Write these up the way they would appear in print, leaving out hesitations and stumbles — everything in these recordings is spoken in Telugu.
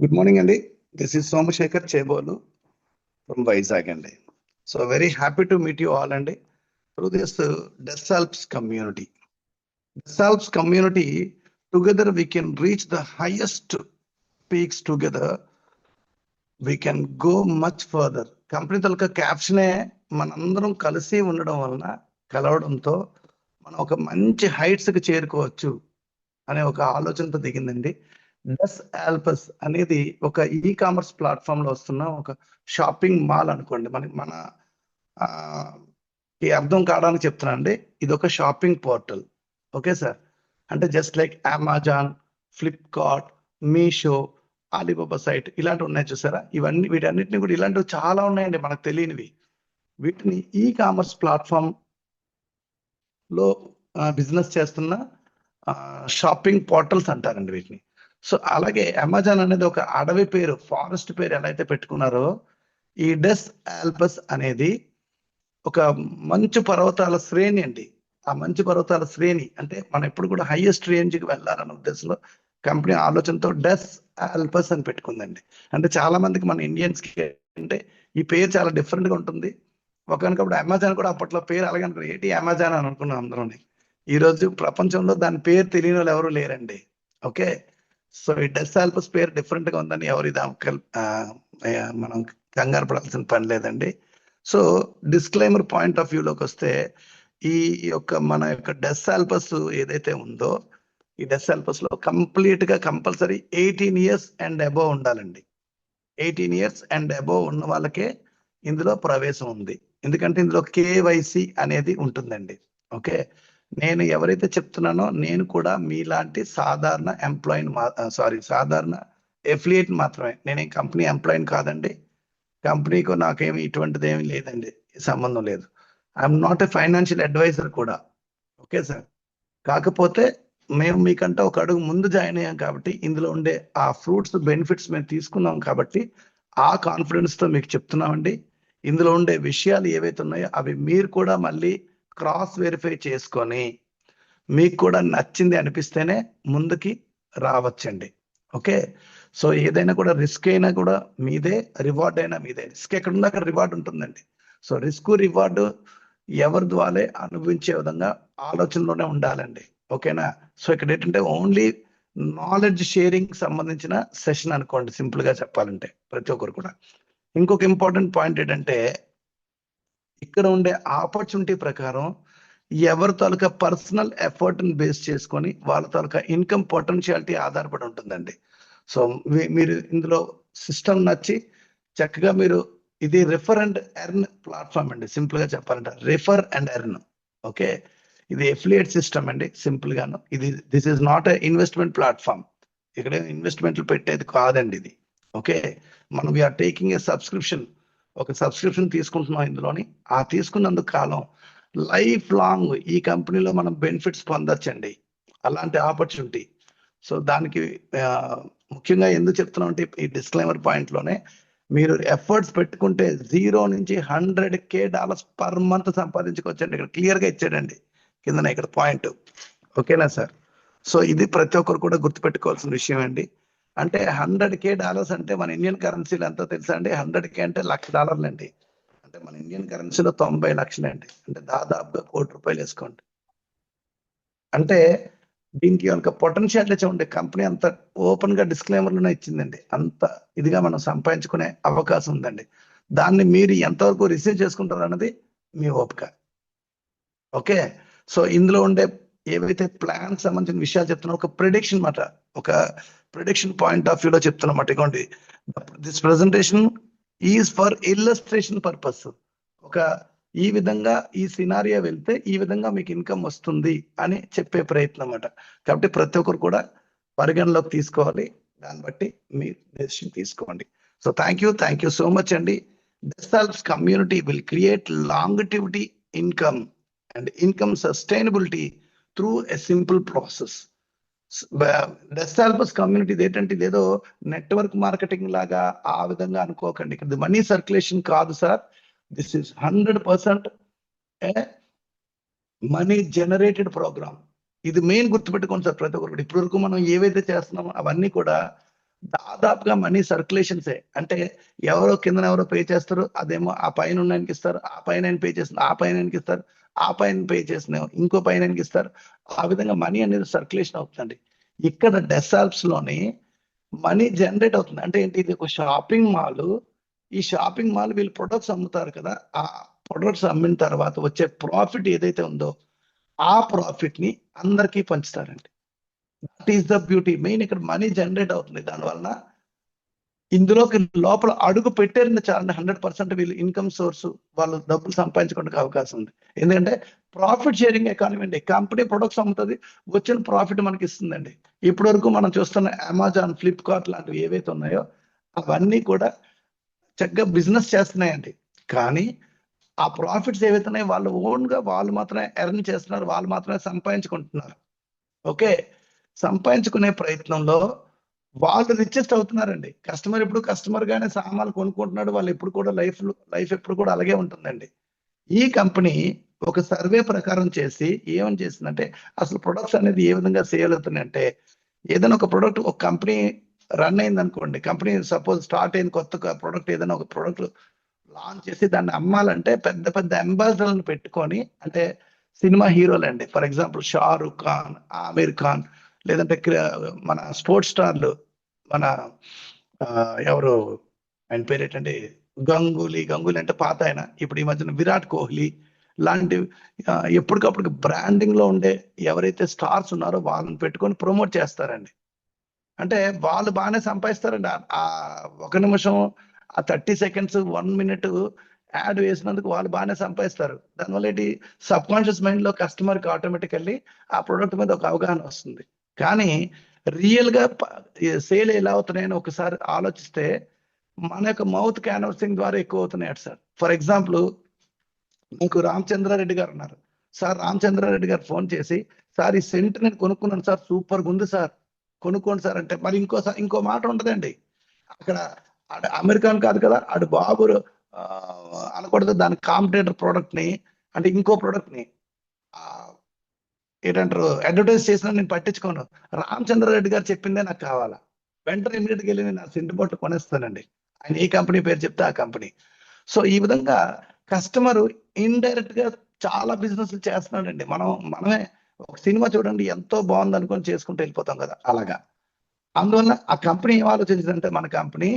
Good morning, Andy. This is Somashekar Chebolu from Vizag, Andy. So very happy to meet you all, Andy, through this DesAlps community. DesAlps community, together we can reach the highest peaks together. We can go much further. Company తలక క్యాప్షనే మనందరం కలిసి ఉండడం వలన కలవడంతో మనం ఒక మంచి హైట్స్కి చేరుకోవచ్చు అనే ఒక ఆలోచనతో దిగిందండి. DesAlps అనేది ఒక ఈ కామర్స్ ప్లాట్ఫామ్ లో వస్తున్న ఒక షాపింగ్ మాల్ అనుకోండి. మన ఈ అర్థం కావడానికి చెప్తున్నా అండి, ఇది ఒక షాపింగ్ పోర్టల్. ఓకే సార్, అంటే just like Amazon, Flipkart, Meesho, Alibaba site ఇలాంటివి ఉన్నాయి చూసారా. వీటన్నిటిని కూడా ఇలాంటివి చాలా ఉన్నాయండి మనకు తెలియనివి. వీటిని ఈ కామర్స్ ప్లాట్ఫామ్ లో బిజినెస్ చేస్తున్న షాపింగ్ పోర్టల్స్ అంటారండి వీటిని. సో అలాగే అమెజాన్ అనేది ఒక అడవి పేరు, ఫారెస్ట్ పేరు ఎలా అయితే పెట్టుకున్నారో, ఈ DesAlps అనేది ఒక మంచు పర్వతాల శ్రేణి అండి. ఆ మంచు పర్వతాల శ్రేణి అంటే మనం ఎప్పుడు కూడా హైయెస్ట్ రేంజ్కి వెళ్ళాలన్న ఉద్దేశంలో కంపెనీ ఆలోచనతో DesAlps అని పెట్టుకుందండి. అంటే చాలా మందికి మన ఇండియన్స్ కి అంటే ఈ పేరు చాలా డిఫరెంట్ గా ఉంటుంది. ఒకనకప్పుడు అమెజాన్ కూడా అప్పట్లో పేరు అలాగే అనుకున్నాం, ఏంటి అమెజాన్ అని అనుకున్నాం అందరం. ఈ రోజు ప్రపంచంలో దాని పేరు తెలియని వాళ్ళు ఎవరు లేరండి. ఓకే, సో ఈ DesAlps పేరు డిఫరెంట్ గా ఉందని ఎవరు ఇది మనం కంగారు పడాల్సిన పని లేదండి. సో డిస్క్లైమర్ పాయింట్ ఆఫ్ వ్యూలోకి వస్తే, ఈ యొక్క మన యొక్క DesAlps ఏదైతే ఉందో, ఈ DesAlps లో కంప్లీట్ గా కంపల్సరీ 18 years అండ్ అబోవ్ ఉండాలండి. 18 years అండ్ అబోవ్ ఉన్న వాళ్ళకే ఇందులో ప్రవేశం ఉంది. ఎందుకంటే ఇందులో KYC అనేది ఉంటుందండి. ఓకే, నేను ఎవరైతే చెప్తున్నానో నేను కూడా మీలాంటి సాధారణ సాధారణ ఎఫిలియేట్ మాత్రమే. నేనేం కంపెనీ ఎంప్లాయీని కాదండి. కంపెనీకు నాకేమి ఇటువంటిది ఏమి లేదండి, సంబంధం లేదు. I'm not a financial adviser కూడా. ఓకే సార్, కాకపోతే మేము మీకంటే ఒక అడుగు ముందు జాయిన్ అయ్యాం కాబట్టి ఇందులో ఉండే ఆ ఫ్రూట్స్ బెనిఫిట్స్ మేము తీసుకున్నాం కాబట్టి ఆ కాన్ఫిడెన్స్ తో మీకు చెప్తున్నామండి. ఇందులో ఉండే విషయాలు ఏవైతే ఉన్నాయో అవి మీరు కూడా మళ్ళీ క్రాస్ వెరిఫై చేసుకొని మీకు కూడా నచ్చింది అనిపిస్తేనే ముందుకి రావచ్చండి. ఓకే, సో ఏదైనా కూడా రిస్క్ అయినా కూడా మీదే, రివార్డ్ అయినా మీదే. రిస్క్ ఎక్కడ ఉందో అక్కడ రివార్డ్ ఉంటుందండి. సో రిస్క్ రివార్డు ఎవరి ద్వారా అనుభవించే విధంగా ఆలోచనలోనే ఉండాలండి. ఓకేనా. సో ఇక్కడ ఏంటంటే ఓన్లీ నాలెడ్జ్ షేరింగ్ సంబంధించిన సెషన్ అనుకోండి, సింపుల్ గా చెప్పాలంటే ప్రతి ఒక్కరు కూడా. ఇంకొక ఇంపార్టెంట్ పాయింట్ ఏంటంటే, ఇక్కడ ఉండే ఆపర్చునిటీ ప్రకారం ఎవరి తాలూకా పర్సనల్ ఎఫర్ట్ ని బేస్ చేసుకొని వాళ్ళ తాలూకా ఇన్కమ్ పొటెన్షియాలిటీ ఆధారపడి ఉంటుందండి. సో మీరు ఇందులో సిస్టమ్ నచ్చి చక్కగా మీరు, ఇది రిఫర్ అండ్ ఎర్న్ ప్లాట్ఫామ్ అండి. సింపుల్ గా చెప్పాలంటే రిఫర్ అండ్ ఎర్న్. ఓకే, ఇది ఎఫిలియేట్ సిస్టమ్ అండి సింపుల్ గాను. This is not a investment platform. ఇక్కడ ఇన్వెస్ట్మెంట్లు పెట్టేది కాదండి ఇది. ఓకే, మనం వీఆర్ టేకింగ్ ఏ సబ్స్క్రిప్షన్. ఒక సబ్స్క్రిప్షన్ తీసుకుంటున్నాం ఇందులోని. ఆ తీసుకున్నందుకు కాలం లైఫ్ లాంగ్ ఈ కంపెనీలో మనం బెనిఫిట్స్ పొందొచ్చండి, అలాంటి ఆపర్చునిటీ. సో దానికి ముఖ్యంగా ఎందుకు చెప్తున్నాం అంటే, ఈ డిస్క్లైమర్ పాయింట్ లోనే మీరు ఎఫర్ట్స్ పెట్టుకుంటే 0 నుంచి $100K పర్ మంత్ సంపాదించుకోవచ్చండి. ఇక్కడ క్లియర్ గా ఇచ్చాడండి కింద ఇక్కడ పాయింట్. ఓకేనా సార్. సో ఇది ప్రతి ఒక్కరు కూడా గుర్తుపెట్టుకోవాల్సిన విషయం అండి. అంటే $100K అంటే మన ఇండియన్ కరెన్సీలో ఎంతో తెలుసా అండి? 100K అంటే $1,00,000 అండి. అంటే మన ఇండియన్ కరెన్సీలో 90 లక్షలు అండి. అంటే దాదాపుగా ₹1 కోటి వేసుకోండి. అంటే దీనికి కనుక పొటెన్షియల్ ఉండే కంపెనీ అంత ఓపెన్ గా డిస్క్లైమర్లోనే ఇచ్చిందండి. అంత ఇదిగా మనం సంపాదించుకునే అవకాశం ఉందండి. దాన్ని మీరు ఎంతవరకు రిసీవ్ చేసుకుంటారు అన్నది మీ ఓపిక. ఓకే, సో ఇందులో ఉండే ఏవైతే ప్లాన్ సంబంధించిన విషయాలు చెప్తున్నా, ఒక ప్రిడిక్షన్ మాట, ఒక ప్రిడిక్షన్ పాయింట్ ఆఫ్ వ్యూలో చెప్తున్నమాట. ఇవ్వండి, this presentation is for illustration purpose. ఒక ఈ విధంగా ఈ సినారియో వెళ్తే ఈ విధంగా మీకు ఇన్కమ్ వస్తుంది అని చెప్పే ప్రయత్నం అన్నమాట. కాబట్టి ప్రతి ఒక్కరు కూడా పరిగణలోకి తీసుకోవాలి, దాన్ని బట్టి మీ డెసిషన్ తీసుకోండి. So thank you so much అండి. DesAlps community will create longevity income and income sustainability through a simple process. DesAlps community ఏంటంటే ఇదేదో నెట్వర్క్ మార్కెటింగ్ లాగా ఆ విధంగా అనుకోకండి. ఇక్కడ మనీ సర్క్యులేషన్ కాదు sir. This is 100% a money generated programme. ఇది మెయిన్ గుర్తుపెట్టుకోండి సార్ ప్రతి ఒక్కరు. ఇప్పటి వరకు మనం ఏవైతే చేస్తున్నామో అవన్నీ కూడా దాదాపుగా మనీ సర్క్యులేషన్సే. అంటే ఎవరో కిందన ఎవరో పే చేస్తారు, అదేమో ఆ పైన ఉన్నాయనకి ఇస్తారు, ఆ పైన ఆయన పే చేసిన ఆ పైన ఆయనకి ఇస్తారు, ఆ పైన పే చేసిన ఇంకో పైన ఆయనకి ఇస్తారు. ఆ విధంగా మనీ అనేది సర్క్యులేషన్ అవుతుందండి. ఇక్కడ డెసాల్ప్స్ లోని మనీ జనరేట్ అవుతుంది. అంటే ఏంటి, ఇది ఒక షాపింగ్ మాల్. ఈ షాపింగ్ మాల్ వీళ్ళు ప్రొడక్ట్స్ అమ్ముతారు కదా, ఆ ప్రొడక్ట్స్ అమ్మిన తర్వాత వచ్చే ప్రాఫిట్ ఏదైతే ఉందో ఆ ప్రాఫిట్ ని అందరికీ పంచుతారండి. That is the beauty. Main ఇక్కడ మనీ జనరేట్ అవుతుంది. దానివల్ల ఇందులోకి లోపల అడుగు పెట్టారని చాలా 100% వీళ్ళు ఇన్కమ్ సోర్స్, వాళ్ళు డబ్బులు సంపాదించుకోవడానికి అవకాశం ఉంది. ఎందుకంటే ప్రాఫిట్ షేరింగ్ ఎకానమీ అండి. కంపెనీ ప్రొడక్ట్స్ అమ్ముతుంది, వచ్చిన ప్రాఫిట్ మనకి ఇస్తుందండి. ఇప్పటి వరకు మనం చూస్తున్న అమెజాన్, ఫ్లిప్కార్ట్ లాంటివి ఏవైతే ఉన్నాయో అవన్నీ కూడా చక్కగా బిజినెస్ చేస్తున్నాయండి. కానీ ఆ ప్రాఫిట్స్ ఏవైతే ఉన్నాయో వాళ్ళు ఓన్ గా వాళ్ళు మాత్రమే ఎర్న్ చేస్తున్నారు, వాళ్ళు మాత్రమే సంపాదించుకుంటున్నారు. ఓకే, సంపాదించుకునే ప్రయత్నంలో వాళ్ళు రిచెస్ట్ అవుతున్నారండి. కస్టమర్ ఇప్పుడు కస్టమర్ గానే సామాన్లు కొనుక్కుంటున్నాడు. వాళ్ళు ఎప్పుడు కూడా లైఫ్ ఎప్పుడు కూడా అలాగే ఉంటుందండి. ఈ కంపెనీ ఒక సర్వే ప్రకారం చేసి ఏమని చేసిందంటే, అసలు ప్రొడక్ట్స్ అనేది ఏ విధంగా సేల్ అవుతున్నాయంటే, ఏదైనా ఒక ప్రొడక్ట్ ఒక కంపెనీ రన్ అయింది అనుకోండి, కంపెనీ సపోజ్ స్టార్ట్ అయిన కొత్త ప్రొడక్ట్ ఏదైనా ఒక ప్రొడక్ట్ లాంచ్ చేసి దాన్ని అమ్మాలంటే పెద్ద పెద్ద అంబాసిడర్లను పెట్టుకొని, అంటే సినిమా హీరోలండి, ఫర్ ఎగ్జాంపుల్ షారుఖ్ ఖాన్, ఆమీర్ ఖాన్, లేదంటే మన స్పోర్ట్స్ స్టార్లు, మన ఎవరు ఆయన పేరు ఏంటంటే గంగూలీ అంటే పాత ఆయన, ఇప్పుడు ఈ మధ్యన విరాట్ కోహ్లీ లాంటి ఎప్పటికప్పుడు బ్రాండింగ్ లో ఉండే ఎవరైతే స్టార్స్ ఉన్నారో వాళ్ళని పెట్టుకొని ప్రమోట్ చేస్తారండి. అంటే వాళ్ళు బాగానే సంపాదిస్తారండి. ఆ 1 నిమిషం, ఆ 30 సెకండ్స్, 1 మినిట్ యాడ్ వేసినందుకు వాళ్ళు బాగానే సంపాదిస్తారు. దానివల్ల ఏంటి, సబ్ కాన్షియస్ మైండ్ లో కస్టమర్ కి ఆటోమేటికల్లీ ఆ ప్రొడక్ట్ మీద ఒక అవగాహన వస్తుంది. కానీ రియల్ గా సేల్ ఎలా అవుతున్నాయని ఒకసారి ఆలోచిస్తే మన యొక్క మౌత్ క్యాన్వర్సింగ్ ద్వారా ఎక్కువ అవుతున్నాయి సార్. ఫర్ ఎగ్జాంపుల్, మీకు రామచంద్రారెడ్డి గారు ఉన్నారు సార్. రామచంద్రారెడ్డి గారు ఫోన్ చేసి, సార్ ఈ సెంట్ నేను కొనుక్కున్నాను సార్, సూపర్ గా ఉంది సార్, కొనుక్కోండి సార్ అంటే, మరి ఇంకో మాట ఉంటదండి అక్కడ. అమెరికన్ కాదు కదా, ఆడు బాబు ఆ, అనకూడదు, దాని కాంపిటేటర్ ప్రోడక్ట్ ని, అంటే ఇంకో ప్రోడక్ట్ ని ఏంటంటారు అడ్వర్టైజ్ చేసినా నేను పట్టించుకోను. రామచంద్రారెడ్డి గారు చెప్పిందే నాకు కావాలా, వెంటనే ఇమీడియట్ గా వెళ్ళి నేను ఆ సెంట్ బాటిల్ కొనేస్తానండి. ఆయన ఏ కంపెనీ పేరు చెప్తే ఆ కంపెనీ. సో ఈ విధంగా కస్టమర్ ఇండైరెక్ట్ గా చాలా బిజినెస్ చేస్తున్నాడండి. మనమే ఒక సినిమా చూడండి, ఎంతో బాగుంది అనుకొని చేసుకుంటూ వెళ్ళిపోతాం కదా, అలాగా. అందువల్ల ఆ కంపెనీ ఏం ఆలోచించిందంటే, మన కంపెనీ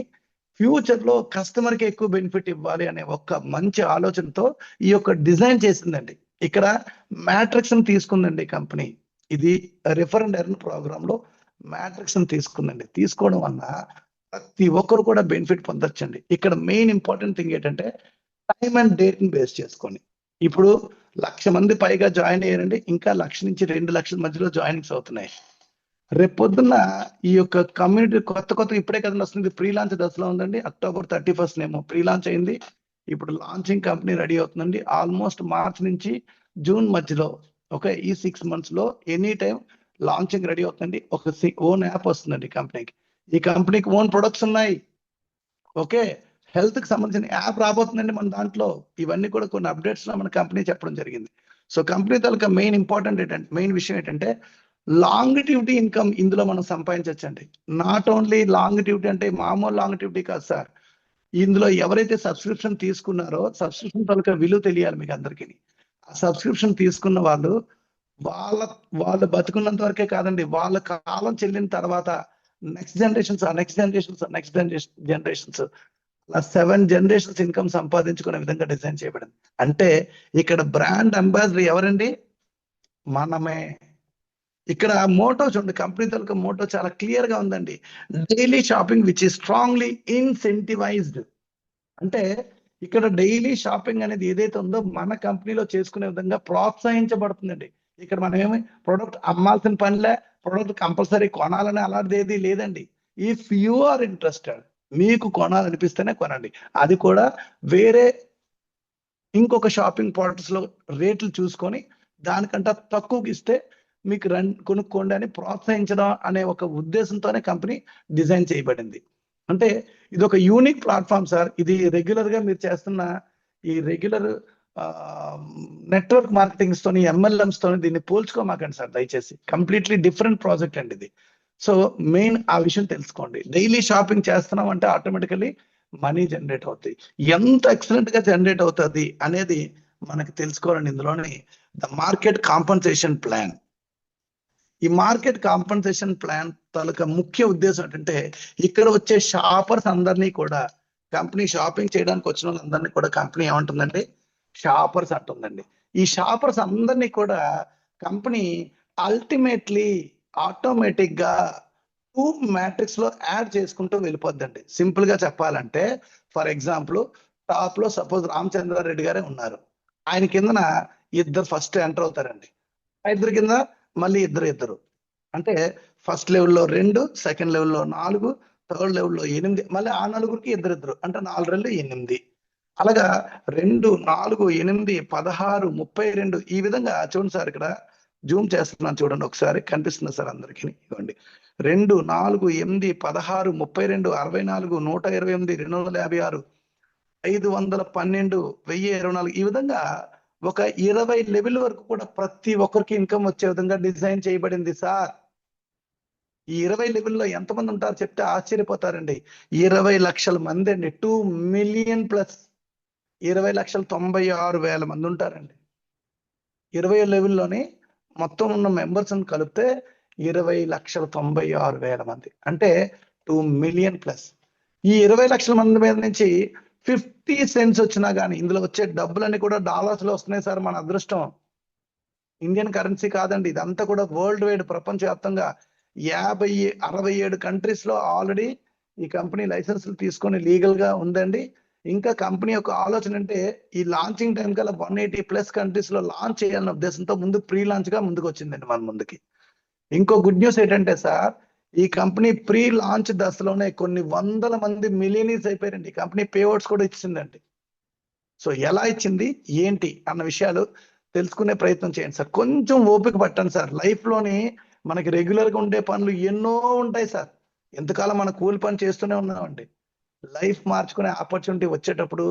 ఫ్యూచర్ లో కస్టమర్ కి ఎక్కువ బెనిఫిట్ ఇవ్వాలి అనే ఒక మంచి ఆలోచనతో ఈ యొక్క డిజైన్ చేసిందండి. ఇక్కడ మ్యాట్రిక్స్ ని తీసుకుందండి కంపెనీ. ఇది రిఫర్ అండ్ ఎర్న్ ప్రోగ్రామ్ లో మ్యాట్రిక్స్ ని తీసుకుందండి. తీసుకోవడం వల్ల ప్రతి ఒక్కరు కూడా బెనిఫిట్ పొందొచ్చండి. ఇక్కడ మెయిన్ ఇంపార్టెంట్ థింగ్ ఏంటంటే, టైం అండ్ డేట్ ని బేస్ చేసుకొని. ఇప్పుడు 1,00,000 మంది పైగా జాయిన్ అయ్యారండి, ఇంకా 1,00,000 నుంచి 2,00,000 మధ్యలో జాయినింగ్స్ అవుతున్నాయి. రేపు పొద్దున్న ఈ యొక్క కమ్యూనిటీ కొత్త ఇప్పుడే కదండి వస్తుంది, ప్రీ లాంచ్ దశలో ఉందండి. October 31st ఏమో ప్రీ లాంచ్ అయింది. ఇప్పుడు లాంచింగ్ కంపెనీ రెడీ అవుతుందండి. ఆల్మోస్ట్ మార్చ్ నుంచి జూన్ మధ్యలో, ఓకే, ఈ 6 months లో ఎనీ టైం లాంచింగ్ రెడీ అవుతుందండి. ఒక ఓన్ యాప్ వస్తుందండి కంపెనీకి. ఈ కంపెనీకి ఓన్ ప్రొడక్ట్స్ ఉన్నాయి. ఓకే, హెల్త్ కి సంబంధించిన యాప్ రాబోతుందండి మన దాంట్లో. ఇవన్నీ కూడా కొన్ని అప్డేట్స్ లో మన కంపెనీ చెప్పడం జరిగింది. సో కంపెనీ తాలూకా మెయిన్ విషయం ఏంటంటే, లాంగిటివిటీ ఇన్కమ్ ఇందులో మనం సంపాదించవచ్చండి. నాట్ ఓన్లీ లాంగిటివిటీ అంటే మామూలు లాంగిటివిటీ కాదు సార్. ఇందులో ఎవరైతే సబ్స్క్రిప్షన్ తీసుకున్నారో, సబ్స్క్రిప్షన్ తాలూకా విలువ తెలియాలి మీకు అందరికీ. ఆ సబ్స్క్రిప్షన్ తీసుకున్న వాళ్ళు వాళ్ళు బతుకున్నంత వరకే కాదండి, వాళ్ళ కాలం చెల్లిన తర్వాత నెక్స్ట్ జనరేషన్స్ అలా 7 generations ఇన్కమ్ సంపాదించుకునే విధంగా డిజైన్ చేయబడింది. అంటే ఇక్కడ బ్రాండ్ అంబాసిడర్ ఎవరండి? మనమే. ఇక్కడ మోటో చూడండి, కంపెనీ తాలూకా మోటో చాలా క్లియర్ గా ఉందండి. Daily shopping which is strongly incentivised. అంటే ఇక్కడ డైలీ షాపింగ్ అనేది ఏదైతే ఉందో మన కంపెనీలో చేసుకునే విధంగా ప్రోత్సహించబడుతుందండి. ఇక్కడ మనం ఏమి ప్రొడక్ట్ అమ్మాల్సిన పనిలే, ప్రొడక్ట్ కంపల్సరీ కొనాలని అలాంటిది ఏది లేదండి. ఇఫ్ యు ఆర్ ఇంట్రెస్టెడ్, మీకు కొనాలనిపిస్తేనే కొనండి. అది కూడా వేరే ఇంకొక షాపింగ్ పోర్టల్స్ లో రేట్లు చూసుకొని దానికంటే తక్కువకి ఇస్తే మీకు కొనుక్కోండి అని ప్రోత్సహించడం అనే ఒక ఉద్దేశంతోనే కంపెనీ డిజైన్ చేయబడింది. అంటే ఇది ఒక యూనిక్ ప్లాట్ఫామ్ సార్. ఇది రెగ్యులర్ గా మీరు చేస్తున్న ఈ రెగ్యులర్ నెట్వర్క్ మార్కెటింగ్స్ తోని, MLMs తోని దీన్ని పోల్చుకోమాకండి సార్ దయచేసి. కంప్లీట్లీ డిఫరెంట్ ప్రాజెక్ట్ అండి ఇది. సో మెయిన్ ఆ విషయం తెలుసుకోండి. డైలీ షాపింగ్ చేస్తున్నాం అంటే ఆటోమేటికలీ మనీ జనరేట్ అవుతాయి. ఎంత ఎక్సలెంట్ గా జనరేట్ అవుతుంది అనేది మనకి తెలుసుకోవాలండి. ఇందులోని ద మార్కెట్ కాంపన్సేషన్ ప్లాన్. ఈ మార్కెట్ కాంపన్సేషన్ ప్లాన్ తాలూకా ముఖ్య ఉద్దేశం ఏంటంటే, ఇక్కడ వచ్చే షాపర్స్ అందరినీ కూడా, కంపెనీ షాపింగ్ చేయడానికి వచ్చిన వాళ్ళందరినీ కూడా కంపెనీ ఏమంటుందండి, షాపర్స్ అంటుందండి. ఈ షాపర్స్ అందరినీ కూడా కంపెనీ అల్టిమేట్లీ ఆటోమేటిక్ గా 2 మ్యాట్రిక్స్ లో యాడ్ చేసుకుంటూ వెళ్ళిపోద్దండి. సింపుల్ గా చెప్పాలంటే, ఫర్ ఎగ్జాంపుల్ టాప్ లో సపోజ్ రామచంద్రారెడ్డి గారే ఉన్నారు. ఆయన కిందన ఇద్దరు ఫస్ట్ ఎంటర్ అవుతారండి. ఇద్దరు కింద మళ్ళీ ఇద్దరు. అంటే ఫస్ట్ లెవెల్లో 2, సెకండ్ లెవెల్లో 4, థర్డ్ లెవెల్లో 8, మళ్ళీ ఆ నలుగురికి ఇద్దరిద్దరు. అంటే 4 2 8. అలాగా 2, 4, 8, 16, 32 ఈ విధంగా చూడండి సార్, ఇక్కడ జూమ్ చేస్తున్నాను చూడండి ఒకసారి, కనిపిస్తుంది సార్ అందరికి. ఇవ్వండి 2, 4, 8, 16, 32, 64, 128, 256, 512, 1024 ఈ విధంగా ఒక 20 లెవెల్ వరకు కూడా ప్రతి ఒక్కరికి ఇన్కమ్ వచ్చే విధంగా డిజైన్ చేయబడింది సార్. ఈ 20 లెవెల్లో ఎంతమంది ఉంటారు చెప్తే ఆశ్చర్యపోతారండి. 20 లక్షల మంది అండి. 2 మిలియన్ ప్లస్ 20,96,000 మంది ఉంటారండి. 20 లెవెల్లోని మొత్తం ఉన్న మెంబర్స్ కలిపితే 20,96,000 మంది, అంటే 2 మిలియన్ ప్లస్. ఈ 20 లక్షల మంది మీద నుంచి 50 సెంట్స్ వచ్చినా కానీ ఇందులో వచ్చే డబ్బులన్నీ కూడా డాలర్స్ లో వస్తున్నాయి సార్. మన అదృష్టం ఇండియన్ కరెన్సీ కాదండి, ఇదంతా కూడా వరల్డ్ వైడ్ ప్రపంచవ్యాప్తంగా 67 కంట్రీస్ లో ఆల్రెడీ ఈ కంపెనీ లైసెన్సులు తీసుకొని లీగల్ గా ఉందండి. ఇంకా కంపెనీ యొక్క ఆలోచన అంటే ఈ లాంచింగ్ టైం కల్లా 180+ కంట్రీస్ లో లాంచ్ చేయాలన్న ఉద్దేశంతో ముందు ప్రీ లాంచ్ గా ముందుకు వచ్చిందండి మన ముందుకి. ఇంకో గుడ్ న్యూస్ ఏంటంటే సార్, ఈ కంపెనీ ప్రీ లాంచ్ దశలోనే కొన్ని వందల మంది మిలియనీర్స్ అయిపోయారండి. ఈ కంపెనీ పేఅవుట్స్ కూడా ఇచ్చిందండి. సో ఎలా ఇచ్చింది ఏంటి అన్న విషయాలు తెలుసుకునే ప్రయత్నం చేయండి సార్. కొంచెం ఓపిక పట్టండి సార్. లైఫ్ లోని మనకి రెగ్యులర్ గా ఉండే పనులు ఎన్నో ఉంటాయి సార్. ఎంతకాలం మన కూలి పని చేస్తూనే ఉన్నామండి. లైఫ్ మార్చుకునే ఆపర్చునిటీ వచ్చేటప్పుడు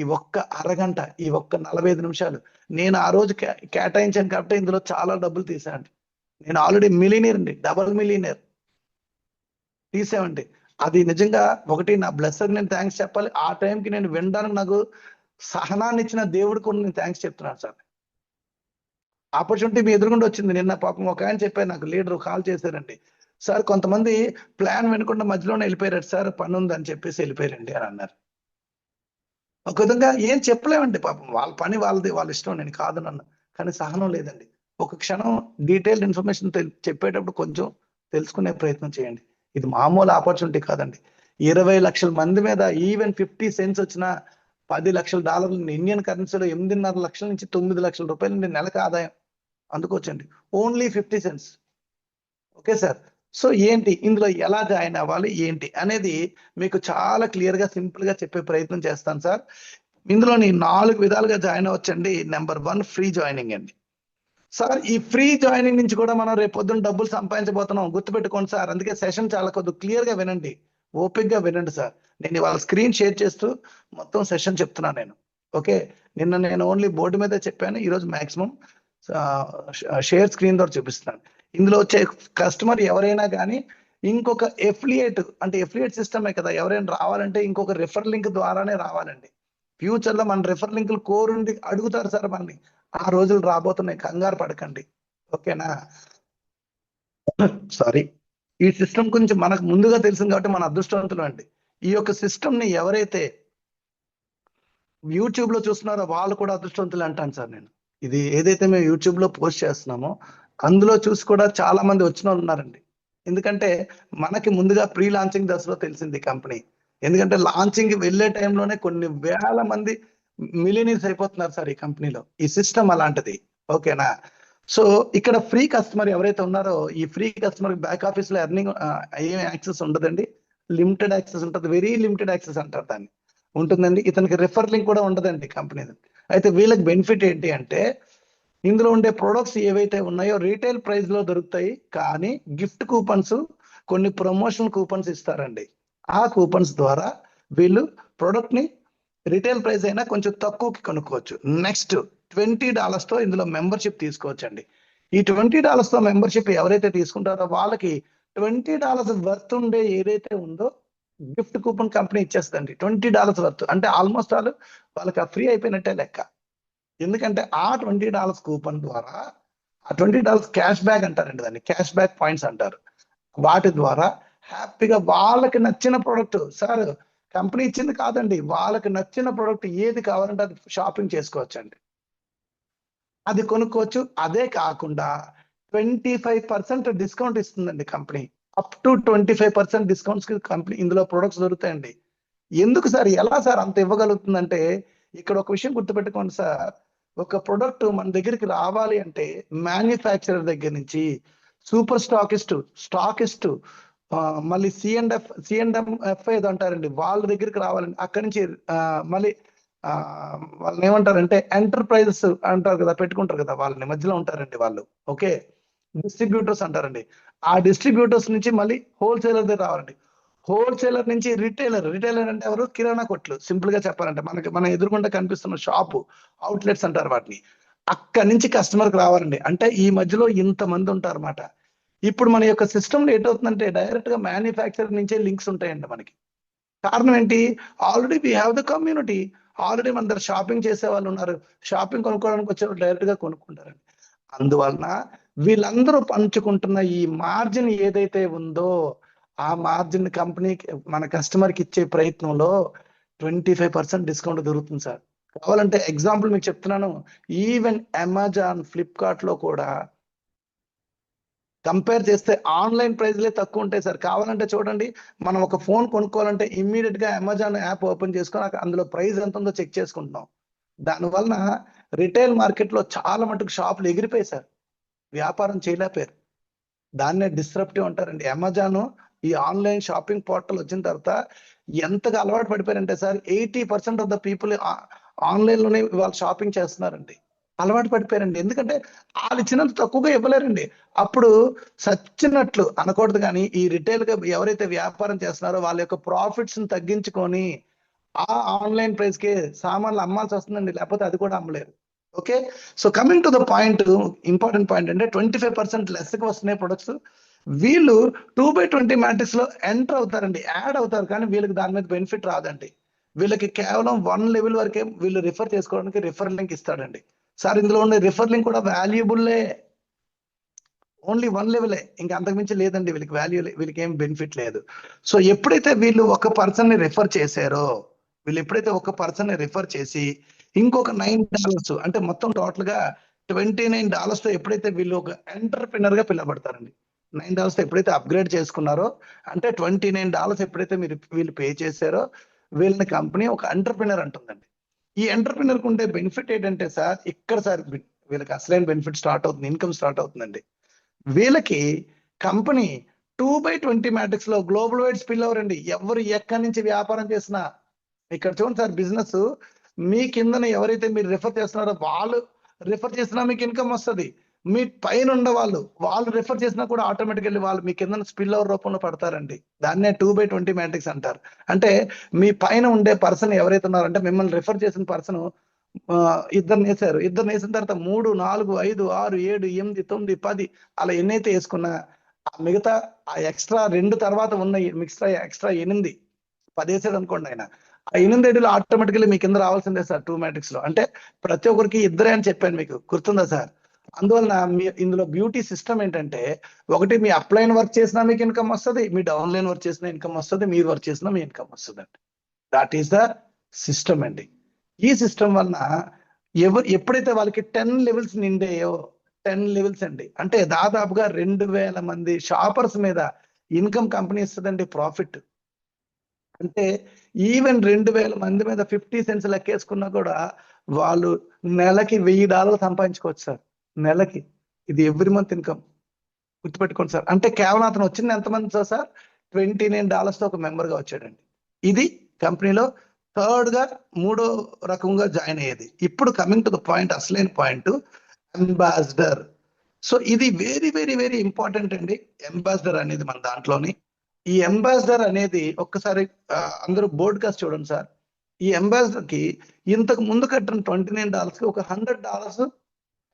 ఈ ఒక్క అరగంట, ఈ ఒక్క 45 నిమిషాలు నేను ఆ రోజు కేటాయించాను కాబట్టి ఇందులో చాలా డబ్బులు తీసాను. నేను ఆల్రెడీ మిలియనీర్ అండి, డబుల్ మిలియనీర్ తీసామండి. అది నిజంగా ఒకటి నా బ్లెస్సర్, నేను థ్యాంక్స్ చెప్పాలి. ఆ టైంకి నేను వినడానికి నాకు సహనాన్ని ఇచ్చిన దేవుడికి కూడా నేను థ్యాంక్స్ చెప్తున్నాను సార్. ఆపర్చునిటీ మీ ఎదురుగుండా వచ్చింది. నిన్న పాపం ఒక ఆయన చెప్పారు నాకు, లీడర్ కాల్ చేశారండి, సార్ కొంతమంది ప్లాన్ వినకుండా మధ్యలోనే వెళ్ళిపోయారు సార్, పని ఉందని చెప్పేసి వెళ్ళిపోయారండి అని అన్నారు. ఒక విధంగా ఏం చెప్పలేమండి, పాపం వాళ్ళ పని వాళ్ళది, వాళ్ళ ఇష్టం, నేను కాదనన్నా. కానీ సహనం లేదండి. ఒక క్షణం డీటెయిల్డ్ ఇన్ఫర్మేషన్ చెప్పేటప్పుడు కొంచెం తెలుసుకునే ప్రయత్నం చేయండి. ఇది మామూలు ఆపర్చునిటీ కాదండి. 20 లక్షల మంది మీద ఈవెన్ 50 సెంట్స్ వచ్చిన $10 లక్షల ఇండియన్ కరెన్సీలో 8.5 లక్షల నుంచి 9 లక్షల రూపాయల నుండి నెలకు ఆదాయం అందుకోవచ్చండి. Only 50 cents. Okay sir. So ఏంటి ఇందులో ఎలా జాయిన్ అవ్వాలి ఏంటి అనేది మీకు చాలా క్లియర్ గా సింపుల్ గా చెప్పే ప్రయత్నం చేస్తాను సార్. ఇందులోని 4 విధాలుగా జాయిన్ అవ్వచ్చండి. నెంబర్ 1 ఫ్రీ జాయినింగ్ అండి. సార్ ఈ ఫ్రీ జాయినింగ్ నుంచి కూడా మనం రేపు పొద్దున్న డబ్బులు సంపాదించబోతున్నాం, గుర్తుపెట్టుకోండి సార్. అందుకే సెషన్ చాలా కొద్దిగా క్లియర్ గా వినండి, ఓపిక్ గా వినండి సార్. నేను ఇవాళ స్క్రీన్ షేర్ చేస్తూ మొత్తం సెషన్ చెప్తున్నాను నేను. ఓకే, నిన్న నేను ఓన్లీ బోర్డు మీద చెప్పాను, ఈరోజు మాక్సిమం షేర్ స్క్రీన్ ద్వారా చూపిస్తున్నాను. ఇందులో వచ్చే కస్టమర్ ఎవరైనా కానీ ఇంకొక ఎఫిలియేట్, అంటే ఎఫిలియేట్ సిస్టమే కదా, ఎవరైనా రావాలంటే ఇంకొక రిఫర్ లింక్ ద్వారానే రావాలండి. ఫ్యూచర్ లో మన రిఫర్ లింకులు కోరుండి అడుగుతారు సార్ మనని. ఆ రోజులు రాబోతున్నాయి, కంగారు పడకండి. ఓకేనా, సారీ. ఈ సిస్టమ్ గురించి మనకు ముందుగా తెలిసింది కాబట్టి మన అదృష్టవంతులు అండి. ఈ యొక్క సిస్టమ్ ని ఎవరైతే యూట్యూబ్ లో చూస్తున్నారో వాళ్ళు కూడా అదృష్టవంతులు అంటాను సార్ నేను. ఇది ఏదైతే మేము యూట్యూబ్ లో పోస్ట్ చేస్తున్నామో అందులో చూసి కూడా చాలా మంది వచ్చిన వాళ్ళు ఉన్నారండి. ఎందుకంటే మనకి ముందుగా ప్రీ లాంచింగ్ దశలో తెలిసింది కంపెనీ. ఎందుకంటే లాంచింగ్ వెళ్ళే టైంలోనే కొన్ని వేల మంది మిలియనీర్స్ అయిపోతున్నారు సార్ ఈ కంపెనీలో. ఈ సిస్టమ్ అలాంటిది. ఓకేనా. సో ఇక్కడ ఫ్రీ కస్టమర్ ఎవరైతే ఉన్నారో ఈ ఫ్రీ కస్టమర్ బ్యాక్ ఆఫీస్ లో ఎర్నింగ్ ఏం యాక్సెస్ ఉండదండి, లిమిటెడ్ యాక్సెస్ ఉంటుంది, వెరీ లిమిటెడ్ యాక్సెస్ అంటారు దాన్ని ఉంటుందండి. ఇతనికి రిఫర్ లింక్ కూడా ఉండదండి కంపెనీ. అయితే వీళ్ళకి బెనిఫిట్ ఏంటి అంటే ఇందులో ఉండే ప్రొడక్ట్స్ ఏవైతే ఉన్నాయో రీటైల్ ప్రైస్ లో దొరుకుతాయి, కానీ గిఫ్ట్ కూపన్స్, కొన్ని ప్రమోషన్ కూపన్స్ ఇస్తారండి. ఆ కూపన్స్ ద్వారా వీళ్ళు ప్రొడక్ట్ ని రిటైల్ ప్రైస్ అయినా కొంచెం తక్కువకి కొనుక్కోవచ్చు. నెక్స్ట్ $20 తో ఇందులో మెంబర్షిప్ తీసుకోవచ్చు అండి. ఈ $20 తో మెంబర్షిప్ ఎవరైతే తీసుకుంటారో వాళ్ళకి $20 వర్త్ ఉండే ఏదైతే ఉందో గిఫ్ట్ కూపన్ కంపెనీ ఇచ్చేస్తుంది $20 వర్త్. అంటే ఆల్మోస్ట్ వాళ్ళకి ఫ్రీ అయిపోయినట్టే లెక్క. ఎందుకంటే ఆ $20 కూపన్ ద్వారా ఆ $20 క్యాష్ బ్యాక్ అంటారండి, దాన్ని క్యాష్ బ్యాక్ పాయింట్స్ అంటారు. వాటి ద్వారా హ్యాపీగా వాళ్ళకి నచ్చిన ప్రోడక్ట్, సార్ కంపెనీ ఇచ్చింది కాదండి, వాళ్ళకి నచ్చిన ప్రోడక్ట్ ఏది కావాలంటే అది షాపింగ్ చేసుకోవచ్చు అండి, అది కొనుక్కోవచ్చు. అదే కాకుండా 25% డిస్కౌంట్ ఇస్తుందండి కంపెనీ. అప్ టు 25% డిస్కౌంట్స్ కి కంపెనీ ఇందులో ప్రొడక్ట్స్ దొరుకుతాయండి. ఎందుకు సార్, ఎలా సార్ అంత ఇవ్వగలుగుతుందంటే, ఇక్కడ ఒక విషయం గుర్తుపెట్టుకోండి సార్, ఒక ప్రొడక్ట్ మన దగ్గరికి రావాలి అంటే మ్యానుఫ్యాక్చరర్ దగ్గర నుంచి సూపర్ స్టాకిస్ట్ మళ్ళీ సిఎండ్ఎఫ్ ఏదో అంటారండి, వాళ్ళ దగ్గరికి రావాలండి. అక్కడి నుంచి మళ్ళీ వాళ్ళని ఏమంటారంటే ఎంటర్ప్రైజెస్ అంటారు కదా, పెట్టుకుంటారు కదా, వాళ్ళని మధ్యలో ఉంటారండి వాళ్ళు. ఓకే, డిస్ట్రిబ్యూటర్స్ అంటారండి. ఆ డిస్ట్రిబ్యూటర్స్ నుంచి మళ్ళీ హోల్సేలర్ దగ్గర రావాలండి. హోల్సేలర్ నుంచి రిటైలర్ అంటే ఎవరు? కిరాణా కొట్లు. సింపుల్ గా చెప్పాలంటే మన ఎదురుకుండా కనిపిస్తున్న షాపు, అవుట్లెట్స్ అంటారు వాటిని. అక్కడి నుంచి కస్టమర్కి రావాలండి. అంటే ఈ మధ్యలో ఇంతమంది ఉంటారు అన్నమాట. ఇప్పుడు మన యొక్క సిస్టమ్ లో ఏంటవుతుందంటే డైరెక్ట్ గా మ్యానుఫ్యాక్చర్ నుంచే లింక్స్ ఉంటాయండి మనకి. కారణం ఏంటి? Already we have the community. Already మన దగ్గర షాపింగ్ చేసే వాళ్ళు ఉన్నారు. షాపింగ్ కొనుక్కోవడానికి వచ్చే డైరెక్ట్ గా కొనుక్కుంటారండి. అందువలన వీళ్ళందరూ పంచుకుంటున్న ఈ మార్జిన్ ఏదైతే ఉందో, ఆ మార్జిన్ కంపెనీకి మన కస్టమర్ కి ఇచ్చే ప్రయత్నంలో 25% డిస్కౌంట్ దొరుకుతుంది సార్. కావాలంటే ఎగ్జాంపుల్ మీకు చెప్తున్నాను, ఈవెన్ అమెజాన్, ఫ్లిప్కార్ట్ లో కూడా కంపేర్ చేస్తే ఆన్లైన్ ప్రైస్లే తక్కువ ఉంటాయి సార్. కావాలంటే చూడండి, మనం ఒక ఫోన్ కొనుక్కోవాలంటే ఇమ్మీడియట్ గా అమెజాన్ యాప్ ఓపెన్ చేసుకొని అందులో ప్రైస్ ఎంత ఉందో చెక్ చేసుకుంటున్నాం. దానివలన రిటైల్ మార్కెట్ లో చాలా మటుకు షాపులు ఎగిరిపోయాయి సార్, వ్యాపారం చేయలేకపోయారు. దాన్నే డిస్రప్టివ్ అంటారండి. అమెజాన్ ఈ ఆన్లైన్ షాపింగ్ పోర్టల్ వచ్చిన తర్వాత ఎంతగా అలవాటు పడిపోయారంటే sir, 80% of the people online లోనే వాళ్ళు షాపింగ్ చేస్తున్నారండి. అలవాటు పడిపోయారండి. ఎందుకంటే వాళ్ళు ఇచ్చినంత తక్కువగా ఇవ్వలేరండి. అప్పుడు సచ్చినట్లు అనకూడదు, కానీ ఈ రిటైల్ గా ఎవరైతే వ్యాపారం చేస్తున్నారో వాళ్ళ యొక్క ప్రాఫిట్స్ ని తగ్గించుకొని ఆ ఆన్లైన్ ప్రైస్ కి సామాన్లు అమ్మాల్సి వస్తుందండి, లేకపోతే అది కూడా అమ్మలేరు. Okay, so coming to the point, important point అంటే 25% లెస్ కి వస్తున్నాయి ప్రొడక్ట్స్. వీళ్ళు 2/20 మ్యాట్రిక్స్ లో ఎంటర్ అవుతారండి, యాడ్ అవుతారు, కానీ వీళ్ళకి దాని మీద బెనిఫిట్ రాదండి. వీళ్ళకి కేవలం 1 లెవెల్ వరకే వీళ్ళు రిఫర్ చేసుకోవడానికి రిఫర్ లింక్ ఇస్తాడండి. సార్ ఇందులో ఉండే రిఫర్ లింక్ కూడా వాల్యుబుల్లే, ఓన్లీ 1 లెవెలే, ఇంకా అంతకుమించి లేదండి. వీళ్ళకి వాల్యూ, వీళ్ళకి ఏం బెనిఫిట్ లేదు. సో ఎప్పుడైతే వీళ్ళు ఒక పర్సన్ ని రిఫర్ చేశారో, వీళ్ళు ఎప్పుడైతే ఒక పర్సన్ ని రిఫర్ చేసి ఇంకొక $9 అంటే మొత్తం టోటల్ గా $29 తో ఎప్పుడైతే వీళ్ళు ఒక ఎంటర్ప్రినర్ గా పిలవబడతారండి. $9 తో ఎప్పుడైతే అప్గ్రేడ్ చేసుకున్నారో, అంటే $29 ఎప్పుడైతే వీళ్ళు పే చేశారో, వీళ్ళని కంపెనీ ఒక ఎంటర్ప్రినర్ అంటుందండి. ఈ ఎంటర్ప్రినర్ కు ఉండే బెనిఫిట్ ఏంటంటే సార్, ఇక్కడ సార్ వీళ్ళకి అసలైన బెనిఫిట్ స్టార్ట్ అవుతుంది, ఇన్కమ్ స్టార్ట్ అవుతుందండి. వీళ్ళకి కంపెనీ 2/20 మ్యాట్రిక్స్ లో గ్లోబల్ వైడ్ స్పిల్ ఓవర్ అండి. ఎవరు ఎక్కడి నుంచి వ్యాపారం చేసినా, ఇక్కడ చూడండి సార్, బిజినెస్ మీ కిందన ఎవరైతే మీరు రిఫర్ చేస్తున్నారో వాళ్ళు రిఫర్ చేసినా మీకు ఇన్కమ్ వస్తుంది. మీ పైన ఉండే వాళ్ళు రిఫర్ చేసినా కూడా ఆటోమేటికల్లీ వాళ్ళు మీ కింద స్పిల్ ఓవర్ రూపంలో పడతారండి. దాన్నే 2/20 మ్యాట్రిక్స్ అంటారు. అంటే మీ పైన ఉండే పర్సన్ ఎవరైతే ఉన్నారంటే మిమ్మల్ని రిఫర్ చేసిన పర్సన్ ఇద్దరు వేసిన తర్వాత 3, 4, 5, 6, 7, 8, 9, 10 అలా ఎన్నైతే వేసుకున్నా, మిగతా ఆ ఎక్స్ట్రా 2 తర్వాత ఉన్న ఎక్స్ట్రా 8, 10 వేసాడు అనుకోండి ఆయన, ఆ 8 ఆటోమేటికల్లీ మీ కింద రావాల్సిందే సార్ 2 మ్యాట్రిక్స్ లో. అంటే ప్రతి ఒక్కరికి ఇద్దరే అని చెప్పాను మీకు, గుర్తుందా సార్? అందువలన మీ ఇందులో బ్యూటీ సిస్టమ్ ఏంటంటే, ఒకటి మీ అప్లైన్ వర్క్ చేసినా మీకు ఇన్కమ్ వస్తుంది, మీ డౌన్ లైన్ వర్క్ చేసినా ఇన్కమ్ వస్తుంది, మీరు వర్క్ చేసినా మీ ఇన్కమ్ వస్తుంది అండి. దాట్ ఈస్ ద సిస్టమ్ అండి. ఈ సిస్టమ్ వలన ఎప్పుడైతే వాళ్ళకి 10 లెవెల్స్ నిండాయో, 10 లెవెల్స్ అండి, అంటే దాదాపుగా 2000 మంది షాపర్స్ మీద ఇన్కమ్ కంపెనీ ఇస్తుందండి, ప్రాఫిట్. అంటే ఈవెన్ 2000 మంది మీద 50 సెంట్స్ లెక్కేసుకున్నా కూడా వాళ్ళు నెలకి $1000 సంపాదించుకోవచ్చు సార్, నెలకి. ఇది ఎవ్రీ మంత్ ఇన్కమ్, గుర్తుపెట్టుకోండి సార్. అంటే కేవలం అతను వచ్చింది ఎంతమంది సార్? $29 తో ఒక మెంబర్ గా వచ్చాడండి. ఇది కంపెనీలో మూడో రకంగా జాయిన్ అయ్యేది. ఇప్పుడు కమింగ్ టు ద పాయింట్, అసలైన పాయింట్, అంబాసిడర్. సో ఇది వెరీ వెరీ వెరీ ఇంపార్టెంట్ అండి, అంబాసిడర్ అనేది మన దాంట్లోని. ఈ అంబాసిడర్ అనేది ఒక్కసారి అందరూ బోర్డ్ కాస్ట్ చూడండి సార్. ఈ అంబాసిడర్ కి ఇంతకు ముందు కట్టిన $29 కి ఒక $100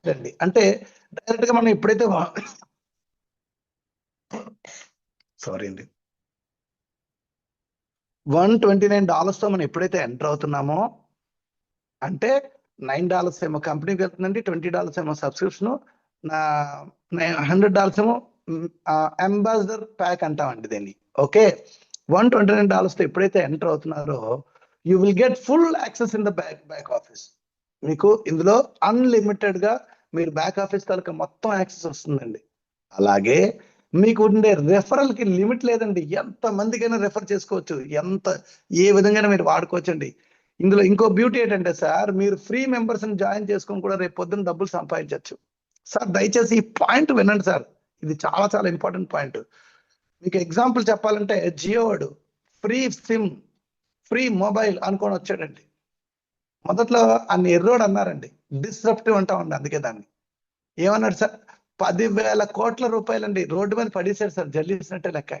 అండి. అంటే డైరెక్ట్ గా మనం ఎప్పుడైతే సారీ అండి, $129 తో మనం ఎప్పుడైతే ఎంటర్ అవుతున్నామో అంటే $9 ఏమో కంపెనీకి వెళ్తుందండి, $20 ఏమో సబ్స్క్రిప్షన్, $100 ఏమో అంబాసిడర్ ప్యాక్ అంటామండి దీన్ని. ఓకే, $129 తో ఎప్పుడైతే ఎంటర్ అవుతున్నారో you will get full access in the back office. మీకు ఇందులో అన్లిమిటెడ్ గా మీరు బ్యాక్ ఆఫీస్ తాలూకా మొత్తం యాక్సెస్ వస్తుందండి. అలాగే మీకు ఉండే రెఫరల్ కి లిమిట్ లేదండి, ఎంత మందికైనా రెఫర్ చేసుకోవచ్చు, ఏ విధంగా మీరు వాడుకోవచ్చు అండి. ఇందులో ఇంకో బ్యూటీ ఏంటంటే సార్, మీరు ఫ్రీ మెంబర్స్ ని జాయిన్ చేసుకొని కూడా రేపు పొద్దున్న డబ్బులు సంపాదించవచ్చు. సార్ దయచేసి ఈ పాయింట్ వినండి సార్, ఇది చాలా చాలా ఇంపార్టెంట్ పాయింట్. మీకు ఎగ్జాంపుల్ చెప్పాలంటే జియో వాడు ఫ్రీ సిమ్, ఫ్రీ మొబైల్ అనుకొని వచ్చాడండి. మొదట్లో అన్ని ఎర్రోడ్ అన్నారండి, డిస్రప్టివ్ అంటామండి, అందుకే దాన్ని ఏమన్నాడు సార్, 10,000 కోట్ల రూపాయలండి రోడ్డు మీద పడేశాడు సార్, జల్లిసినట్టే లెక్క.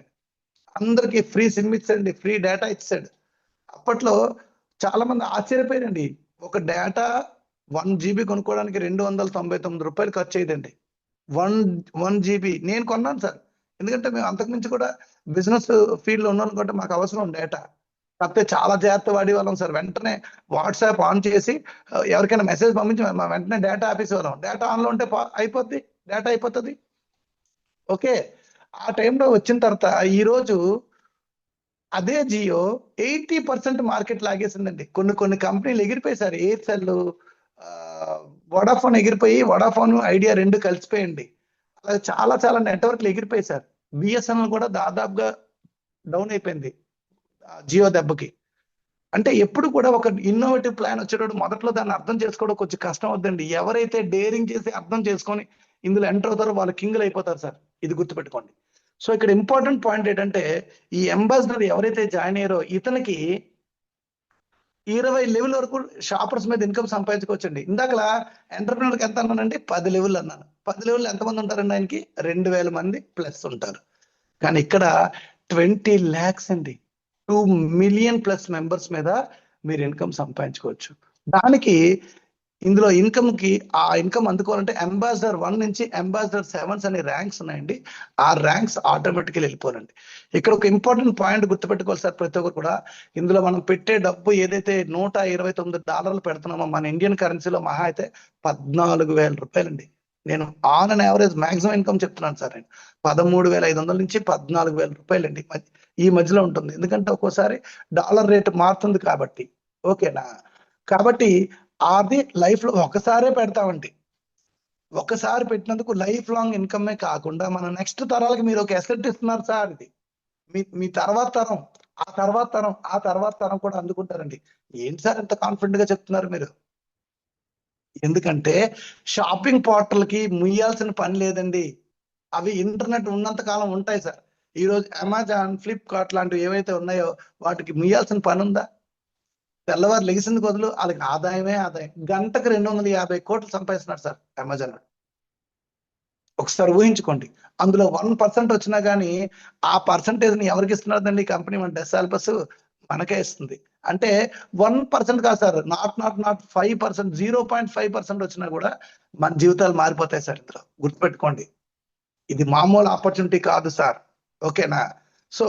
అందరికి ఫ్రీ సిమ్ ఇచ్చాడండి, ఫ్రీ డేటా ఇచ్చాడు. అప్పట్లో చాలా మంది ఆశ్చర్యపోయారండి, ఒక డేటా 1 GB కొనుక్కోవడానికి $299 ఖర్చు అయ్యేదండి. 1 GB నేను కొన్నాను సార్, ఎందుకంటే మేము అంతకుమించి కూడా బిజినెస్ ఫీల్డ్ లో ఉన్నాం కాబట్టి మాకు అవసరం డేటా. కాకపోతే చాలా జాగ్రత్త వాడేవాళ్ళం సార్, వెంటనే వాట్సాప్ ఆన్ చేసి ఎవరికైనా మెసేజ్ పంపించి వెంటనే డేటా ఆపేసేవాళ్ళం. డేటా ఆన్లో ఉంటే అయిపోద్ది, డేటా అయిపోతుంది. ఓకే, ఆ టైంలో వచ్చిన తర్వాత ఈరోజు అదే జియో 80% మార్కెట్ లాగేసిందండి. కొన్ని కంపెనీలు ఎగిరిపోయి సార్, ఎయిర్సెల్, వడాఫోన్ ఎగిరిపోయి, వడాఫోన్ ఐడియా 2 కలిసిపోయండి. అలాగే చాలా చాలా నెట్వర్క్లు ఎగిరిపోయి సార్. బిఎస్ఎన్ఎల్ కూడా దాదాపుగా డౌన్ అయిపోయింది జియో దెబ్బకి. అంటే ఎప్పుడు కూడా ఒక ఇన్నోవేటివ్ ప్లాన్ వచ్చేటప్పుడు మొదట్లో దాన్ని అర్థం చేసుకోవడం కొంచెం కష్టం అవుతుందండి. ఎవరైతే డేరింగ్ చేసి అర్థం చేసుకొని ఇందులో ఎంటర్ అవుతారో వాళ్ళు కింగులు అయిపోతారు సార్, ఇది గుర్తుపెట్టుకోండి. సో ఇక్కడ ఇంపార్టెంట్ పాయింట్ ఏంటంటే, ఈ అంబాసిడర్ ఎవరైతే జాయిన్ అయ్యారో ఇతనికి 20 లెవెల్ వరకు షాపర్స్ మీద ఇన్కమ్ సంపాదించుకోవచ్చండి. ఇందాకలా ఎంటర్ప్రినర్కి ఎంత అన్నానండి, 10 లెవెల్ అన్నాను. 10 లెవెల్ ఎంతమంది ఉంటారండి, ఆయనకి 2,000 మంది ప్లస్ ఉంటారు. కానీ ఇక్కడ 20 lakhs అండి, 2 million ప్లస్ మెంబర్స్ మీద మీరు ఇన్కమ్ సంపాదించుకోవచ్చు. దానికి ఇందులో ఆ ఇన్కమ్ అందుకోవాలంటే అంబాసిడర్ 1 నుంచి అంబాసిడర్ 7 అనే ర్యాంక్స్ ఉన్నాయండి. ఆ ర్యాంక్స్ ఆటోమేటికల్ వెళ్ళిపోనండి. ఇక్కడ ఒక ఇంపార్టెంట్ పాయింట్ గుర్తుపెట్టుకోవాలి సార్ ప్రతి ఒక్కరు కూడా, ఇందులో మనం పెట్టే డబ్బు ఏదైతే $129 పెడుతున్నామో మన ఇండియన్ కరెన్సీలో మహా అయితే 14,000 రూపాయలండి. నేను on and average maximum income చెప్తున్నాను సార్, నేను 13,500 నుంచి 14,000 రూపాయలండి ఈ మధ్యలో ఉంటుంది. ఎందుకంటే ఒక్కోసారి డాలర్ రేట్ మారుతుంది కాబట్టి. ఓకేనా, కాబట్టి అది లైఫ్ లో ఒకసారే పెడతామండి. ఒకసారి పెట్టినందుకు లైఫ్ లాంగ్ ఇన్కమే కాకుండా మన నెక్స్ట్ తరాలకి మీరు ఒక ఎసెట్ ఇస్తున్నారు సార్. ఇది మీ తర్వాత తరం, ఆ తర్వాత తరం, ఆ తర్వాత తరం కూడా అందుకుంటారండి. ఏంటి సార్ ఇంత కాన్ఫిడెంట్ గా చెప్తున్నారు మీరు? ఎందుకంటే షాపింగ్ పోర్టల్ కి ముయ్యాల్సిన పని లేదండి, అవి ఇంటర్నెట్ ఉన్నంత కాలం ఉంటాయి సార్. ఈ రోజు అమెజాన్, ఫ్లిప్కార్ట్ లాంటివి ఏవైతే ఉన్నాయో వాటికి ముయ్యాల్సిన పని ఉందా? తెల్లవారు లెగిసింది బదులు వాళ్ళకి ఆదాయమే ఆదాయం. గంటకు 250 కోట్లు సంపాదిస్తున్నారు సార్ అమెజాన్. ఒకసారి ఊహించుకోండి, అందులో 1% వచ్చినా కానీ ఆ పర్సంటేజ్ ని ఎవరికి ఇస్తున్నారండి కంపెనీ? మన డెసాల్పస్ మనకే ఇస్తుంది. అంటే 1% కాదు సార్, నాట్ 5%, 0.5% వచ్చినా కూడా మన జీవితాలు మారిపోతాయి సార్. ఇందులో గుర్తుపెట్టుకోండి, ఇది మామూలు ఆపర్చునిటీ కాదు సార్. ఓకేనా, సో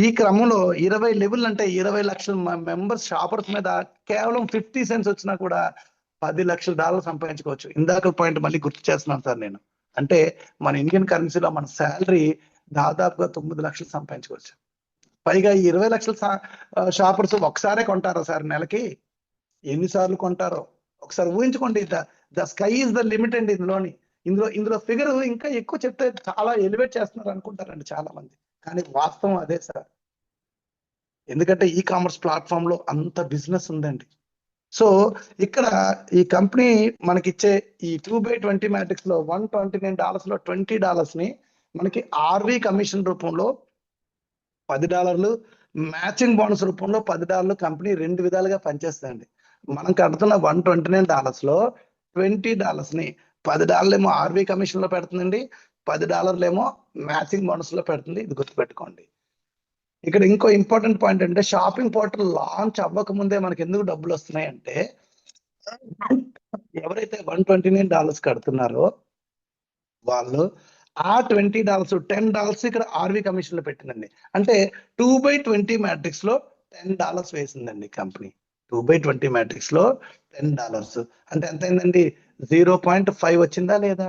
ఈ క్రమంలో 20 లెవెల్ అంటే 20 లక్షల మెంబర్స్ షాపర్స్ మీద కేవలం 50 cents వచ్చినా కూడా $10 లక్షలు సంపాదించుకోవచ్చు. ఇందాక పాయింట్ మళ్ళీ గుర్తు చేస్తున్నాను సార్ నేను. అంటే మన ఇండియన్ కరెన్సీలో మన శాలరీ దాదాపుగా 9 లక్షలు సంపాదించుకోవచ్చు. పైగా 20 లక్షల షాపర్స్ ఒకసారే కొంటారా సార్? నెలకి ఎన్నిసార్లు కొంటారో ఒకసారి ఊహించుకోండి. The sky is the limit అండి. ఇందులో ఫిగర్ ఇంకా ఎక్కువ చెప్తే చాలా ఎలివేట్ చేస్తున్నారు అనుకుంటారండి చాలా మంది, కానీ వాస్తవం అదే సార్. ఎందుకంటే ఈ కామర్స్ ప్లాట్ఫామ్ లో అంత బిజినెస్ ఉందండి. సో ఇక్కడ ఈ కంపెనీ మనకిచ్చే ఈ 2/20 మ్యాట్రిక్స్ లో $129 లో $20 ని మనకి ఆర్వీ కమిషన్ రూపంలో $10, మ్యాచింగ్ బోనస్ రూపంలో $10 కంపెనీ 2 విధాలుగా పనిచేస్తుందండి. మనం కడుతున్న $129 లో $20 ని $10 ఏమో ఆర్వీ కమిషన్ లో పెడుతుందండి, $10 ఏమో మ్యాచింగ్ బోనస్ లో పెడుతుంది. ఇది గుర్తుపెట్టుకోండి. ఇక్కడ ఇంకో ఇంపార్టెంట్ పాయింట్ అంటే, షాపింగ్ పోర్టల్ లాంచ్ అవ్వక ముందే మనకి ఎందుకు డబ్బులు వస్తున్నాయి అంటే, ఎవరైతే $129 కడుతున్నారో వాళ్ళు ఆ $20 $10 ఇక్కడ ఆర్వి కమిషన్ లో పెట్టిందండి. అంటే 2/20 మ్యాట్రిక్స్ లో $10 వేసిందండి కంపెనీ. 2/20 మ్యాట్రిక్స్ లో $10 అంటే ఎంత అయిందండి? 0.5 వచ్చిందా లేదా?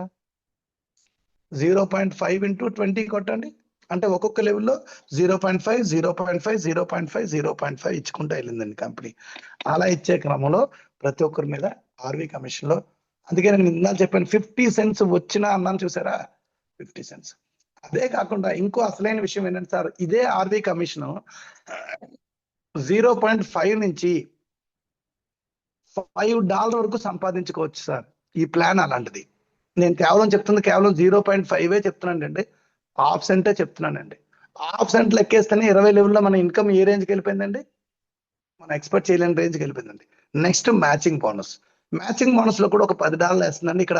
0.5 ఇంటూ 20 కొట్టండి. అంటే ఒక్కొక్క లెవెల్లో 0.5 0.5 0.5 0.5 ఇచ్చుకుంటూ వెళ్ళిందండి కంపెనీ. అలా ఇచ్చే క్రమంలో ప్రతి ఒక్కరి మీద ఆర్వి కమిషన్ లో, అందుకే నేను ఇందాక చెప్పాను 50 cents వచ్చినా అన్నాను చూసారా, 50 cents. అదే కాకుండా ఇంకో అసలైన విషయం ఏంటంటే సార్, ఇదే ఆర్వి కమిషన్ 0.5 నుంచి $5 వరకు సంపాదించుకోవచ్చు సార్. ఈ ప్లాన్ అలాంటిది. నేను కేవలం చెప్తుంది కేవలం 0.5 చెప్తున్నాను అండి, ½ చెప్తున్నానండి. ½ లెక్కేస్తేనే 20 లెవెల్లో మన ఇన్కమ్ ఏ రేంజ్కి వెళ్ళిపోయిందండి? మనం ఎక్స్పెక్ట్ చేయలేని రేంజ్కి వెళ్ళిపోయిందండి. Next matching bonus. Matching bonus లో కూడా ఒక $10 వేస్తుందండి. ఇక్కడ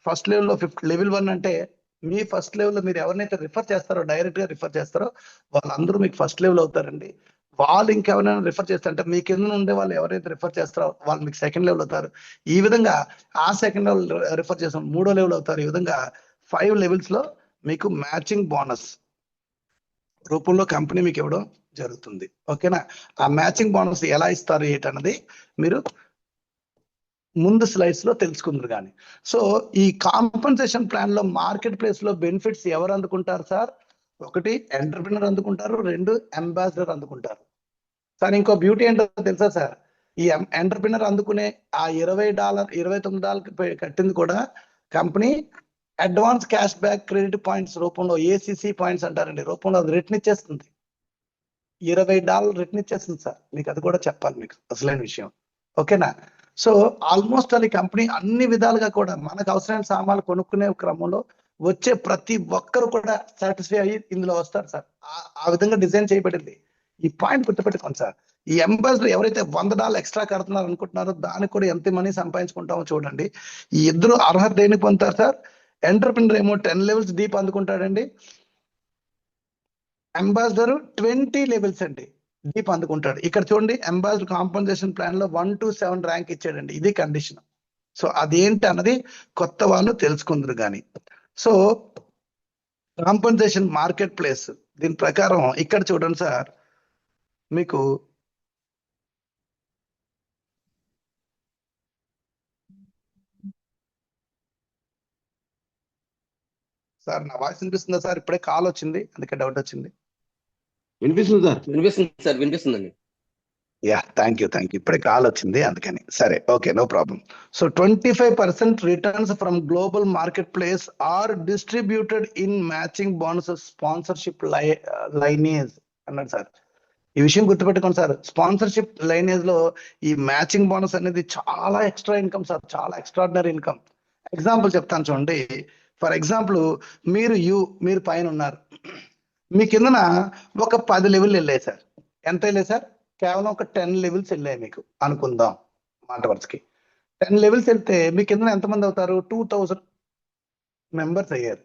ఫస్ట్ లెవెల్లో లెవెల్ 1 అంటే మీ ఫస్ట్ లెవెల్లో మీరు ఎవరినైతే రిఫర్ చేస్తారో, డైరెక్ట్ గా రిఫర్ చేస్తారో వాళ్ళందరూ మీకు ఫస్ట్ లెవెల్ అవుతారండి. వాళ్ళు ఇంకెవరైనా రిఫర్ చేస్తారంటే మీ కింద ఉండే వాళ్ళు ఎవరైతే రిఫర్ చేస్తారో వాళ్ళు మీకు సెకండ్ లెవెల్ అవుతారు. ఈ విధంగా ఆ సెకండ్ లెవెల్ రిఫర్ చేస్తాం 3వ లెవెల్ అవుతారు. ఈ విధంగా 5 లెవెల్స్ లో మీకు మ్యాచింగ్ బోనస్ రూపంలో కంపెనీ మీకు ఇవ్వడం జరుగుతుంది. ఓకేనా? ఆ మ్యాచింగ్ బోనస్ ఎలా ఇస్తారు ఏంటన్నది మీరు ముందు స్లైడ్స్ లో తెలుసుకుందరు కానీ. సో ఈ కాంపన్సేషన్ ప్లాన్ లో మార్కెట్ ప్లేస్ లో బెనిఫిట్స్ ఎవరు అందుకుంటారు సార్? 1 ఎంటర్ప్రినర్ అందుకుంటారు, 2 అంబాసిడర్ అందుకుంటారు. సార్ ఇంకో బ్యూటీ ఏంటో తెలుసా సార్? ఈ ఎంటర్ప్రినర్ అందుకునే ఆ $20 $29 కట్టింది కూడా company advance cash back credit points రూపంలో, ఏసీసీ పాయింట్స్ అంటారండి, రూపంలో అది రిటర్న్ ఇచ్చేస్తుంది. $20 రిటర్న్ ఇచ్చేస్తుంది సార్. మీకు అది కూడా చెప్పాలి, మీకు అసలైన విషయం. ఓకేనా? సో ఆల్మోస్ట్ అది కంపెనీ అన్ని విధాలుగా కూడా మనకు అవసరమైన సామాన్లు కొనుక్కునే క్రమంలో వచ్చే ప్రతి ఒక్కరు కూడా సాటిస్ఫై అయ్యి ఇందులో వస్తారు సార్. ఆ విధంగా డిజైన్ చేయబడింది. ఈ పాయింట్ గుర్తుపెట్టుకోండి సార్. ఈ అంబాసిడర్ ఎవరైతే $100 ఎక్స్ట్రా కడుతున్నారు అనుకుంటున్నారో దానికి కూడా ఎంత మనీ సంపాదించుకుంటామో చూడండి. ఈ ఇద్దరు అర్హత దేనికి పొందుతారు సార్? ఎంటర్ప్రినర్ ఏమో 10 లెవెల్స్ డీప్ అందుకుంటాడండి, అంబాసిడర్ 20 లెవెల్స్ అండి డీప్ అందుకుంటాడు. ఇక్కడ చూడండి అంబాసిడర్ కాంపన్సేషన్ ప్లాన్ లో 1 to 7 ర్యాంక్ ఇచ్చాడండి. ఇది కండిషన్. సో అదేంటి అన్నది కొత్త వాళ్ళు తెలుసుకుందరు కానీ. సో కాంపన్సేషన్ మార్కెట్ ప్లేస్ దీని ప్రకారం ఇక్కడ చూడండి సార్, మీకు సార్ నా వాయిస్ వినిపిస్తుందా సార్? ఇప్పుడే కాల్ వచ్చింది, అందుకే డౌట్ వచ్చింది. వినిపిస్తుందండి. Yeah, thank you. ఇప్పుడే కాల్ వచ్చింది అందుకని. సరే, okay, no problem. So 25% returns from global marketplace are distributed in matching bonus sponsorship lineage అన్నాడు సార్. ఈ విషయం గుర్తుపెట్టుకోండి సార్. స్పాన్సర్షిప్ లైనేజ్ లో ఈ మ్యాచింగ్ బోనస్ అనేది చాలా ఎక్స్ట్రా ఇన్కమ్ సార్, చాలా ఎక్స్ట్రాడినరీ ఇన్కమ్. ఎగ్జాంపుల్ చెప్తాను చూడండి. ఫర్ ఎగ్జాంపుల్ మీరు పైన ఉన్నారు, మీ కిందన ఒక 10 లెవెల్ వెళ్ళాయి సార్. ఎంత వెళ్ళాయి సార్? కేవలం ఒక 10 లెవెల్స్ వెళ్ళాయి మీకు అనుకుందాం మాట వరుసకి. 10 లెవెల్స్ వెళ్తే మీ కింద ఎంతమంది అవుతారు? 2000 మెంబర్స్ అయ్యారు.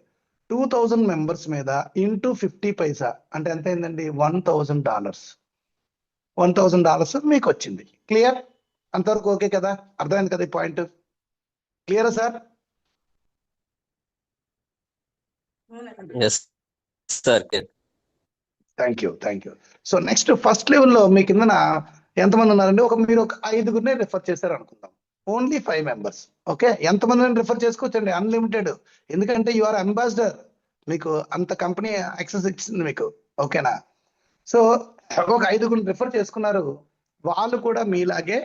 2000 మెంబర్స్ మీద ఇంటూ 50 పైసా అంటే ఎంత అయిందండి? $1000. $1000 మీకు వచ్చింది. క్లియర్? అంతవరకు ఓకే కదా? అర్థమైంది కదా ఈ పాయింట్? క్లియరా sir? Thank you. So next first లెవెల్లో మీ కిందన ఎంతమంది ఉన్నారండి? మీరు ఒక 5గురినే రిఫర్ చేశారు అనుకుందాం. Only 5 members. ఓకే, ఎంతమందిని రిఫర్ చేసుకోవచ్చండి, అన్లిమిటెడ్. ఎందుకంటే యు ఆర్ అంబాసిడర్, మీకు అంత కంపెనీ యాక్సెస్ ఇచ్చింది మీకు. ఓకేనా? సో ఒక 5గురిని రిఫర్ చేసుకున్నారు. వాళ్ళు కూడా మీలాగే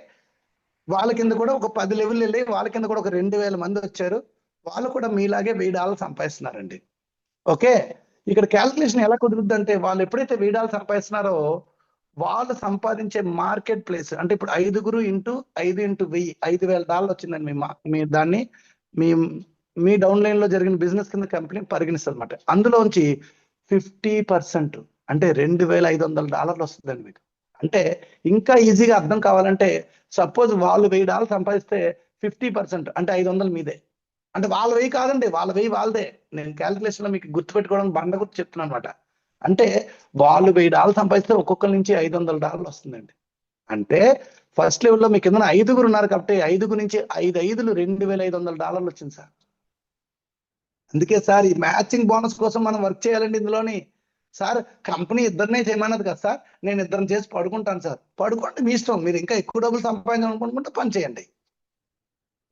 వాళ్ళ కింద కూడా ఒక 10 లెవెల్ వెళ్ళి వాళ్ళ కింద కూడా ఒక 2000 మంది వచ్చారు. వాళ్ళు కూడా మీలాగే $1000 సంపాదిస్తున్నారండి. ఓకే, ఇక్కడ క్యాల్కులేషన్ ఎలా కుదురుద్ది అంటే వాళ్ళు ఎప్పుడైతే $1000 సంపాదిస్తున్నారో వాళ్ళు సంపాదించే మార్కెట్ ప్లేస్ అంటే ఇప్పుడు 5 ఇంటూ 5 ఇంటూ 1000 $5000 వచ్చిందండి. మీ దాన్ని మీ డౌన్ లైన్ లో జరిగిన బిజినెస్ కింద కంపెనీ పరిగణిస్తుంది అనమాట. అందులోంచి 50% అంటే $2500 వస్తుందండి మీకు. అంటే ఇంకా ఈజీగా అర్థం కావాలంటే సపోజ్ వాళ్ళు $1000 సంపాదిస్తే 50% అంటే 500 మీదే. అంటే వాళ్ళ 1000 కాదండి, వాళ్ళ 1000 వాళ్ళదే. నేను క్యాలిక్యులేషన్ లో మీకు గుర్తుపెట్టుకోవడానికి బండ గుర్తు చెప్తున్నాను అనమాట. అంటే వాళ్ళు $1000 సంపాదిస్తే ఒక్కొక్కరి నుంచి $500 వస్తుందండి. అంటే ఫస్ట్ లెవెల్లో మీ కింద 5గురు ఉన్నారు కాబట్టి 5 నుంచి 5 5లు $2500 వచ్చింది సార్. అందుకే సార్ ఈ మ్యాచింగ్ బోనస్ కోసం మనం వర్క్ చేయాలండి ఇందులోని. సార్ కంపెనీ ఇద్దరినే చేయమన్నది కదా సార్, నేను ఇద్దరిని చేసి పడుకుంటాను సార్. పడుకోండి, మీ ఇష్టం. మీరు ఇంకా ఎక్కువ డబ్బులు సంపాదించాలనుకుంటే పని చేయండి.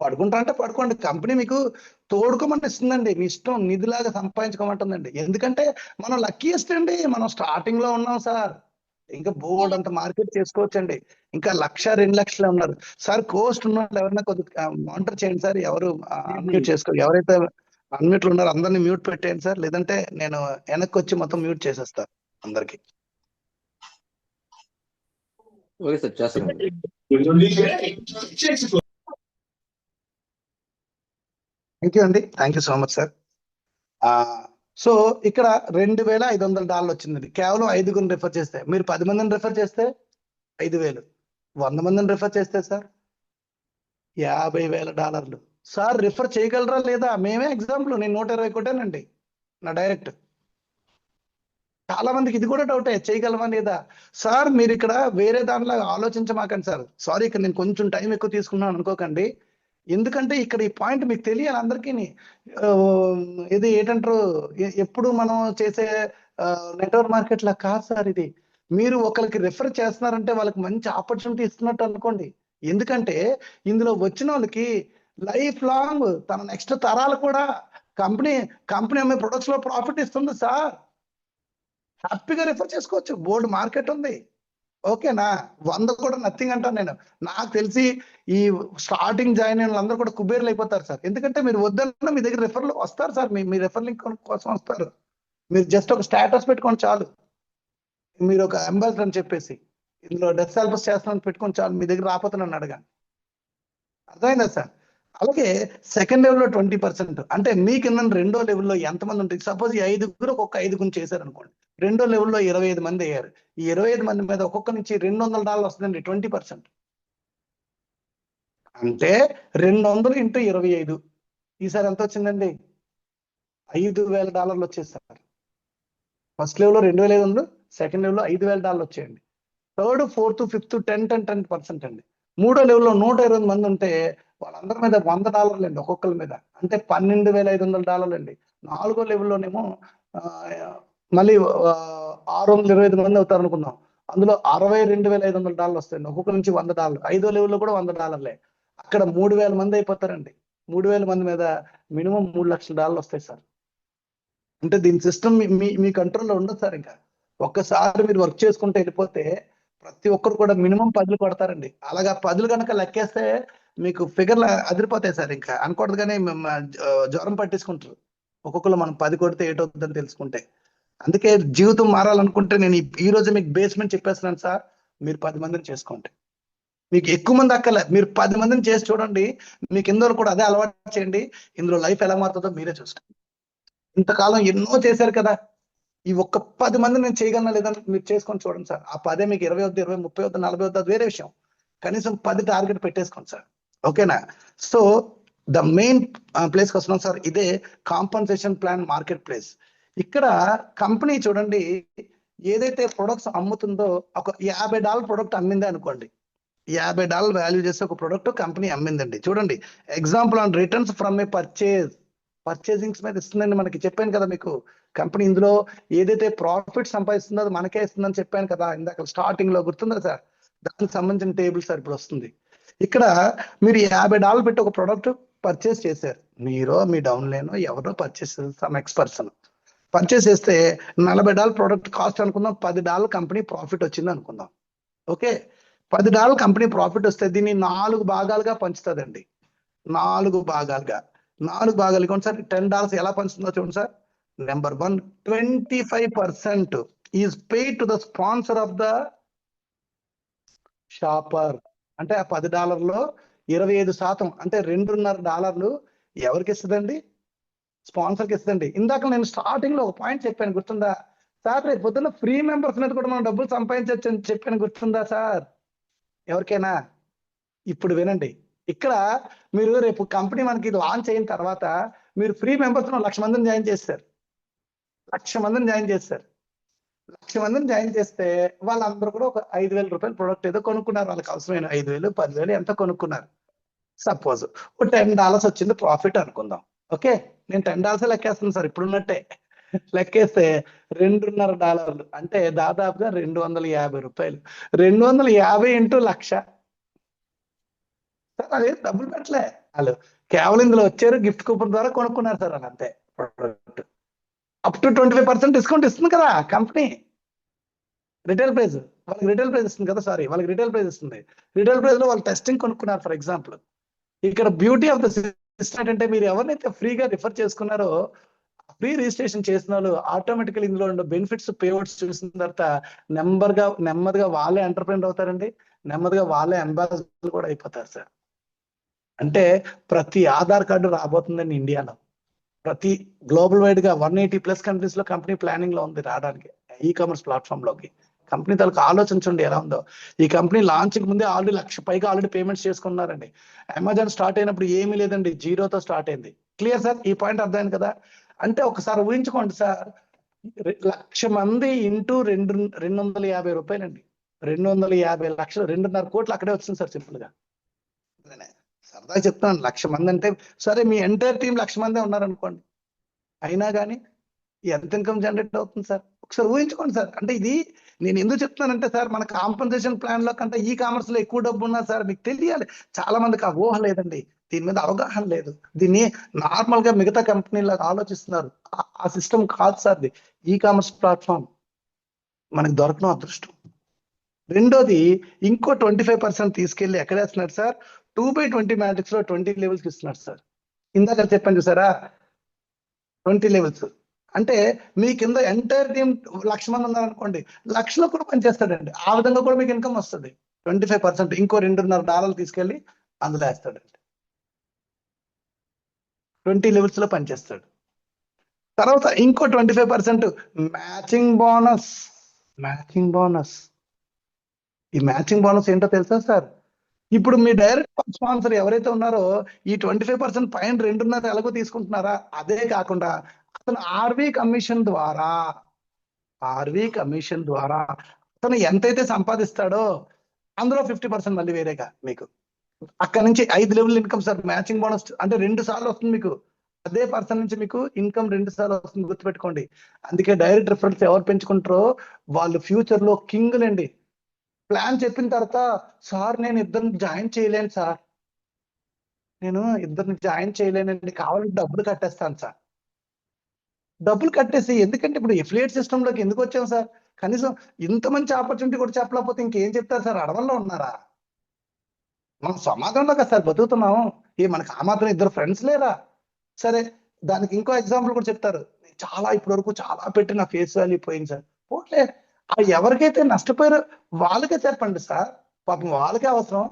పడుకుంటా అంటే పడుకోండి, కంపెనీ మీకు తోడుకోమని ఇస్తుందండి, మీ ఇష్టం. నిధిలాగా సంపాదించుకోమంటుందండి. ఎందుకంటే మనం లక్కీయెస్ట్ అండి, మనం స్టార్టింగ్ లో ఉన్నాం సార్. ఇంకా బోర్డ్ అంత మార్కెట్ చేసుకోవచ్చండి. ఇంకా 1,00,000 2 లక్షలు ఉన్నారు సార్. కోస్ట్ ఉన్న వాళ్ళు ఎవరైనా కొద్దిగా మానిటర్ చేయండి సార్. ఎవరు అన్మ్యూట్ చేసుకో, ఎవరైతే అన్మ్యూట్ ఉన్నారో అందరినీ మ్యూట్ పెట్టేయండి సార్, లేదంటే నేను వెనక్కి వచ్చి మొత్తం మ్యూట్ చేసేస్తాను అందరికి. ఓకే సార్, చేస్తానండి. థ్యాంక్ యూ అండి, thank you so much sir. So ఇక్కడ $2,500 వచ్చిందండి, కేవలం 5గురిని రిఫర్ చేస్తే. మీరు 10 మందిని రిఫర్ చేస్తే 5,000, 100 మందిని రిఫర్ చేస్తే సార్ $50,000. సార్ రిఫర్ చేయగలరా లేదా? మేమే ఎగ్జాంపుల్, నేను 120 కొట్టానండి నా డైరెక్ట్. చాలా మందికి ఇది కూడా డౌటే, చేయగలమా లేదా. సార్ మీరు ఇక్కడ వేరే దానిలో ఆలోచించమాకండి సార్. సారీ, ఇక్కడ నేను కొంచెం టైం ఎక్కువ తీసుకున్నాను అనుకోకండి. ఎందుకంటే ఇక్కడ ఈ పాయింట్ మీకు తెలియాలి అందరికీ. ఇది ఏంటంటారు, ఎప్పుడు మనం చేసే నెట్వర్క్ మార్కెట్ లా కాదు సార్ ఇది. మీరు ఒకరికి రిఫర్ చేస్తున్నారంటే వాళ్ళకి మంచి ఆపర్చునిటీ ఇస్తున్నట్టు అనుకోండి. ఎందుకంటే ఇందులో వచ్చిన వాళ్ళకి లైఫ్ లాంగ్ తన నెక్స్ట్ తరాలు కూడా కంపెనీ అమ్మే ప్రొడక్ట్స్ లో ప్రాఫిట్ ఇస్తుంది సార్. హ్యాపీగా రిఫర్ చేసుకోవచ్చు, బోర్డు మార్కెట్ ఉంది. ఓకేనా, 100 కూడా నథింగ్ అంటాను నేను. నాకు తెలిసి ఈ స్టార్టింగ్ జాయిన్ అయిన వాళ్ళందరూ కూడా కుబేర్లు అయిపోతారు సార్. ఎందుకంటే మీరు వద్దన్నా మీ దగ్గర రిఫర్లు వస్తారు సార్, మీ రిఫర్ లింక్ కోసం వస్తారు. మీరు జస్ట్ ఒక స్టేటస్ పెట్టుకోండి చాలు, మీరు ఒక అంబాసిడర్ అని చెప్పేసి ఇందులో డెత్ సాల్బస్ చేస్తామని పెట్టుకొని చాలు, మీ దగ్గర రాకపోతే నన్ను అడగండి. అర్థమైందా సార్? అలాగే సెకండ్ లెవెల్లో 20%, అంటే మీ కింద రెండో లెవెల్లో ఎంతమంది ఉంటుంది? సపోజ్ ఈ 5గురు ఒక్కొక్క 5గురు చేశారు అనుకోండి, రెండో లెవెల్లో 25 మంది అయ్యారు. ఈ 25 మంది మీద ఒక్కొక్క నుంచి $200 వస్తుందండి, 20%. అంటే 200 ఇంటూ 25, ఈసారి ఎంత వచ్చిందండి? $5,000 వచ్చేసారు. ఫస్ట్ లెవెల్లో 2,500, సెకండ్ లెవెల్లో $5,000 వచ్చేయండి. థర్డ్, ఫోర్త్, ఫిఫ్త్ 10% అండి. మూడో లెవెల్లో 120 మంది ఉంటే వాళ్ళందరి మీద $100 అండి ఒక్కొక్కరి మీద, అంటే $12,500 అండి. నాలుగో లెవెల్లోనేమో మళ్ళీ 625 మంది అవుతారు అనుకుందాం, అందులో $62,500 వస్తాయండి, ఒక్కొక్కరి నుంచి $100. ఐదో లెవెల్లో కూడా $100. అక్కడ 3,000 మంది అయిపోతారండి. 3,000 మంది మీద మినిమం $3,00,000 వస్తాయి సార్. అంటే దీని సిస్టమ్ మీ కంట్రోల్లో ఉండదు సార్. ఇంకా ఒక్కసారి మీరు వర్క్ చేసుకుంటూ వెళ్ళిపోతే ప్రతి ఒక్కరు కూడా మినిమం 10 కొడతారండి. అలాగా 10 కనుక లెక్కేస్తే మీకు ఫిగర్లు అదిరిపోతాయి సార్. ఇంకా అనకూడదు కానీ జ్వరం పట్టేసుకుంటారు ఒక్కొక్కరు. మనం 10 కొడితే ఏటవుతుందని తెలుసుకుంటే. అందుకే జీవితం మారాలనుకుంటే నేను ఈ రోజు మీకు బేస్మెంట్ చెప్పేస్తున్నాను సార్. మీరు 10 మందిని చేసుకోండి, మీకు ఎక్కువ మంది అక్కర్లే. మీరు 10 మందిని చేసి చూడండి, మీకు ఇందులో కూడా అదే అలవాటు చేయండి. ఇందులో లైఫ్ ఎలా మారుతుందో మీరే చూసుకోండి. ఇంతకాలం ఎన్నో చేశారు కదా, ఈ ఒక్క 10 మంది నేను చేయగలనా లేదని మీరు చేసుకొని చూడండి సార్. ఆ 10 మీకు 20 వద్దు, 20, 30 వద్దు, 40 వద్దు, అది వేరే విషయం. కనీసం 10 టార్గెట్ పెట్టేసుకోండి సార్. ఓకేనా? సో ద మెయిన్ ప్లేస్కి వస్తున్నాం సార్. ఇదే కాంపన్సేషన్ ప్లాన్ మార్కెట్ ప్లేస్. ఇక్కడ కంపెనీ చూడండి, ఏదైతే ప్రొడక్ట్స్ అమ్ముతుందో ఒక $50 ప్రొడక్ట్ అమ్మిందే అనుకోండి, $50 వాల్యూ చేస్తే ఒక ప్రొడక్ట్ కంపెనీ అమ్మిందండి. చూడండి, example on returns from a purchasings మీద ఇస్తుందండి మనకి. చెప్పాను కదా మీకు, కంపెనీ ఇందులో ఏదైతే ప్రాఫిట్ సంపాదిస్తుందో అది మనకే ఇస్తుందని చెప్పాను కదా ఇందాక స్టార్టింగ్ లో, గుర్తుందా సార్? దానికి సంబంధించిన టేబుల్ సార్ ఇప్పుడు వస్తుంది. ఇక్కడ మీరు $50 పెట్టి ఒక ప్రోడక్ట్ పర్చేస్ చేశారు, మీరు మీ డౌన్ లైన్ ఎవరో పర్చేస్ సమ్ ఎక్స్పర్సన్ పర్చేస్ చేస్తే $40 ప్రోడక్ట్ కాస్ట్ అనుకుందాం, $10 కంపెనీ ప్రాఫిట్ వచ్చింది అనుకుందాం. ఓకే, $10 కంపెనీ ప్రాఫిట్ వస్తే దీన్ని 4 భాగాలుగా పంచుతుందండి. 4 భాగాలుగా ఇవ్వండి సార్. $10 ఎలా పంచుతుందో చూడండి sir. Number 1, 25% is paid to the sponsor of the shopper. అంటే ఆ $10లో 25% అంటే $2.5 ఎవరికి ఇస్తుందండి? స్పాన్సర్కి ఇస్తుందండి. ఇందాక నేను స్టార్టింగ్ లో ఒక పాయింట్ చెప్పాను, గుర్తుందా సార్? రేపు పొద్దున్న ఫ్రీ మెంబర్స్ మీద కూడా మనం డబ్బులు సంపాదించవచ్చు అని చెప్పాను, గుర్తుందా సార్ ఎవరికైనా? ఇప్పుడు వినండి, ఇక్కడ మీరు రేపు కంపెనీ మనకి లాంచ్ అయిన తర్వాత మీరు ఫ్రీ మెంబర్స్ 1,00,000 మందిని జాయిన్ చేస్తారు. 1,00,000 మందిని జాయిన్ చేస్తారు. 1,00,000 మందిని జాయిన్ చేస్తే వాళ్ళందరూ కూడా ఒక $5,000 ప్రొడక్ట్ ఏదో కొనుక్కున్నారు. వాళ్ళకి అవసరమైన 5,000, 10,000 ఎంత కొనుక్కున్నారు. సపోజ్ $10 వచ్చింది ప్రాఫిట్ అనుకుందాం. ఓకే, నేను $10 లెక్కేస్తాను సార్ ఇప్పుడున్నట్టే. లెక్కేస్తే $2.5 అంటే దాదాపుగా ₹250. 250 ఇంటూ 1,00,000. సార్ అదే డబ్బులు పెట్టలే వాళ్ళు, కేవలం ఇందులో వచ్చారు గిఫ్ట్ కూపన్ ద్వారా కొనుక్కున్నారు సార్ వాళ్ళు అంతే. అప్ టు 25% డిస్కౌంట్ ఇస్తుంది కదా కంపెనీ. రిటైల్ ప్రైస్ వాళ్ళకి రిటైల్ ప్రైస్ ఇస్తుంది కదా, సారీ వాళ్ళకి రిటైల్ ప్రైస్ ఇస్తుంది. రిటైల్ ప్రైస్ లో వాళ్ళు టెస్టింగ్ కొనుక్కున్నారు ఫర్ ఎగ్జాంపుల్. ఇక్కడ బ్యూటీ ఆఫ్ ద సిస్టమ్ ఏంటంటే మీరు ఎవరినైతే ఫ్రీగా రిఫర్ చేసుకున్నారో ఫ్రీ రిజిస్ట్రేషన్ చేసిన వాళ్ళు ఆటోమేటికల్ ఇందులో ఉండే బెనిఫిట్స్ పేఅవుట్స్ చూసిన తర్వాత నెమ్మదిగా వాళ్ళే ఎంటర్ప్రెన్యూర్ అవుతారండి, నెమ్మదిగా వాళ్ళే అంబాసిడర్ కూడా అయిపోతారు సార్. అంటే ప్రతి ఆధార్ కార్డు రాబోతుందండి ఇండియాలో. ప్రతి గ్లోబల్ వైడ్ గా 180+ కంట్రీస్ లో కంపెనీ ప్లానింగ్ లో ఉంది రావడానికి ఈ కామర్స్ ప్లాట్ఫామ్ లోకి. కంపెనీ తలకు ఆలోచించండి ఎలా ఉందో. ఈ కంపెనీ లాంచ్ కి ముందే ఆల్రెడీ 1,00,000 పైగా ఆల్రెడీ పేమెంట్స్ చేసుకున్నారండి. అమెజాన్ స్టార్ట్ అయినప్పుడు ఏమీ లేదండి, జీరోతో స్టార్ట్ అయింది. క్లియర్ సార్, ఈ పాయింట్ అర్థమైంది కదా. అంటే ఒకసారి ఊహించుకోండి సార్, 1,00,000 మంది ఇంటూ 250 రూపాయలండి. 250 లక్షలు, 2.5 కోట్లు అక్కడే వచ్చింది సార్ సింపుల్ గా. సరదాగా చెప్తాను, 1,00,000 మంది అంటే సరే మీ ఎంటైర్ టీం 1,00,000 మందే ఉన్నారనుకోండి, అయినా కానీ ఎంత ఇన్కమ్ జనరేట్ అవుతుంది సార్ ఒకసారి ఊహించుకోండి సార్. అంటే ఇది నేను ఎందుకు చెప్తున్నానంటే సార్, మన కాంపన్సేషన్ ప్లాన్ లో కంటే ఈ కామర్స్ లో ఎక్కువ డబ్బు ఉన్నా సార్ మీకు తెలియాలి. చాలా మందికి ఆ ఊహ లేదండి, దీని మీద అవగాహన లేదు. దీన్ని నార్మల్ గా మిగతా కంపెనీలాగా ఆలోచిస్తున్నారు. ఆ సిస్టమ్ కాదు సార్ ఇది. ఈ కామర్స్ ప్లాట్ఫామ్ మనకి దొరకడం అదృష్టం. రెండోది ఇంకో 25% తీసుకెళ్లి ఎక్కడ వేస్తున్నారు సార్, 2/20 మ్యాట్రిక్స్ లో 20 లెవెల్స్ ఇస్తున్నారు సార్. ఇందాక చెప్పాను చూసారా 20 లెవెల్స్. అంటే మీ కింద ఎంటైర్ టీం 1,00,000 మంది ఉన్నారనుకోండి, 1,00,000లో కూడా పనిచేస్తాడండి. ఆ విధంగా కూడా మీకు ఇన్కమ్ వస్తుంది. 25% ఇంకో $2.5 తీసుకెళ్లి అందులో వేస్తాడండి. 20 లెవెల్స్ లో పనిచేస్తాడు. తర్వాత ఇంకో 25% మ్యాచింగ్ బోనస్. మ్యాచింగ్ బోనస్, ఈ మ్యాచింగ్ బోనస్ ఏంటో తెలుసా సార్? ఇప్పుడు మీ డైరెక్ట్ స్పాన్సర్ ఎవరైతే ఉన్నారో ఈ 25% పైన 2.5 ఎలాగో తీసుకుంటున్నారా, అదే కాకుండా అతను ఆర్వీ కమిషన్ ద్వారా అతను ఎంతైతే సంపాదిస్తాడో అందులో 50% మళ్ళీ వేరేగా మీకు అక్కడ నుంచి 5 level income sir. Matching bonus అంటే 2 సార్లు వస్తుంది మీకు. అదే పర్సన్ నుంచి మీకు ఇన్కమ్ 2 సార్లు వస్తుంది, గుర్తుపెట్టుకోండి. అందుకే డైరెక్ట్ రిఫరల్స్ ఎవరు పెంచుకుంటారో వాళ్ళు ఫ్యూచర్ లో కింగ్లండి. ప్లాన్ చెప్పిన తర్వాత సార్ నేను ఇద్దరిని జాయిన్ చేయలేను సార్, నేను ఇద్దరిని జాయిన్ చేయలేనండి, కావాలంటే డబ్బులు కట్టేస్తాను సార్. డబ్బులు కట్టేసి ఎందుకంటే ఇప్పుడు ఎఫిలియేట్ సిస్టమ్ లోకి ఎందుకు వచ్చాం సార్? కనీసం ఇంత మంచి ఆపర్చునిటీ కూడా చెప్పలేకపోతే ఇంకేం చెప్తారు సార్? అడవుల్లో ఉన్నారా? మనం సమాజంలో కదా సార్ బతుకుతున్నాం. మనకి ఆ మాత్రం ఇద్దరు ఫ్రెండ్స్ లేరా? సరే, దానికి ఇంకో ఎగ్జాంపుల్ కూడా చెప్తారు. చాలా ఇప్పటి వరకు చాలా పెట్టి నా ఫేస్ వాల్యూ పోయింది సార్. పోట్లే, ఆ ఎవరికైతే నష్టపోయారో వాళ్ళకే చెప్పండి సార్, పాపం వాళ్ళకే అవసరం.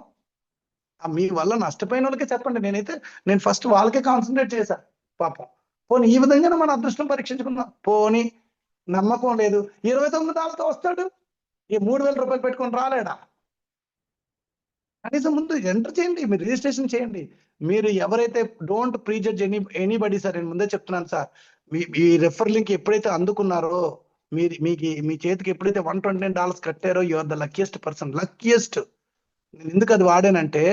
మీ వల్ల నష్టపోయిన వాళ్ళకే చెప్పండి. నేను ఫస్ట్ వాళ్ళకే కాన్సన్ట్రేట్ చేశా పాపం. పోనీ ఈ విధంగానే మన అదృష్టం పరీక్షించుకుందాం. పోనీ నమ్మకం లేదు, $29 వస్తాడు, ఈ $3,000 పెట్టుకొని రాలేడా? కనీసం ముందు ఎంటర్ చేయండి, మీరు రిజిస్ట్రేషన్ చేయండి. మీరు ఎవరైతే డోంట్ ప్రీజడ్జ్ ఎనీబడి సార్, నేను ముందే చెప్తున్నాను సార్. మీ రెఫర్ లింక్ ఎప్పుడైతే అందుకున్నారో మీ చేతికి ఎప్పుడైతే $129 కట్టారో you are the luckiest person. Luckiest. నేను ఎందుకు అది వాడానంటే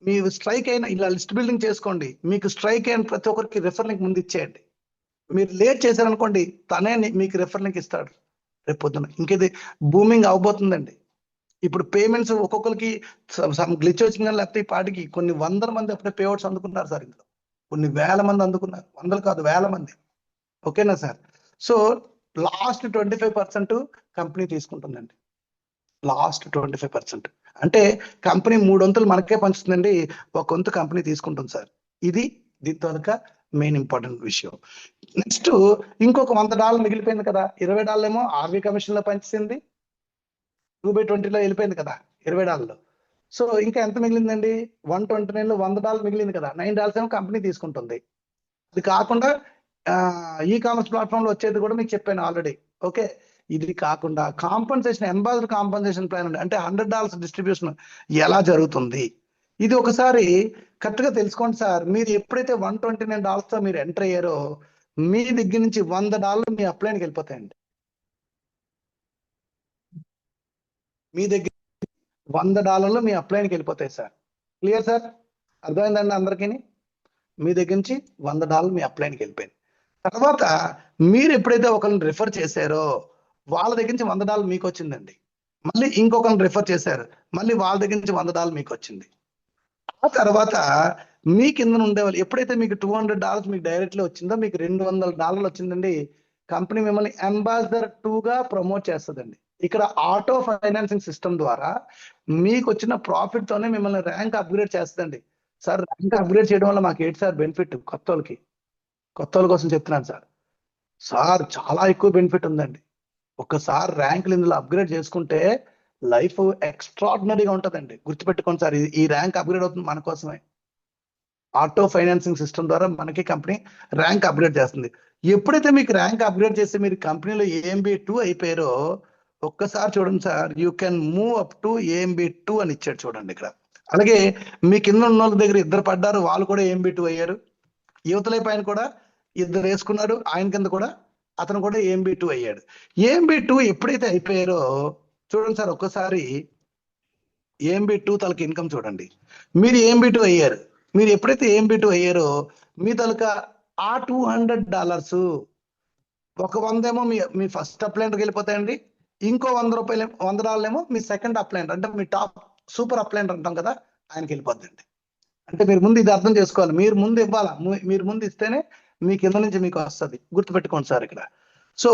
మీరు స్ట్రైక్ అయిన ఇలా లిస్ట్ బిల్డింగ్ చేసుకోండి. మీకు స్ట్రైక్ అయిన ప్రతి ఒక్కరికి రెఫర్ లింక్ ముందు ఇచ్చేయండి. మీరు లేట్ చేశారనుకోండి తనే మీకు రెఫర్ లింక్ ఇస్తాడు రేపు పొద్దున. ఇంకేది బూమింగ్ అవబోతుందండి. ఇప్పుడు పేమెంట్స్ ఒక్కొక్కరికి గ్లిచ్ వచ్చిందని, లేకపోతే ఈ పాటికి కొన్ని 100 మంది అప్పుడే పేఅవుట్స్ అందుకున్నారు సార్. ఇందులో కొన్ని 1,000 మంది అందుకున్నారు, 100 కాదు 1,000 మంది. ఓకేనా సార్? సో లాస్ట్ 25% కంపెనీ తీసుకుంటుందండి. లాస్ట్ 25% అంటే కంపెనీ 3 వంతులు మనకే పంచుతుందండి, 1 వంతు కంపెనీ తీసుకుంటుంది సార్. ఇది దీని తోనక మెయిన్ ఇంపార్టెంట్ విషయం. నెక్స్ట్ ఇంకొక $100 మిగిలిపోయింది కదా, $20 ఏమో ఆర్వీ కమిషన్ లో పంచింది, 2/20లో వెళ్ళిపోయింది కదా $20. సో ఇంకా ఎంత మిగిలిందండి? 129లో $100 మిగిలింది కదా, $9 ఏమో కంపెనీ తీసుకుంటుంది. ఇది కాకుండా ఈ కామర్స్ ప్లాట్ఫామ్ లో వచ్చేది కూడా మీకు చెప్పాను ఆల్రెడీ. ఓకే, ఇది కాకుండా కాంపన్సేషన్, అంబాసిడర్ కాంపన్సేషన్ ప్లాన్ అంటే $100 డిస్ట్రిబ్యూషన్ ఎలా జరుగుతుంది, ఇది ఒకసారి కరెక్ట్ గా తెలుసుకోండి సార్. మీరు ఎప్పుడైతే $129 తో మీరు ఎంటర్ అయ్యారో మీ దగ్గర నుంచి $100 మీ అప్లైన్కి వెళ్ళిపోతాయండి. మీ దగ్గర $100 మీ అప్లైన్కి వెళ్ళిపోతాయి సార్. Clear sir? అర్థమైందండి అందరికీ? మీ దగ్గర నుంచి $100 మీ అప్లైన్కి వెళ్ళిపోయింది. తర్వాత మీరు ఎప్పుడైతే ఒకరిని రిఫర్ చేశారో వాళ్ళ దగ్గర నుంచి $100 మీకు వచ్చిందండి. మళ్ళీ ఇంకొకరిని రిఫర్ చేశారు, మళ్ళీ వాళ్ళ దగ్గర నుంచి $100 మీకు వచ్చింది. ఆ తర్వాత మీ కింద ఉండేవాళ్ళు ఎప్పుడైతే మీకు $200 మీకు డైరెక్ట్లీ వచ్చిందో మీకు $200 వచ్చిందండి. కంపెనీ మిమ్మల్ని అంబాసిడర్ 2గా ప్రమోట్ చేస్తుందండి. ఇక్కడ ఆటో ఫైనాన్సింగ్ సిస్టమ్ ద్వారా మీకు వచ్చిన ప్రాఫిట్ తోనే మిమ్మల్ని ర్యాంక్ అప్గ్రేడ్ చేస్తుందండి. సార్ ర్యాంక్ అప్గ్రేడ్ చేయడం వల్ల మాకు ఏంటి సార్ బెనిఫిట్? కొత్త వాళ్ళ కోసం చెప్తున్నాను సార్. సార్ చాలా ఎక్కువ బెనిఫిట్ ఉందండి. ఒక్కసారి ర్యాంకులు ఇందులో అప్గ్రేడ్ చేసుకుంటే లైఫ్ ఎక్స్ట్రాడినరీగా ఉంటుందండి. గుర్తుపెట్టుకోండి సార్, ఈ ర్యాంక్ అప్గ్రేడ్ అవుతుంది మన కోసమే. ఆటో ఫైనాన్సింగ్ సిస్టమ్ ద్వారా మనకి కంపెనీ ర్యాంక్ అప్గ్రేడ్ చేస్తుంది. ఎప్పుడైతే మీకు ర్యాంక్ అప్గ్రేడ్ చేసి మీరు కంపెనీలో AMB2 అయిపోయారో ఒక్కసారి చూడండి sir, you can move up to AMB2 అని ఇచ్చాడు చూడండి ఇక్కడ. అలాగే మీ కింద ఉన్న వాళ్ళ దగ్గర ఇద్దరు పడ్డారు, వాళ్ళు కూడా AMB2 అయ్యారు. యువతలైపు ఆయన కూడా ఇద్దరు వేసుకున్నాడు, ఆయన కింద కూడా అతను కూడా AMB2 అయ్యాడు. AMB2 ఎప్పుడైతే అయిపోయారో చూడండి సార్, ఒక్కసారి AMB2 తలకి ఇన్కమ్ చూడండి. మీరు AMB2 అయ్యారు, మీరు ఎప్పుడైతే AMB2 అయ్యారో మీ తలక ఆ $200 ఒక 100 ఏమో మీ ఫస్ట్ అప్లైంట్కి వెళ్ళిపోతాయండి. ఇంకో $100 ఏమో మీ సెకండ్ అప్లైంట్, అంటే మీ టాప్ సూపర్ అప్లైంట్ అంటాం కదా, ఆయనకి వెళ్ళిపోద్దండి. అంటే మీరు ముందు ఇది అర్థం చేసుకోవాలి, మీరు ముందు ఇవ్వాలా, మీరు ముందు ఇస్తేనే మీ కింద నుంచి మీకు వస్తుంది. గుర్తుపెట్టుకోండి సార్ ఇక్కడ. సో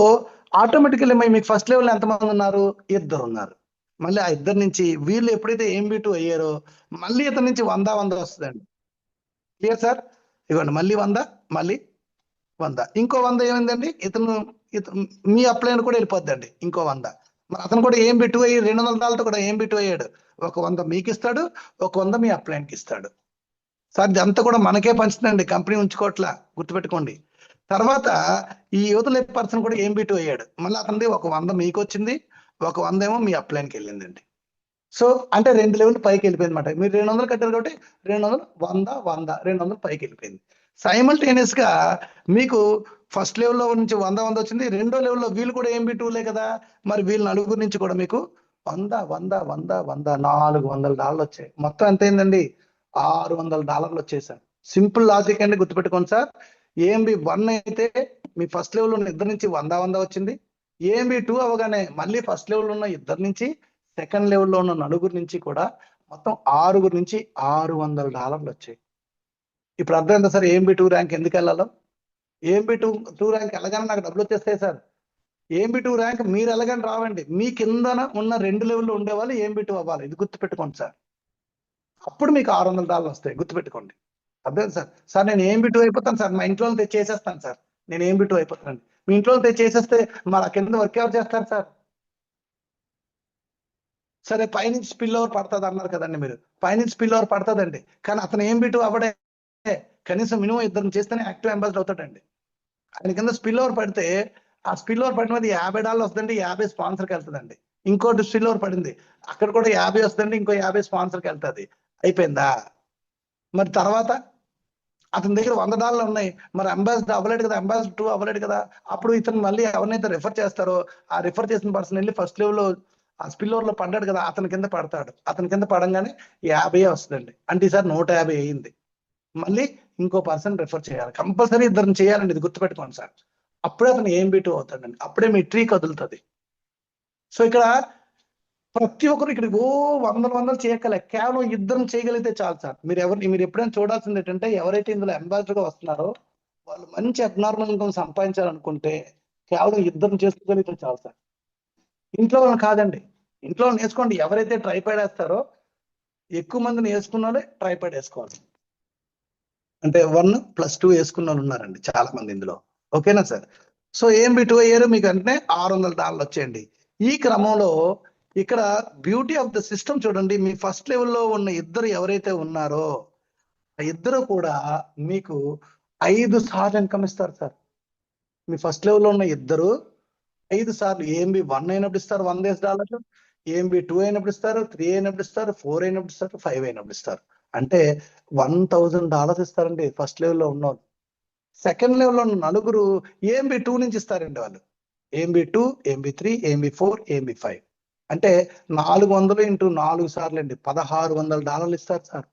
ఆటోమేటికల్లీ మీకు ఫస్ట్ లెవెల్ ఎంతమంది ఉన్నారు? ఇద్దరు ఉన్నారు. మళ్ళీ ఆ ఇద్దరు నుంచి వీళ్ళు ఎప్పుడైతే AMB2 అయ్యారో మళ్ళీ ఇతని నుంచి 100 వస్తుందండి. Clear sir? ఇవ్వండి, మళ్ళీ 100 ఇంకో 100 ఏమైందండి, ఇతను మీ అప్లైన్ కూడా వెళ్ళిపోద్దండి ఇంకో 100. మరి అతను కూడా AMB2 అయ్యి $200 కూడా AMB2 అయ్యాడు. ఒక 100 మీకు ఇస్తాడు, ఒక 100 మీ అప్లైన్కి ఇస్తాడు. సార్ ఇదంతా కూడా మనకే పంచుతుందండి, కంపెనీ ఉంచుకోవట్లా, గుర్తుపెట్టుకోండి. తర్వాత ఈ యువతల పర్సన్ కూడా AMB2 అయ్యాడు, మళ్ళీ అతనిది ఒక 100 మీకు వచ్చింది, ఒక 100 ఏమో మీ అప్లైన్కి వెళ్ళిందండి. సో అంటే 2 లెవెల్ పైకి వెళ్ళిపోయింది అనమాట. మీరు 200 కట్టారు కాబట్టి 200 100 200 పైకి వెళ్ళిపోయింది. సైమల్టేనియస్ గా మీకు ఫస్ట్ లెవెల్లో నుంచి 100 వచ్చింది. రెండో లెవెల్లో వీళ్ళు కూడా AMB2లే కదా, మరి వీళ్ళ నలుగురు నుంచి కూడా మీకు 100 $400 వచ్చాయి. మొత్తం ఎంత అయిందండి? $600 వచ్చేసారు. సింపుల్ లాజిక్ అండి, గుర్తుపెట్టుకోండి సార్. AMB1 అయితే మీ ఫస్ట్ లెవెల్ ఉన్న ఇద్దరు నుంచి 100 వచ్చింది. AMB2 అవగానే మళ్ళీ ఫస్ట్ లెవెల్ ఉన్న ఇద్దరు నుంచి సెకండ్ లెవెల్లో ఉన్న నలుగురు నుంచి కూడా మొత్తం 6 నుంచి $600 వచ్చాయి. ఇప్పుడు అర్థమైందా సార్ AMB2 ర్యాంక్ ఎందుకు వెళ్ళాలో? AMB2 ర్యాంక్ ఎలాగైనా నాకు డబ్బులు వచ్చేస్తాయి సార్. AMB2 ర్యాంక్ మీరు ఎలాగని రావండి, మీ కిందన ఉన్న 2 లెవెల్లో ఉండేవాళ్ళు AMB2 అవ్వాలి. ఇది గుర్తుపెట్టుకోండి సార్. అప్పుడు మీకు $600 వస్తాయి, గుర్తుపెట్టుకోండి. అర్థం సార్. సార్ నేను AMB2 అయిపోతాను సార్, మా ఇంట్లో తెచ్చేసేస్తాను సార్, నేను AMB2 అయిపోతాను. మీ ఇంట్లో తెచ్చేసేస్తే మరి కింద వర్క్ ఎవరు చేస్తారు సార్? సరే పైనుంచి స్పిల్ ఓవర్ పడుతుంది అన్నారు కదండి మీరు, పైనుంచి స్పిల్ ఓవర్ పడుతుందండి, కానీ అతను AMB2 అవ్వడే. కనీసం మినిమం ఇద్దరు చేస్తేనే యాక్టివ్ అంబాసిడర్ అవుతాడండి. ఆయన కింద స్పిల్ ఓవర్ పడితే ఆ స్పిల్ ఓవర్ పడిన మీద $50 వస్తుందండి, 50 స్పాన్సర్కి వెళ్తుందండి. ఇంకోటి స్పిల్ ఓవర్ పడింది, అక్కడ కూడా 50 వస్తుందండి, ఇంకో 50 స్పాన్సర్కి వెళ్తుంది. అయిపోయిందా? మరి తర్వాత అతని దగ్గర $100 ఉన్నాయి, మరి అంబాసిడర్ అవ్వలేడు కదా, అంబాసిడర్ 2 అవ్వలేడు కదా. అప్పుడు ఇతను మళ్ళీ ఎవరినైతే రిఫర్ చేస్తారో ఆ రిఫర్ చేసిన పర్సన్ వెళ్ళి ఫస్ట్ లెవెల్లో ఆ స్పిల్ ఓవర్ లో పడ్డాడు కదా, అతని కింద పడతాడు. అతని కింద పడంగానే 50 వస్తుందండి, అంటే ఈసారి 150 అయింది. మళ్ళీ ఇంకో పర్సన్ రిఫర్ చేయాలి, కంపల్సరీ ఇద్దరిని చేయాలండి, ఇది గుర్తుపెట్టుకోండి సార్. అప్పుడే అతను AMB2 అవుతాడండి, అప్పుడే మీ ట్రీ కదులుతుంది. సో ఇక్కడ ప్రతి ఒక్కరు ఇక్కడ వందలు చేయగల, కేవలం ఇద్దరు చేయగలిగితే చాలు సార్. మీరు ఎప్పుడైనా చూడాల్సింది ఏంటంటే, ఎవరైతే ఇందులో అంబాసిడర్ గా వస్తున్నారో వాళ్ళు మంచి అబ్నార్మల్ ఇన్కమ్ సంపాదించాలనుకుంటే కేవలం ఇద్దరు చేసుకోగలిగితే చాలు సార్. ఇంట్లో వాళ్ళని కాదండి, ఇంట్లో వాళ్ళని వేసుకోండి. ఎవరైతే ట్రైపాడ్ వేస్తారో ఎక్కువ మందిని వేసుకున్నారే ట్రైపాడ్ వేసుకోవాలి. అంటే 1+2 వేసుకున్న వాళ్ళు ఉన్నారండి చాలా మంది ఇందులో. ఓకేనా సార్? సో AMB2 అయ్యారు, మీకు అంటే $600 వచ్చేయండి. ఈ క్రమంలో ఇక్కడ బ్యూటీ ఆఫ్ ద సిస్టమ్ చూడండి, మీ ఫస్ట్ లెవెల్లో ఉన్న ఇద్దరు ఎవరైతే ఉన్నారో ఆ ఇద్దరు కూడా మీకు 5 సార్లు ఇన్కమ్ ఇస్తారు సార్. మీ ఫస్ట్ లెవెల్లో ఉన్న ఇద్దరు 5 సార్లు AMB1 అయినప్పుడు ఇస్తారు $100, AMB2 అయినప్పుడు ఇస్తారు, 3 అయినప్పుడు ఇస్తారు, 4 అయినప్పుడు ఇస్తారు, 5 అయినప్పుడు ఇస్తారు. అంటే $1000 ఇస్తారండి ఫస్ట్ లెవెల్లో ఉన్న. సెకండ్ లెవెల్లో ఉన్న నలుగురు AMB2 నుంచి ఇస్తారండి వాళ్ళు. AMB2, AMB3, AMB4, AMB5 అంటే 400 × 4 సార్లు అండి $1600 ఇస్తారు సార్.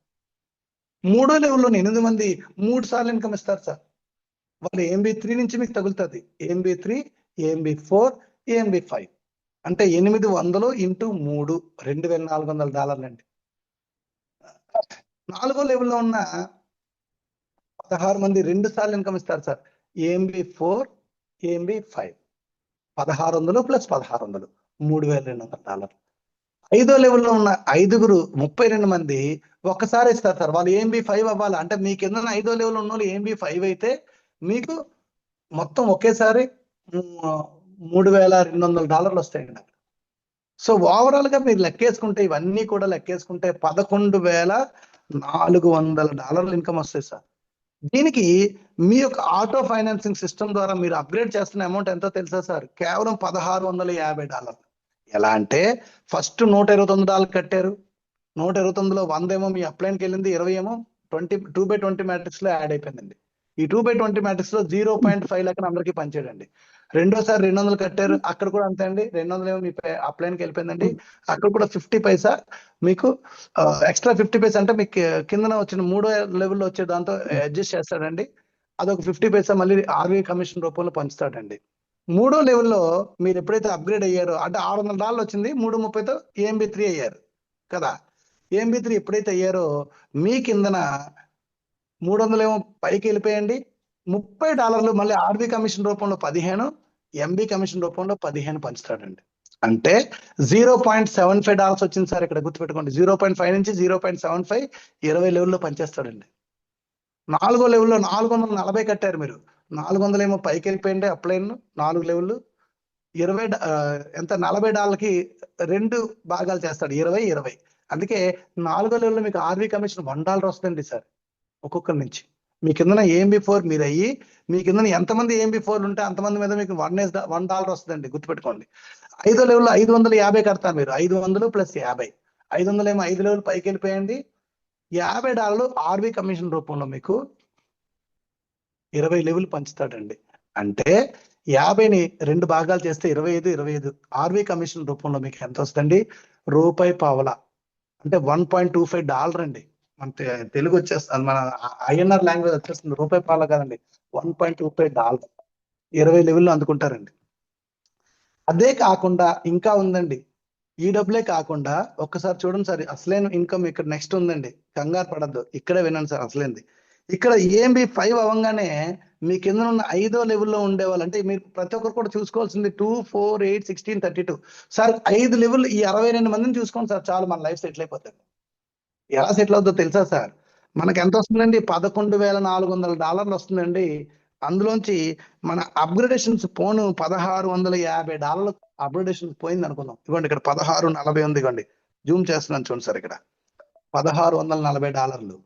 మూడో లెవెల్లో 8 మంది 3 సార్లు ఇన్కమ్ ఇస్తారు సార్. వాళ్ళు AMB3 నుంచి మీకు తగులుతుంది. AMB3, AMB4, AMB5 అంటే 800 ఇంటూ 3 $2,400 అండి. 4గో లెవెల్లో ఉన్న 16 మంది 2 సార్లు ఇన్కమ్ ఇస్తారు సార్. AMB4, AMB5 1600 plus 1600 $3,200. 5ో లెవెల్లో ఉన్న 5గురు 32 మంది ఒక్కసారి ఇస్తారు సార్. వాళ్ళు AMB5 అవ్వాలి. అంటే మీ కింద 5ో లెవెల్ ఉన్న వాళ్ళు AMB5 అయితే మీకు మొత్తం ఒకేసారి $3,200 వస్తాయండి. సో ఓవరాల్ గా మీరు లెక్కేసుకుంటే ఇవన్నీ కూడా లెక్కేసుకుంటే $11,400 ఇన్కమ్ వస్తాయి సార్. దీనికి మీ యొక్క ఆటో ఫైనాన్సింగ్ సిస్టమ్ ద్వారా మీరు అప్గ్రేడ్ చేస్తున్న అమౌంట్ ఎంతో తెలుసా సార్? కేవలం $1,650. ఎలా అంటే ఫస్ట్ $129 కట్టారు. 129లో 100 ఏమో మీ అప్లైన్కి వెళ్ళింది, 20 ఏమో 2/20 మ్యాట్రిక్స్ లో యాడ్ అయిపోయిందండి. ఈ 2/20 మ్యాట్రిక్స్ లో 0.5 లెక్కన అందరికీ పంచాడండి. రెండోసారి 200 కట్టారు, అక్కడ కూడా అంతే అండి. 200 ఏమో మీ అప్లైన్కి వెళ్ళిపోయిందండి. అక్కడ కూడా 50 పైసా మీకు ఎక్స్ట్రా 50 పైసా అంటే మీకు కిందన వచ్చిన 3ో లెవెల్లో వచ్చే దాంతో అడ్జస్ట్ చేస్తాడండి. అదొక 50 పైసా మళ్ళీ RBI కమిషన్ రూపంలో పంచుతాడండి. 3ో లెవెల్లో మీరు ఎప్పుడైతే అప్గ్రేడ్ అయ్యారో అంటే $600 వచ్చింది, 330తో AMB3 అయ్యారు కదా. AMB3 ఎప్పుడైతే అయ్యారో మీ కిందన 300 ఏమో పైకి వెళ్ళిపోయండి. $30 మళ్ళీ RBI కమిషన్ రూపంలో 15, MB కమిషన్ రూపంలో 15 పంచుతాడండి. అంటే $0.75 వచ్చింది సార్. ఇక్కడ గుర్తుపెట్టుకోండి, 0.5 నుంచి 0.75 20 లెవెల్లో పనిచేస్తాడండి. 4గో లెవెల్లో 440 కట్టారు మీరు. 400 ఏమో పైకి వెళ్ళిపోయింది అప్లైన్ 4 లెవెల్ 20 ఎంత $40కి 2 భాగాలు చేస్తాడు, 20. అందుకే 4గో లెవెల్లో మీకు RBI కమిషన్ $1 వస్తుందండి సార్ ఒక్కొక్కరి నుంచి. మీ కింద AMB4 మీరు అయ్యి మీ కింద ఎంతమంది AMB4 ఉంటే అంతమంది మీద మీకు $1 వస్తుందండి, గుర్తుపెట్టుకోండి. 5ో లెవెల్లో 550 కడతారు మీరు. 500 ప్లస్ 50, 500 ఏమో 5 లెవెల్ పైకి వెళ్ళిపోయండి. $50 RBI కమిషన్ రూపంలో మీకు 20 లెవెల్ పంచుతాడండి. అంటే 50ని 2 భాగాలు చేస్తే 25 RBI కమిషన్ రూపంలో మీకు ఎంత వస్తుందండి? $1.50 అంటే $1.25 అండి. మన తెలుగు వచ్చేస్తుంది, మన INR లాంగ్వేజ్ వచ్చేస్తుంది. $1.50 కాదండి, $1.25. 20 లెవెల్లో అందుకుంటారండి. అదే కాకుండా ఇంకా ఉందండి. ఈ డబ్బులే కాకుండా ఒక్కసారి చూడండి సార్, అసలైన ఇన్కమ్ ఇక్కడ నెక్స్ట్ ఉందండి. కంగారు పడద్దు, ఇక్కడే వినండి సార్ అసలేంది. ఇక్కడ AMB5 అవ్వగానే మీ కింద ఉన్న 5ో లెవెల్లో ఉండేవాళ్ళు, అంటే మీరు ప్రతి ఒక్కరు కూడా చూసుకోవాల్సింది 2, 4, 8, 16, 32 సార్. 5 లెవెల్ ఈ 62 మందిని చూసుకోండి సార్, చాలు మన లైఫ్ సెటిల్ అయిపోతుంది. ఎలా సెటిల్ అవుతుందో తెలుసా సార్? మనకి ఎంత వస్తుందండి? $11,400 వస్తుందండి. అందులోంచి మన అప్గ్రేడేషన్స్ పోను $1,650 అప్గ్రేడేషన్ పోయింది అనుకుందాం. ఇవ్వండి ఇక్కడ 1640 ఉంది, ఇవ్వండి జూమ్ చేస్తున్నాను చూడండి సార్. ఇక్కడ $1,640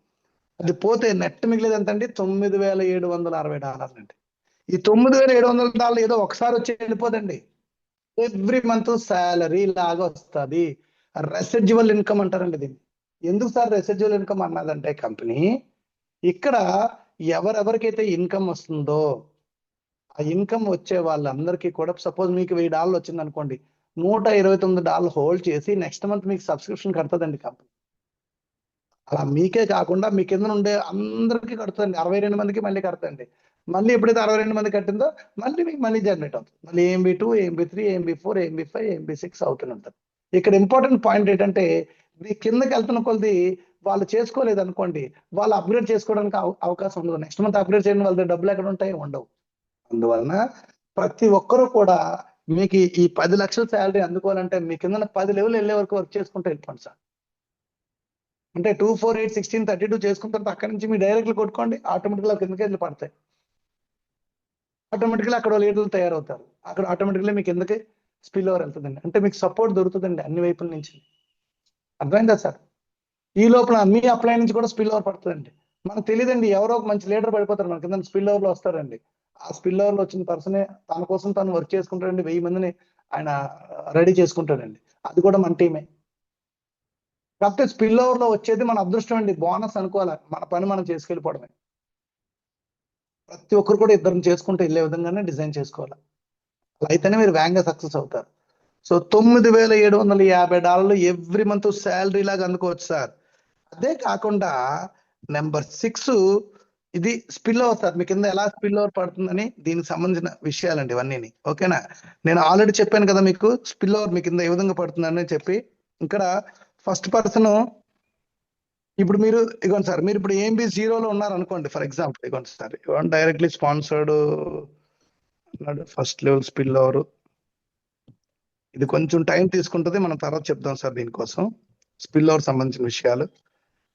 అది పోతే నెట్ మిగిలేదు ఎంత అండి? $9,760 అండి. ఈ $9,700 ఏదో ఒకసారి వచ్చి వెళ్ళిపోదండి. ఎవ్రీ మంత్ శాలరీ లాగా వస్తుంది. రెసిడ్యువల్ ఇన్కమ్ అంటారండి దీన్ని. ఎందుకు సార్ రెసిడ్యువల్ ఇన్కమ్ అన్నదంటే కంపెనీ ఇక్కడ ఎవరెవరికైతే ఇన్కమ్ వస్తుందో ఆ ఇన్కమ్ వచ్చే వాళ్ళందరికీ కూడా, సపోజ్ మీకు $1000 వచ్చింది అనుకోండి, $129 హోల్డ్ చేసి నెక్స్ట్ మంత్ మీకు సబ్స్క్రిప్షన్ కడుతుందండి కంపెనీ. అలా మీకే కాకుండా మీ కింద ఉండే అందరికీ కడుతుంది. 62 మందికి మళ్ళీ కడుతుంది. మళ్ళీ ఎప్పుడైతే 62 మంది కట్టిందో మళ్ళీ మీకు మనీ జనరేట్ అవుతుంది. మళ్ళీ AMB2, AMB3, AMB4, AMB5, AMB6 అవుతూనే ఉంటుంది. ఇక్కడ ఇంపార్టెంట్ పాయింట్ ఏంటంటే మీ కిందకి వెళ్తున్న కొద్ది వాళ్ళు చేసుకోలేదు అనుకోండి, వాళ్ళు అప్గ్రేడ్ చేసుకోవడానికి అవకాశం ఉండదు. నెక్స్ట్ మంత్ అప్గ్రేడ్ చేయడం వాళ్ళ డబ్బులు ఎక్కడ ఉంటాయి? ఉండవు. అందువలన ప్రతి ఒక్కరూ కూడా మీకు ఈ 10 లక్షల శాలరీ అందుకోవాలంటే మీ కింద 10 లెవెల్ వెళ్ళే వరకు వర్క్ చేసుకుంటూ వెళ్ళిపోండి సార్. అంటే 2, 4, 8, 16, 32 చేసుకున్న తర్వాత అక్కడి నుంచి మీ డైరెక్ట్లు కొట్టుకోండి, ఆటోమేటిక్గా కిందకి వెళ్ళి పడతాయి. ఆటోమేటిక్గా అక్కడ లీడర్లు తయారవుతారు. అక్కడ ఆటోమేటిక్గా మీకు కిందకి స్పిల్ ఓవర్ వెళ్తుందండి. అంటే మీకు సపోర్ట్ దొరుకుతుందండి అన్ని వైపుల నుంచి. అర్థమైందా సార్? ఈ లోపల మీ అప్లై నుంచి కూడా స్పిల్ ఓవర్ పడుతుందండి. మనకు తెలియదండి, ఎవరో ఒక మంచి లీడర్ పడిపోతారు మన కింద, స్పిల్ ఓవర్లో వస్తారండి. ఆ స్పిల్ ఓవర్లో వచ్చిన పర్సనే తన కోసం తను వర్క్ చేసుకుంటాడండి. 1000 మందిని ఆయన రెడీ చేసుకుంటాడండి. అది కూడా మన టీమే. కాకపోతే స్పిల్ ఓవర్లో వచ్చేది మన అదృష్టం అండి, బోనస్ అనుకోవాలి. మన పని మనం చేసుకెళ్ళిపోవడమే. ప్రతి ఒక్కరు కూడా ఇద్దరిని చేసుకుంటూ వెళ్ళే విధంగానే డిజైన్ చేసుకోవాలి. అలా అయితేనే మీరు వేగంగా సక్సెస్ అవుతారు. సో $9,750 ఎవ్రీ మంత్ శాలరీ లాగా అందుకోవచ్చు సార్. అదే కాకుండా నెంబర్ 6 ఇది స్పిల్ ఓవర్ సార్. మీ కింద ఎలా స్పిల్ ఓవర్ పడుతుందని దీనికి సంబంధించిన విషయాలండి ఇవన్నీ. ఓకేనా? నేను ఆల్రెడీ చెప్పాను కదా మీకు స్పిల్ ఓవర్ మీ కింద ఏ విధంగా పడుతుందని చెప్పి. ఇక్కడ ఫస్ట్ పర్సన్ ఇప్పుడు మీరు ఇగోండి సార్, మీరు ఇప్పుడు ఏఎంబి 0లో ఉన్నారు అనుకోండి ఫర్ ఎగ్జాంపుల్. ఇగోండి సార్, డైరెక్ట్లీ స్పాన్సర్డ్ అన్నాడు ఫస్ట్ లెవెల్ స్పిల్ ఓవర్. ఇది కొంచెం టైం తీసుకుంటుంది, మనం తర్వాత చెప్దాం సార్ దీనికోసం స్పిల్ ఓవర్ సంబంధించిన విషయాలు.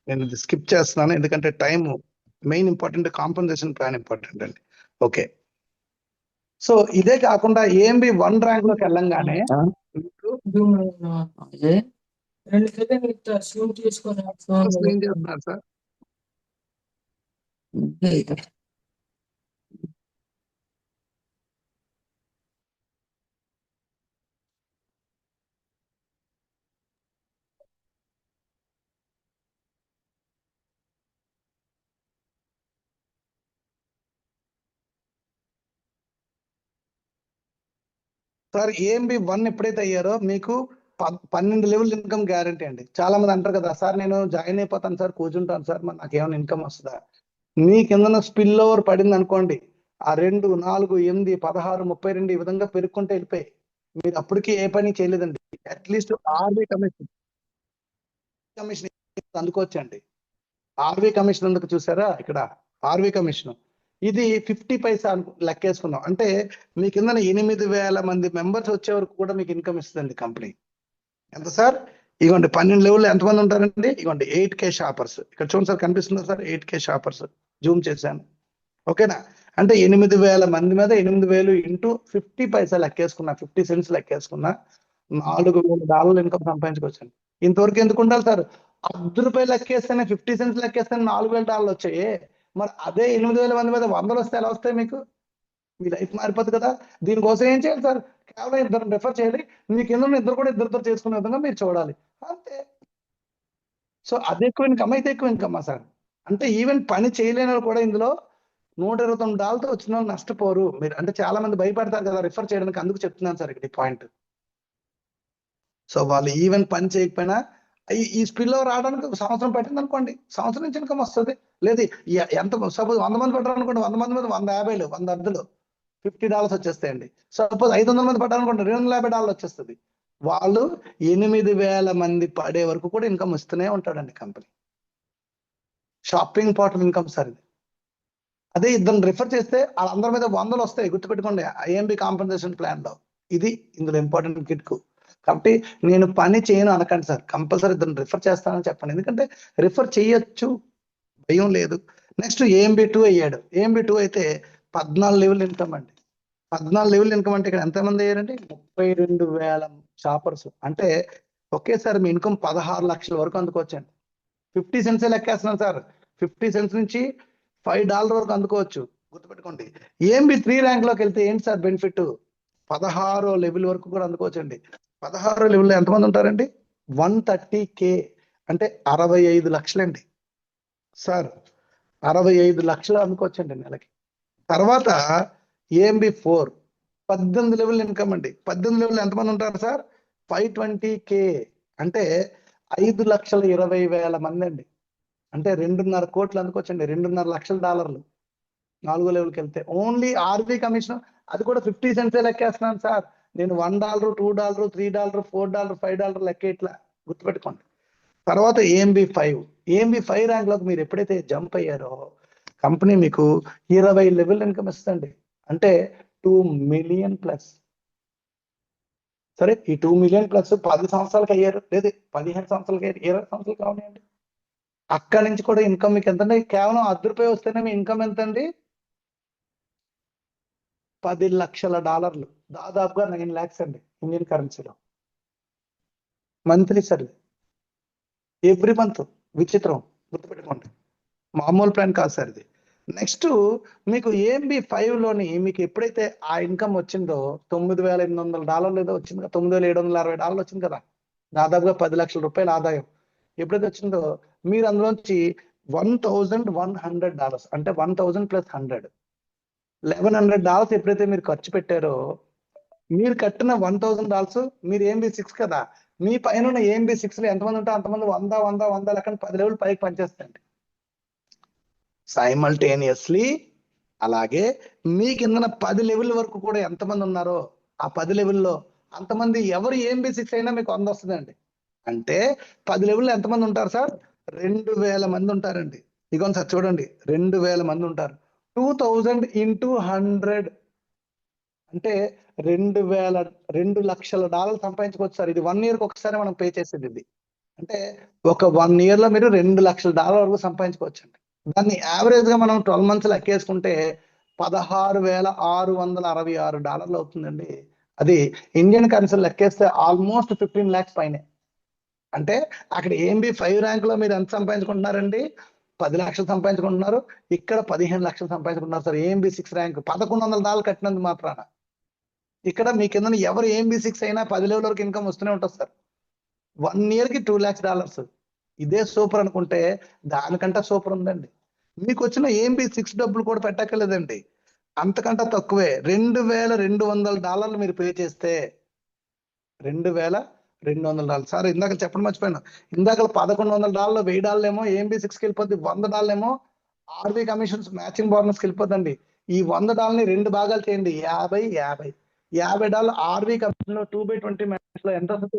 నేను ఇది స్కిప్ చేస్తున్నాను ఎందుకంటే time main important, compensation plan important అండి. ఓకే, సో ఇదే కాకుండా ఏఎంబి 1 ర్యాంక్ లోకి వెళ్ళంగానే మీకు ఏం చేస్తున్నారు సార్? సార్ ఏఎంబి 1 ఎప్పుడైతే అయ్యారో మీకు 12 లెవెల్ ఇన్కమ్ గ్యారంటీ అండి. చాలా మంది అంటారు కదా సార్ నేను జాయిన్ అయిపోతాను సార్, కూర్చుంటాను సార్, మరి నాకు ఏమైనా ఇన్కమ్ వస్తుందా? మీ కింద స్పిల్ ఓవర్ పడింది అనుకోండి, ఆ 2, 4, 8, 16, 32 ఈ విధంగా పెరుక్కుంటే వెళ్ళిపోయి మీరు అప్పటికి ఏ పని చేయలేదండి. అట్లీస్ట్ ఆర్బీ కమిషన్ అందుకోవచ్చండి. ఆర్వీ కమిషన్ ఎందుకు చూసారా ఇక్కడ? ఆర్వీ కమిషన్ ఇది 50 పైసా లెక్కేసుకున్నాం అంటే మీ కింద 8,000 మంది మెంబర్స్ వచ్చే వరకు కూడా మీకు ఇన్కమ్ ఇస్తుందండి కంపెనీ. ఎంత సార్? ఇగోండి 12 లెవెల్లో ఎంతమంది ఉంటారండి? ఇగోండి 8K షాపర్స్. ఇక్కడ చూడండి సార్, కనిపిస్తుందా సార్? 8K షాపర్స్ జూమ్ చేశాను. ఓకేనా? అంటే 8,000 మంది మీద 8,000 ఇంటూ 50 పైసా లెక్కేసుకున్నా, 50 సెంట్స్ లెక్కేసుకున్నా $4,000 ఇన్కమ్ సంపాదించుకోవచ్చండి. ఇంతవరకు ఎందుకు ఉండాలి సార్? ₹10 లెక్కేస్తేనే 50 సెంట్స్ లెక్కేస్తేనే $4,000 వచ్చాయి. మరి అదే 8,000 మంది మీద 100 వస్తే ఎలా వస్తాయి మీకు? మీ లైఫ్ మారిపోతుంది కదా. దీనికోసం ఏం చేయాలి సార్? కేవలం ఇద్దరు రెఫర్ చేయాలి. మీ కింద ఇద్దరు కూడా ఇద్దరితో చేసుకునే విధంగా మీరు చూడాలి అంతే. సో అది ఎక్కువ ఇన్కమ్ అయితే ఎక్కువ ఇన్కమ్మా సార్? అంటే ఈవెన్ పని చేయలేని వాళ్ళు కూడా ఇందులో $129 వచ్చిన వాళ్ళు నష్టపోరు. మీరు అంటే చాలా మంది భయపడతారు కదా రిఫర్ చేయడానికి, అందుకు చెప్తున్నాను సార్ ఇక్కడ ఈ పాయింట్. సో వాళ్ళు ఈవెన్ పని చేయకపోయినా ఈ స్పిల్ ఓవర్ రావడానికి ఒక సంవత్సరం పట్టింది అనుకోండి, సంవత్సరం నుంచి ఇన్కమ్ వస్తుంది. లేదు ఎంత సపోజ్ 100 మంది పడ్డారు అనుకోండి, 100 మంది మీద 150, 100 అర్ధులు $50 వచ్చేస్తాయండి. సపోజ్ 500 మంది పడ్డారు అనుకోండి, $250 వచ్చేస్తుంది. వాళ్ళు 8,000 మంది పడే వరకు కూడా ఇన్కమ్ ఇస్తూనే ఉంటాడండి company. Shopping portal income sir ఇది. అదే ఇద్దరు రిఫర్ చేస్తే వాళ్ళందరి మీద 100 వస్తాయి. గుర్తుపెట్టుకోండి ఐఎంబి కాంపన్సేషన్ ప్లాన్ లో ఇది ఇందులో ఇంపార్టెంట్ కిట్కు. కాబట్టి నేను పని చేయను అనకండి సార్, కంపల్సరీ ఇద్దరు రిఫర్ చేస్తానని చెప్పండి. ఎందుకంటే రిఫర్ చేయొచ్చు, భయం లేదు. నెక్స్ట్ ఏఎంబి 2 అయ్యాడు. ఏఎంబి 2 అయితే 14 లెవెల్ ఇన్కమ్ అండి. 14 లెవెల్ ఇన్కమ్ అంటే ఇక్కడ ఎంతమంది అయ్యారండి? 32,000 షాపర్స్. అంటే ఒకేసారి మీ ఇన్కమ్ 16 లక్షల వరకు అందుకోవచ్చండి. 50 సెంట్స్ లెక్కేస్తున్నాను సార్. 50 సెంట్స్ నుంచి $5 వరకు అందుకోవచ్చు. గుర్తుపెట్టుకోండి. ఏఎంబి 3 ర్యాంక్ లోకి వెళ్తే ఏంటి సార్ బెనిఫిట్? 16 లెవెల్ వరకు కూడా అందుకోవచ్చండి. 16 లెవెల్లో ఎంతమంది ఉంటారండి? 130K అంటే 65 లక్షలండి సార్. 65 లక్షలు అందుకోవచ్చండి నెలకి. తర్వాత ఏఎంబి 4 18 లెవెల్ ఇన్కమ్ అండి. 18 లెవెల్ ఎంతమంది ఉంటారు సార్? 520K అంటే 5,20,000 మంది అండి. అంటే 2.5 కోట్లు అందుకోవచ్చండి. $2.5 లక్షల 4 లెవెల్కి వెళ్తే. ఓన్లీ ఆర్బీ కమిషన్ అది కూడా 50 సెంట్స్ లెక్కేస్తున్నాను సార్. నేను $1, $2, $3, $4, $5 లెక్క ఇట్లా గుర్తుపెట్టుకోండి. తర్వాత ఏఎంబి 5. ఏఎంబి 5 ర్యాంక్ లోకి మీరు ఎప్పుడైతే జంప్ అయ్యారో కంపెనీ మీకు 20 లెవెల్ ఇన్కమ్ ఇస్తుంది. అంటే 2 మిలియన్ ప్లస్. సరే ఈ 2 మిలియన్ ప్లస్ 10 సంవత్సరాలకు అయ్యారు, లేదు 15 సంవత్సరాలకి అయ్యారు, 20 సంవత్సరాలు కావనియండి. అక్కడి నుంచి కూడా ఇన్కమ్ మీకు ఎంతండి? కేవలం ₹10 వస్తేనే మీ ఇన్కమ్ ఎంతండి? $10 లక్షల, దాదాపుగా 9 lakhs అండి ఇండియన్ కరెన్సీలో. Monthly sir, every month. విచిత్రం, గుర్తుపెట్టుకోండి. మామూలు ప్లాన్ కాదు సార్ ఇది. నెక్స్ట్ మీకు ఏఎంబి 5 లోని మీకు ఎప్పుడైతే ఆ ఇన్కమ్ వచ్చిందో $9,800 ఏదో వచ్చింది కదా, $9,760 వచ్చింది కదా, దాదాపుగా $10 లక్షల ఆదాయం ఎప్పుడైతే వచ్చిందో మీరు అందులోంచి $1,100 అంటే 1,000 + 100 $1,100 ఎప్పుడైతే మీరు ఖర్చు పెట్టారో మీరు కట్టిన $1,000 మీరు ఏఎంబి 6 కదా, మీ పైన ఏఎంబి 6 లో ఎంతమంది ఉంటే అంతమంది 100 లెక్కన 10 లెవెల్ పైకి పనిచేస్తాయండి. సైమల్టేనియస్లీ. అలాగే మీ కిందన 10 లెవెల్ వరకు కూడా ఎంతమంది ఉన్నారో ఆ 10 లెవెల్లో అంతమంది ఎవరు AMB6 అయినా మీకు 100 వస్తుందండి. అంటే 10 లెవెల్లో ఎంతమంది ఉంటారు సార్? 2000 మంది ఉంటారండి. ఇదిగోండి సార్ చూడండి, 2000 మంది ఉంటారు. 2000 into 100 అంటే 2 లక్షల డాలర్లు సంపాదించుకోవచ్చు సార్. ఇది 1 ఇయర్కి ఒకసారి మనం పే చేసేది ఇది. అంటే ఒక 1 ఇయర్ లో మీరు 2 లక్షల డాలర్ వరకు సంపాదించుకోవచ్చు అండి. దాన్ని యావరేజ్ గా మనం 12 మంత్స్ లెక్కేసుకుంటే $16,666 అవుతుందండి. అది ఇండియన్ కరెన్సీ లెక్కేస్తే ఆల్మోస్ట్ 15 lakhs పైనే. అంటే అక్కడ AMB 5 ర్యాంక్ లో మీరు ఎంత సంపాదించుకుంటున్నారండి? 10 లక్షలు సంపాదించుకుంటున్నారు. ఇక్కడ 15 లక్షలు సంపాదించుకుంటున్నారు సార్. AMB 6 ర్యాంక్ $1,100 కట్టినందుకు మాత్రాన. ఇక్కడ మీ కింద ఎవరు AMB 6 అయినా 10 లెవెల్ వరకు ఇన్కమ్ వస్తూనే ఉంటుంది సార్. 1 ఇయర్ కి $2 lakhs. ఇదే సూపర్ అనుకుంటే దానికంటే సూపర్ ఉందండి. మీకు వచ్చిన AMB 6 డబ్బులు కూడా పెట్టక్కర్లేదండి. అంతకంటే తక్కువే $2,200 మీరు పే చేస్తే $2,200. సార్ ఇందాక చెప్పడం మర్చిపోయాను. ఇందాక $1,100 $1,000 ఏమో AMB 6కి వెళ్ళిపోద్ది, $100 ఏమో RV కమిషన్స్ మ్యాచింగ్ బోనస్కి వెళ్ళిపోద్దండి. ఈ $100 రెండు భాగాలు చేయండి, 50 $50 RV కమిషన్ లో 2/20 మ్యాచ్ లో ఎంత వస్తుంది?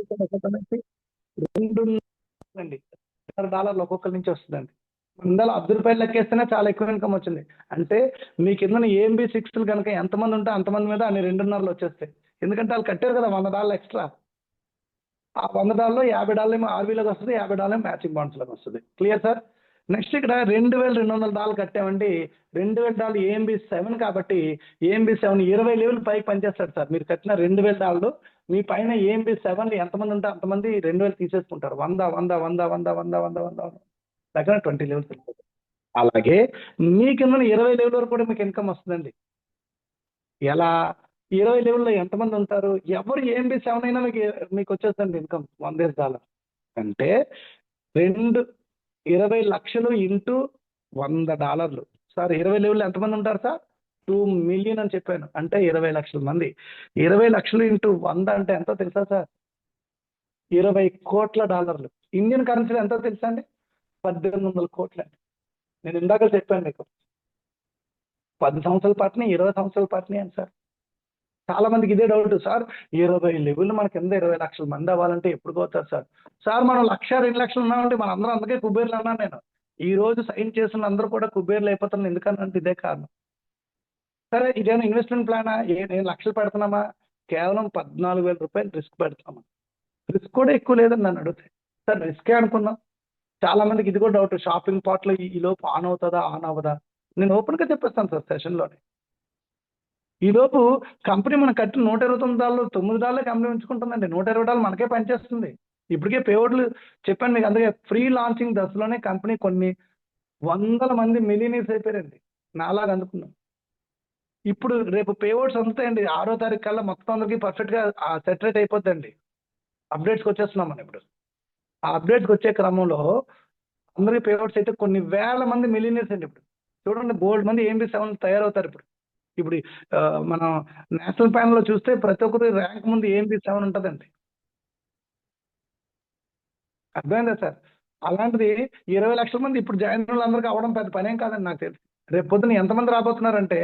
$2 ఒక్కొక్కరి నుంచి వస్తుందండి. ఇందులో $10 లెక్కేస్తేనే చాలా ఎక్కువ ఇన్కమ్ వచ్చింది. అంటే మీ కింద AMB 6 కనుక ఎంతమంది ఉంటే అంతమంది మీద అన్ని 2.5 వచ్చేస్తాయి. ఎందుకంటే వాళ్ళు కట్టారు కదా $100 ఎక్స్ట్రా. ఆ $100 $50 ఏమో RVలోకి వస్తుంది, $50 మ్యాచింగ్ బాండ్స్ లోకి వస్తుంది. Clear sir? నెక్స్ట్ ఇక్కడ $2,200 కట్టామండి. $2,000 AMB 7 కాబట్టి AMB 7 20 లెవెల్ పైకి పనిచేస్తాడు సార్. మీరు కట్టిన $2,000 మీ పైన AMB 7 ఎంతమంది ఉంటే అంతమంది 2,000 తీసేసుకుంటారు. 100 దగ్గర 20 లెవెల్స్. అలాగే మీ కింద 20 లెవెల్ వరకు కూడా మీకు ఇన్కమ్ వస్తుందండి. ఎలా? 20 లెవెల్లో ఎంతమంది ఉంటారు? ఎవరు AMB 7 అయినా మీకు వచ్చేస్తుంది ఇన్కమ్ $100. అంటే 20 లక్షలు ఇంటూ $100. సార్ 20 లెవెల్లో ఎంతమంది ఉంటారు సార్? 2 మిలియన్ అని చెప్పాను. అంటే 20 లక్షల మంది. 20 లక్షలు ఇంటూ 100 అంటే ఎంతో తెలుసా సార్? $20 కోట్ల. ఇండియన్ కరెన్సీలో ఎంతో తెలుసా అండి? 1,800 కోట్లు అండి. నేను ఇందాక చెప్పాను మీకు 10 సంవత్సరాల పాటుని 20 సంవత్సరాల పాటుని అని సార్. చాలా మందికి ఇదే డౌట్ సార్. 20 లెవెల్ మన కింద 20 లక్షల మంది అవ్వాలంటే ఎప్పుడు పోతారు సార్? సార్ మనం 1,00,000 2 లక్షలు ఉన్నామంటే మన అందరం అందుకే కుబేర్లు అన్నాను నేను. ఈ రోజు సైన్ చేసిన అందరూ కూడా కుబేర్లు అయిపోతాను. ఎందుకనంటే ఇదే కారణం. సరే ఇదేనా ఇన్వెస్ట్మెంట్ ప్లానా? నేను లక్షలు పెడుతున్నామా? కేవలం $14,000 రిస్క్ పెడుతున్నామా? రిస్క్ కూడా ఎక్కువ లేదని నన్ను అడిగితే సార్ రిస్కే అనుకున్నాం. చాలా మందికి ఇది కూడా డౌట్. షాపింగ్ పార్ట్లో ఈ లోపు ఆన్ అవుతుందా ఆన్ అవ్వదా? నేను ఓపెన్గా చెప్పేస్తాను సార్ సెషన్లోనే. ఈ లోపు కంపెనీ మనం కట్టిన $129 $9 కంపెనీ ఉంచుకుంటుందండి. $120 మనకే పనిచేస్తుంది. ఇప్పటికే పేఓడ్లు చెప్పాను మీకు. అందుకే ఫ్రీ లాంచింగ్ దశలోనే కంపెనీ కొన్ని 100 మంది మిలియనీర్స్ అయిపోయారండి. నాలాగా అందుకున్నాం. ఇప్పుడు రేపు పేఓడ్స్ అందుతాయండి. 6వ తారీఖు కల్లా మొత్తం అందరికీ పర్ఫెక్ట్గా సెటరేట్ అయిపోద్దండి. అప్డేట్స్కి వచ్చేస్తున్నాం మనం ఇప్పుడు. ఆ అప్డేట్స్కి వచ్చే క్రమంలో అందరికీ పేఓడ్స్ అయితే కొన్ని వేల మంది మిలియనీర్స్ అండి. ఇప్పుడు చూడండి బోల్డ్ మంది AMB 7 తయారవుతారు. ఇప్పుడు మనం నేషనల్ ప్యానల్లో చూస్తే ప్రతి ఒక్కరి ర్యాంక్ ముందు AMB 7 ఉంటుందండి. అర్థమైందా సార్? అలాంటిది 20 లక్షల మంది ఇప్పుడు జాయిన్ వాళ్ళందరికీ అవ్వడం పెద్ద పనేం కాదండి నాకు తెలిసి. రేపు పొద్దున ఎంతమంది రాబోతున్నారంటే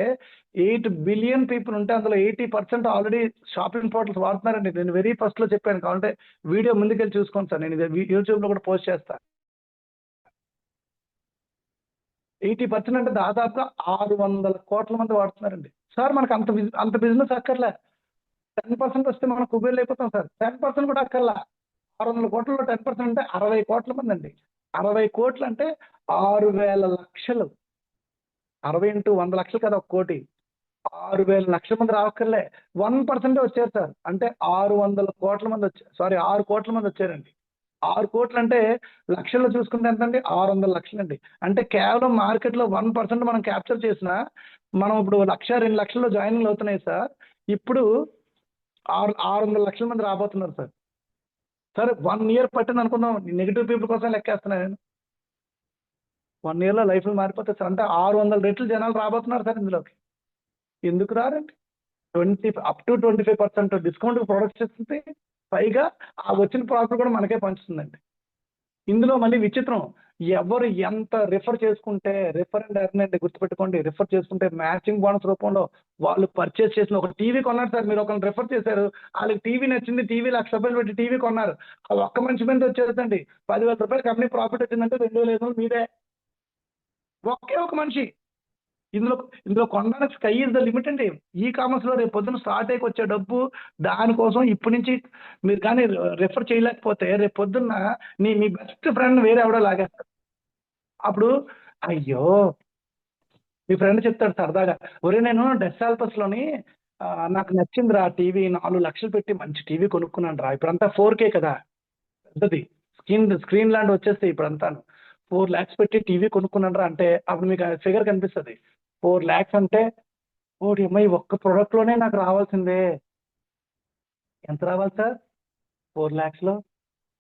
8 బిలియన్ పీపుల్ ఉంటే అందులో 80% ఆల్రెడీ షాపింగ్ పోర్టల్స్ వాడుతున్నారండి. నేను వెరీ ఫస్ట్లో చెప్పాను. కావాలంటే వీడియో ముందుకెళ్ళి చూసుకోండి సార్. నేను ఇది యూట్యూబ్లో కూడా పోస్ట్ చేస్తాను. 80% అంటే దాదాపుగా 600 కోట్ల మంది వాడుతున్నారండి. సార్ మనకు అంత బిజినెస్ అక్కర్లే. 10% వస్తే మనం కుబేర్లు అయిపోతాం సార్. 10% కూడా అక్కర్లా. 600 కోట్లలో 10% అంటే 60 కోట్ల మంది అండి. 60 కోట్లు అంటే 6,000 లక్షలు. 60 into 100 లక్షలు కదా 1 కోటి. 6,000 లక్షల మంది రావక్కర్లే. 1% వచ్చారు సార్. అంటే 600 కోట్ల మంది వచ్చారు. సారీ 6 కోట్ల మంది వచ్చారండి. 6 కోట్లు అంటే లక్షల్లో చూసుకుంటే ఎంతండి? 600 లక్షలు అండి. అంటే కేవలం మార్కెట్లో 1% మనం క్యాప్చర్ చేసినా మనం ఇప్పుడు 1,00,000 2 లక్షల్లో జాయినింగ్లు అవుతున్నాయి సార్. ఇప్పుడు 600 లక్షల మంది రాబోతున్నారు సార్. సరే 1 ఇయర్ పట్టింది అనుకుందాం. నెగిటివ్ పీపుల్ కోసం లెక్కేస్తున్నాను నేను. 1 ఇయర్లో లైఫ్లు మారిపోతాయి సార్. అంటే 600 రెట్లు జనాలు రాబోతున్నారు సార్ ఇందులోకి. ఎందుకు రారండి? up to 25% డిస్కౌంట్ ప్రొడక్ట్స్ ఇస్తుంది. పైగా ఆ వచ్చిన ప్రాఫిట్ కూడా మనకే పంచుతుందండి. ఇందులో మళ్ళీ విచిత్రం, ఎవరు ఎంత రిఫర్ చేసుకుంటే, రిఫర్ అండ్ ఎర్న్ అండి గుర్తుపెట్టుకోండి, రిఫర్ చేసుకుంటే మ్యాచింగ్ బోనస్ రూపంలో వాళ్ళు పర్చేస్ చేసిన ఒక టీవీ కొన్నారు సార్, మీరు ఒకరిని రిఫర్ చేశారు, వాళ్ళకి టీవీ నచ్చింది, టీవీ ₹1,00,000 పెట్టి టీవీ కొన్నారు, ఆ ఒక్క మనిషి మీద వచ్చేదండి ₹10,000 కంపెనీ ప్రాఫిట్ వచ్చిందంటే 2,500 మీదే, ఒకే ఒక మనిషి. ఇందులో కొనడానికి స్కై ఇస్ ద లిమిట్ అండి. ఈ కామర్స్ లో రేపు పొద్దున స్టార్ట్ అయ్యి వచ్చే డబ్బు, దానికోసం ఇప్పటి నుంచి మీరు కానీ రిఫర్ చేయలేకపోతే రేపు పొద్దున్న మీ బెస్ట్ ఫ్రెండ్ వేరే ఎవడో లాగేస్తారు. అప్పుడు అయ్యో, మీ ఫ్రెండ్ చెప్తాడు సరదాగా, ఒరే నేను డెస్సాల్పస్ లోని నాకు నచ్చిందిరా టీవీ, 4 లక్షలు పెట్టి మంచి టీవీ కొనుక్కున్నాను రా, ఇప్పుడంతా 4K కదా, పెద్దది స్క్రీన్ లాంటి వచ్చేస్తాయి ఇప్పుడంతాను, 4 lakhs పెట్టి టీవీ కొనుక్కున్నాను రా అంటే, అప్పుడు మీకు ఫిగర్ కనిపిస్తుంది. 4 lakhs అంటే ఓడి అమ్మాయి ఒక్క ప్రొడక్ట్ లోనే నాకు రావాల్సిందే, ఎంత రావాలి సార్? 4 lakhs లో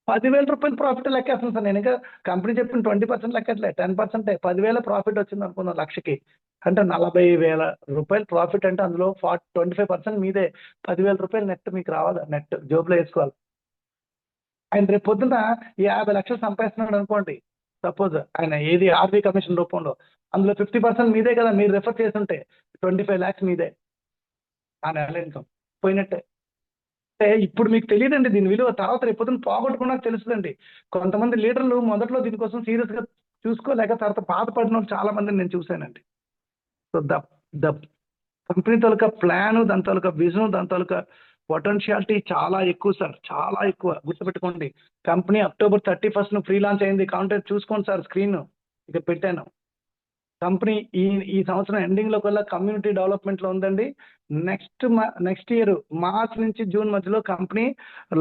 ₹10,000 ప్రాఫిట్ లెక్కేస్తాను సార్. నేను ఇంకా కంపెనీ చెప్పిన 20% లెక్కట్లే, 10%. 10,000 ప్రాఫిట్ వచ్చింది అనుకుందాం లక్షకి, అంటే ₹40,000 ప్రాఫిట్, అంటే అందులో 25% మీదే, ₹10,000 నెట్ మీకు రావాలి, నెట్ జోబులో వేసుకోవాలి. ఆయన రేపు పొద్దున 50 లక్షలు సంపాదిస్తున్నాడు అనుకోండి, సపోజ్ ఆయన ఏది ఆర్బీ కమిషన్ రూపంలో, అందులో 50% మీదే కదా, మీరు రిఫర్ చేస్తుంటే 25 lakhs మీదే, ఆ నెల ఇన్కమ్ పోయినట్టే. అంటే ఇప్పుడు మీకు తెలియదండి దీని విలువ, తర్వాత రేపు పొద్దున పోగొట్టుకున్నాక తెలుస్తుందండి. కొంతమంది లీడర్లు మొదట్లో దీనికోసం సీరియస్ గా చూసుకోలేక తర్వాత బాధపడిన వాళ్ళు చాలా మందిని నేను చూశానండి. So the company taluka plan, దాని తాలూకా విజన్, దాని తాలూకా పొటెన్షియాలిటీ చాలా ఎక్కువ సార్, చాలా ఎక్కువ. గుర్తుపెట్టుకోండి, company October 31st free launch అయింది, కాంటాక్ట్ చూసుకోండి సార్, స్క్రీన్ ఇక పెట్టాను. కంపెనీ ఈ సంవత్సరం ఎండింగ్ లో కల్లా కమ్యూనిటీ డెవలప్మెంట్ లో ఉందండి. నెక్స్ట్ ఇయర్ మార్చ్ నుంచి జూన్ మధ్యలో కంపెనీ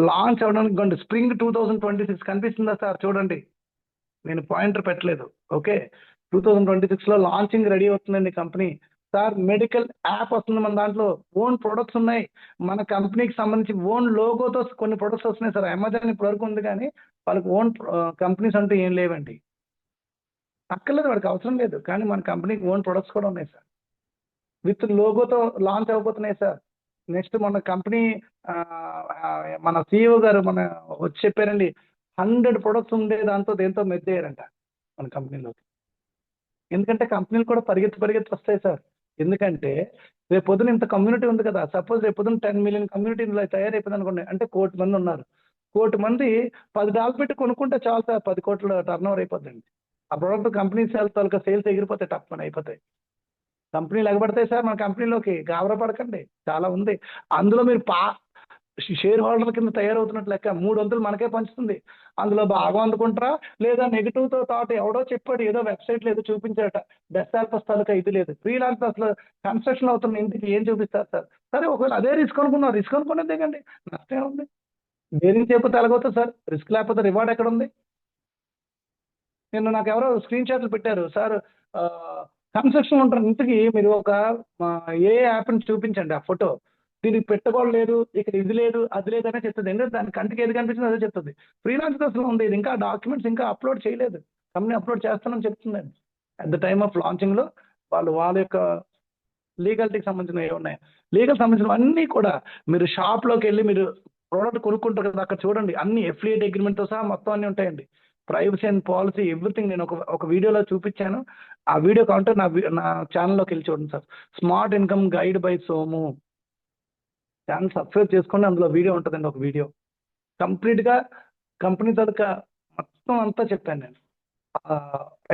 లాంచ్ అవడానికి స్ప్రింగ్ 2026 కనిపిస్తుందా సార్? చూడండి, నేను పాయింటర్ పెట్టలేదు, ఓకే. 2026 లో లాంచింగ్ రెడీ అవుతుందండి కంపెనీ. సార్ మెడికల్ యాప్ వస్తుంది మన దాంట్లో, ఓన్ ప్రొడక్ట్స్ ఉన్నాయి, మన కంపెనీకి సంబంధించి ఓన్ లోగోతో కొన్ని ప్రొడక్ట్స్ వస్తున్నాయి సార్. అమెజాన్ ఇప్పటి వరకు ఉంది కానీ వాళ్ళకి ఓన్ కంపెనీస్ అంటూ ఏం లేవండి, అక్కర్లేదు, వాడికి అవసరం లేదు, కానీ మన కంపెనీకి ఓన్ ప్రొడక్ట్స్ కూడా ఉన్నాయి సార్, విత్ లోగోతో లాంచ్ అవబోతున్నాయి సార్. నెక్స్ట్ మన కంపెనీ మన CEO గారు మన వచ్చి చెప్పారండి, 100 ప్రొడక్ట్స్ ఉండే దాంతో దేంతో మెద్దయ్యారంట మన కంపెనీలోకి. ఎందుకంటే కంపెనీలు కూడా పరిగెత్తి వస్తాయి సార్. ఎందుకంటే రేపు పొద్దున ఇంత కమ్యూనిటీ ఉంది కదా, సపోజ్ రేపు పొద్దున 10 million కమ్యూనిటీ ఇందులో తయారైపోయింది అనుకోండి, అంటే 1 కోటి మంది ఉన్నారు, 1 కోటి మంది $10 పెట్టి కొనుక్కుంటే చాలు సార్, 10 కోట్ల టర్న్ అయిపోతుంది. ఆ ప్రొడక్ట్ కంపెనీ సేల్స్ ఎగిరిపోతాయి, టప్ అని అయిపోతాయి, కంపెనీలు ఎగబడతాయి సార్. మన కంపెనీలోకి గాబరా పడకండి, చాలా ఉంది. అందులో మీరు షేర్ హోల్డర్ కింద తయారవుతున్నట్లు లెక్క, 3 వంతులు మనకే పంచుతుంది. అందులో భాగం అందుకుంటారా, లేదా నెగిటివ్ తో థాట్, ఎవడో చెప్పాడు, ఏదో వెబ్సైట్లో ఏదో చూపించారట, డెస్సాల్పస్ తాలూకా ఇది లేదు, ఫ్రీలాన్స్ అసలు కన్స్ట్రక్షన్ అవుతున్న ఇంటికి ఏం చూపిస్తారు సార్? సరే, ఒకవేళ అదే రిస్క్ అనుకున్నాం, రిస్క్ అనుకునేది దిగండి, నష్టం ఉంది. దేనికి చెప్పితే ఎలాగవుతుంది సార్? రిస్క్ లేకపోతే రివార్డ్ ఎక్కడ ఉంది? నిన్న నాకు ఎవరో స్క్రీన్ షాట్లు పెట్టారు సార్, కన్స్ట్రక్షన్ ఉంటారు ఇంటికి, మీరు ఒక ఏ యాప్ని చూపించండి, ఆ ఫోటో దీనికి పెట్టుకోలేదు, ఇక్కడ ఇది లేదు అది లేదు అనే చెప్తుంది. ఎందుకంటే దాని కంటికి ఏది కనిపించిందో అదే చెప్తుంది. ఫ్రీలాన్స్ అసలు ఉంది, ఇది ఇంకా డాక్యుమెంట్స్ ఇంకా అప్లోడ్ చేయలేదు, కంపెనీ అప్లోడ్ చేస్తానని చెప్తుందండి. At the time of launching లో వాళ్ళ యొక్క లీగల్టీకి సంబంధించినవి ఏమున్నాయి, లీగల్ సంబంధించినవన్నీ కూడా మీరు షాప్లోకి వెళ్ళి మీరు ప్రోడక్ట్ కొనుక్కుంటారు కదా, అక్కడ చూడండి, అన్ని ఎఫ్లియేట్ అగ్రిమెంట్తో సహా మొత్తం అన్ని ఉంటాయండి. ప్రైవసీ అండ్ పాలసీ ఎవ్రీథింగ్ నేను ఒక వీడియోలో చూపించాను. ఆ వీడియో కావాలంటే నా ఛానల్లోకి వెళ్ళి చూడండి sir, smart income guide by Somu channel subscribe చేసుకోండి, అందులో వీడియో ఉంటుందండి, ఒక వీడియో కంప్లీట్గా కంపెనీ తాలూకా మొత్తం అంతా చెప్పాను నేను.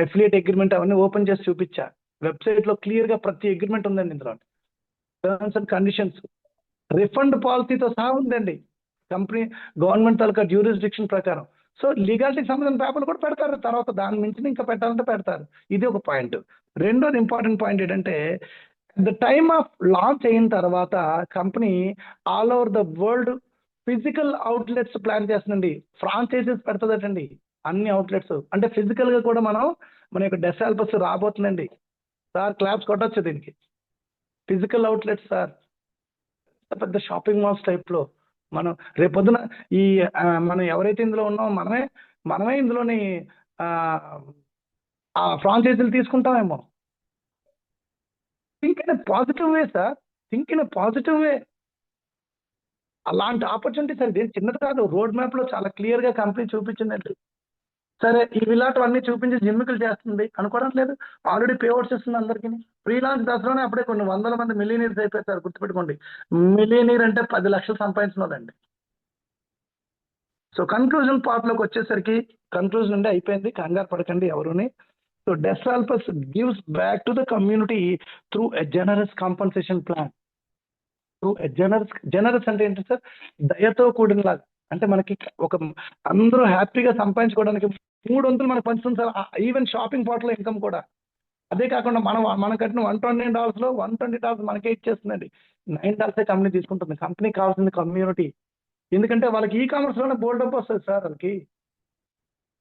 అఫిలియేట్ అగ్రిమెంట్ అవన్నీ ఓపెన్ చేసి చూపించా, వెబ్సైట్లో క్లియర్గా ప్రతి అగ్రిమెంట్ ఉందండి, ఇందులో టర్మ్స్ అండ్ కండిషన్స్, రిఫండ్ పాలసీతో సహా ఉందండి, కంపెనీ గవర్నమెంట్ తాలూకా జ్యూరిస్డిక్షన్ ప్రకారం. సో లీగాలిటీకి సంబంధించిన పేపర్లు కూడా పెడతారు, తర్వాత దాని మించి ఇంకా పెట్టాలంటే పెడతారు. ఇది ఒక పాయింట్. రెండోది ఇంపార్టెంట్ పాయింట్ ఏంటంటే, ద టైమ్ ఆఫ్ లాంచ్ అయిన తర్వాత company all over the world physical outlets plan చేస్తుందండి, ఫ్రాంచైజెస్ పెడుతుందటండి, అన్ని అవుట్లెట్స్, అంటే ఫిజికల్గా కూడా మన యొక్క డెస్సాల్పస్ రాబోతుందండి సార్. క్లాప్స్ కొట్టచ్చు దీనికి. ఫిజికల్ అవుట్లెట్స్ సార్, పెద్ద షాపింగ్ మాల్స్ టైప్లో మనం రేపొద్దున మనం ఎవరైతే ఇందులో ఉన్నామో మనమే ఇందులోని ఆ ఫ్రాంచైజీలు తీసుకుంటామేమో. Think in a positive way sir, think in a positive way. అలాంటి ఆపర్చునిటీ సార్, ఇదేం చిన్నది కాదు, రోడ్ మ్యాప్లో చాలా క్లియర్గా కంపెనీ చూపించిందండి. సరే ఇలాంటివన్నీ చూపించి జిమ్మికలు చేస్తుంది అనుకోవడం లేదు. ఆల్రెడీ పే అవుట్ చేస్తుంది అందరికి. ఫ్రీ లాంచ్ దశలోనే అప్పుడే కొన్ని వందల మంది మిలియనీర్స్ అయిపోతారు. గుర్తుపెట్టుకోండి, మిలియనీర్ అంటే 10 లక్షలు సంపాదించిన వాళ్ళండి. సో కన్క్లూజన్ పార్ట్ లోకి వచ్చేసరికి కన్క్లూజన్ అంటే అయిపోయింది, కంగారు పడకండి ఎవరుని. So Destalpus gives back to the community through a generous compensation plan. Through a generous అంటే ఏంటి సార్? దయతో కూడిన లాగా. అంటే మనకి ఒక అందరూ హ్యాపీగా సంపాదించుకోవడానికి 3 వంతులు మనకు పంచుతుంది సార్. ఈవెన్ షాపింగ్ పార్ట్ లో ఇన్కమ్ కూడా. అదే కాకుండా మనం కట్టిన $120 లో $120 మనకే ఇచ్చేస్తుందండి. $9 కంపెనీ తీసుకుంటుంది. కంపెనీకి కావాల్సింది కమ్యూనిటీ. ఎందుకంటే వాళ్ళకి ఈ కామర్స్ లోనే బోల్డ్ డబ్బు వస్తుంది సార్. వాళ్ళకి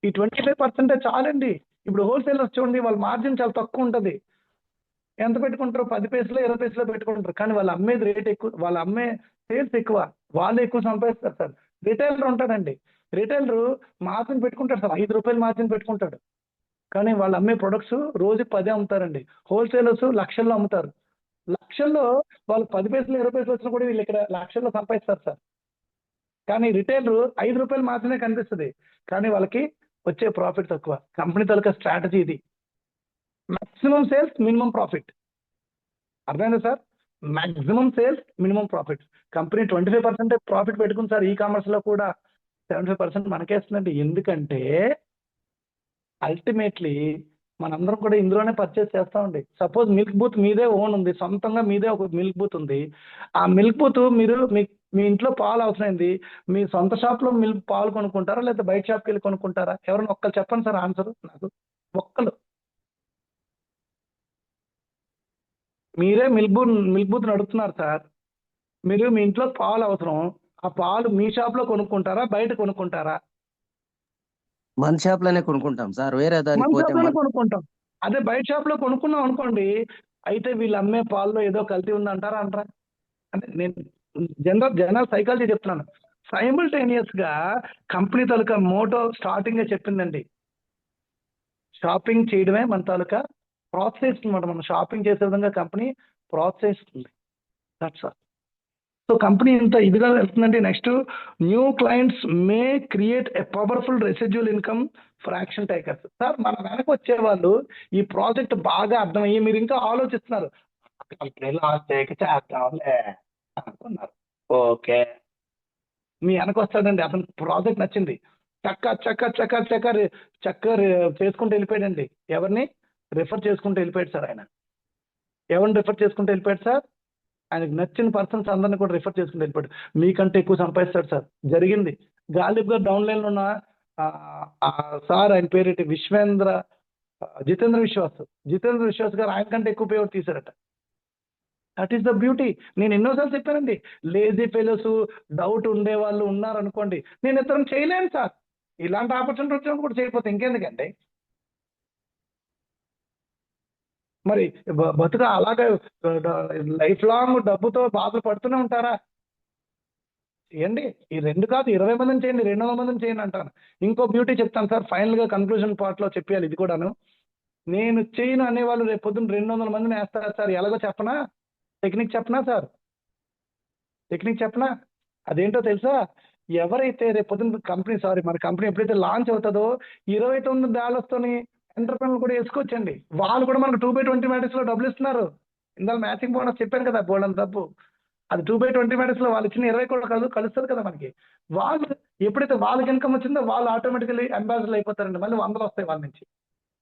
ఈ 25% చాలండి. ఇప్పుడు హోల్సేలర్స్ చూడండి, వాళ్ళ మార్జిన్ చాలా తక్కువ ఉంటుంది. ఎంత పెట్టుకుంటారు? 10 పైసలు 20 పైసలు పెట్టుకుంటారు. కానీ వాళ్ళు అమ్మేది రేట్ ఎక్కువ, వాళ్ళు అమ్మే సేల్స్ ఎక్కువ, వాళ్ళు ఎక్కువ సంపాదిస్తారు సార్. రిటైలర్ ఉంటాడండి, రిటైలర్ మార్జిన్ పెట్టుకుంటాడు సార్, ₹5 మార్జిన్ పెట్టుకుంటాడు. కానీ వాళ్ళు అమ్మే ప్రొడక్ట్స్ రోజు 10 అమ్ముతారండి. హోల్సేలర్స్ లక్షల్లో అమ్ముతారు. లక్షల్లో వాళ్ళు 10 పైసలు 20 పైసలు వచ్చినా కూడా వీళ్ళు ఇక్కడ లక్షల్లో సంపాదిస్తారు సార్. కానీ రిటైలర్ ₹5 మాత్రమే కనిపిస్తుంది, కానీ వాళ్ళకి వచ్చే ప్రాఫిట్ తక్కువ. కంపెనీ తాలూకా స్ట్రాటజీ ఇది. Maximum sales, minimum profit. అర్థమైందా sir? Maximum sales, minimum profit. Company 25% profit పెట్టుకుంది సార్. ఈ కామర్స్ లో కూడా 75% మనకే ఇస్తుందండి. ఎందుకంటే అల్టిమేట్లీ మనందరం కూడా ఇందులోనే పర్చేస్ చేస్తామండి. సపోజ్ మిల్క్ బూత్ మీదే ఓన్ ఉంది, సొంతంగా మీదే ఒక మిల్క్ బూత్ ఉంది. ఆ మిల్క్ బూత్ మీరు మీ ఇంట్లో పాలు అవసరమైంది, మీ సొంత షాప్ లో పాలు కొనుక్కుంటారా, లేదా బయట షాప్కి వెళ్ళి కొనుక్కుంటారా? ఎవరైనా ఒక్కరు చెప్పండి సార్ ఆన్సర్ నాకు. ఒక్కరు. మీరే మిల్క్ బూత్ నడుపుతున్నారు సార్. మీరు మీ ఇంట్లో పాలు అవసరం, ఆ పాలు మీ షాప్ లో కొనుక్కుంటారా, బయట కొనుక్కుంటారా? మన షాప్ లోనే కొనుక్కుంటాం సార్, వేరే మన దానికి పోతే షాప్ లోనే కొనుక్కుంటాం. అదే బయట షాప్ లో కొనుక్కున్నాం అనుకోండి, అయితే వీళ్ళు అమ్మే పాల్లో ఏదో కల్తీ ఉందంటారా అంటారా? అంటే నేను జనరల్ సైకాలజీ చెప్తున్నాను. సైమల్టేనియస్ గా కంపెనీ తాలూకా మోటో స్టార్టింగ్ చెప్పిందండి, షాపింగ్ చేయడమే మన తాలూకా ప్రోత్సహిస్తుంది అనమాట. మనం షాపింగ్ చేసే విధంగా కంపెనీ ప్రోత్సహిస్తుంది. That's all. సో కంపెనీ ఇంత ఇదిగా వెళ్తుందండి. Next, new clients may create a powerful residual income for action takers. Sir మన వెనక వచ్చే వాళ్ళు ఈ ప్రాజెక్ట్ బాగా అర్థమయ్యి మీరు ఇంకా ఆలోచిస్తున్నారు, చేద్దాంలే అనుకున్నారు. ఓకే, మీ వెనక వస్తాడండి, అతను ప్రాజెక్ట్ నచ్చింది, చక్క చేసుకుంటూ వెళ్ళిపోయాడండి. ఎవరిని రిఫర్ చేసుకుంటూ వెళ్ళిపోయాడు సార్ ఆయన. ఎవరిని రిఫర్ చేసుకుంటూ వెళ్ళిపోయాడు సార్? ఆయనకు నచ్చిన పర్సన్స్ అందరినీ కూడా రిఫర్ చేసుకుని వెళ్ళిపోయాడు. మీకంటే ఎక్కువ సంపాదిస్తాడు సార్. జరిగింది. గాలిబ్ గారు డౌన్ లైన్ లో ఉన్న సార్, ఆయన పేరేంటి, జితేంద్ర విశ్వాస్ గారు ఆయన కంటే ఎక్కువ పేరు తీశారట. That is the beauty. నేను ఎన్నోసార్లు చెప్పానండి, లేజీ ఫెలోస్, డౌట్ ఉండే వాళ్ళు ఉన్నారనుకోండి, నేను ఇతరం చేయలేను సార్. ఇలాంటి ఆపర్చునిటీ వచ్చినప్పుడు కూడా చేయకపోతే ఇంకెందుకండి? మరి బతుక అలాగే లైఫ్ లాంగ్ డబ్బుతో బాధలు పడుతూనే ఉంటారా? చేయండి. ఈ 2 కాదు 20 మందిని చేయండి, 200 మందిని చేయండి అంటాను. ఇంకో బ్యూటీ చెప్తాను సార్, ఫైనల్ గా కన్క్లూజన్ పార్ట్ లో చెప్పాలి ఇది కూడాను. నేను చేయను అనేవాళ్ళు రేపు పొద్దున్న 200 మందిని వేస్తారు సార్. ఎలాగో చెప్పనా? టెక్నిక్ చెప్పనా సార్? అదేంటో తెలుసా? ఎవరైతే రేపు పొద్దున్న మన కంపెనీ ఎప్పుడైతే లాంచ్ అవుతుందో $29 ఎంటర్ప్రెన్యూర్ కూడా వేసుకోవచ్చండి. వాళ్ళు కూడా మనకు 2/20 మ్యాట్రిక్స్ లో డబ్బులు ఇస్తున్నారు. ఇందాక మ్యాచింగ్ బోనస్ చెప్పాను కదా, బోల్డ్ డబ్బు. అది 2/20 మ్యాట్రిక్స్ లో వాళ్ళు ఇచ్చిన 20 కూడా కలుస్తుంది కదా మనకి. వాళ్ళు ఎప్పుడైతే వాళ్ళకి ఇన్కమ్ వచ్చిందో వాళ్ళు ఆటోమేటికలీ అంబాసిడర్ అయిపోతారండి. మళ్ళీ 100 వస్తాయి వాళ్ళ నుంచి.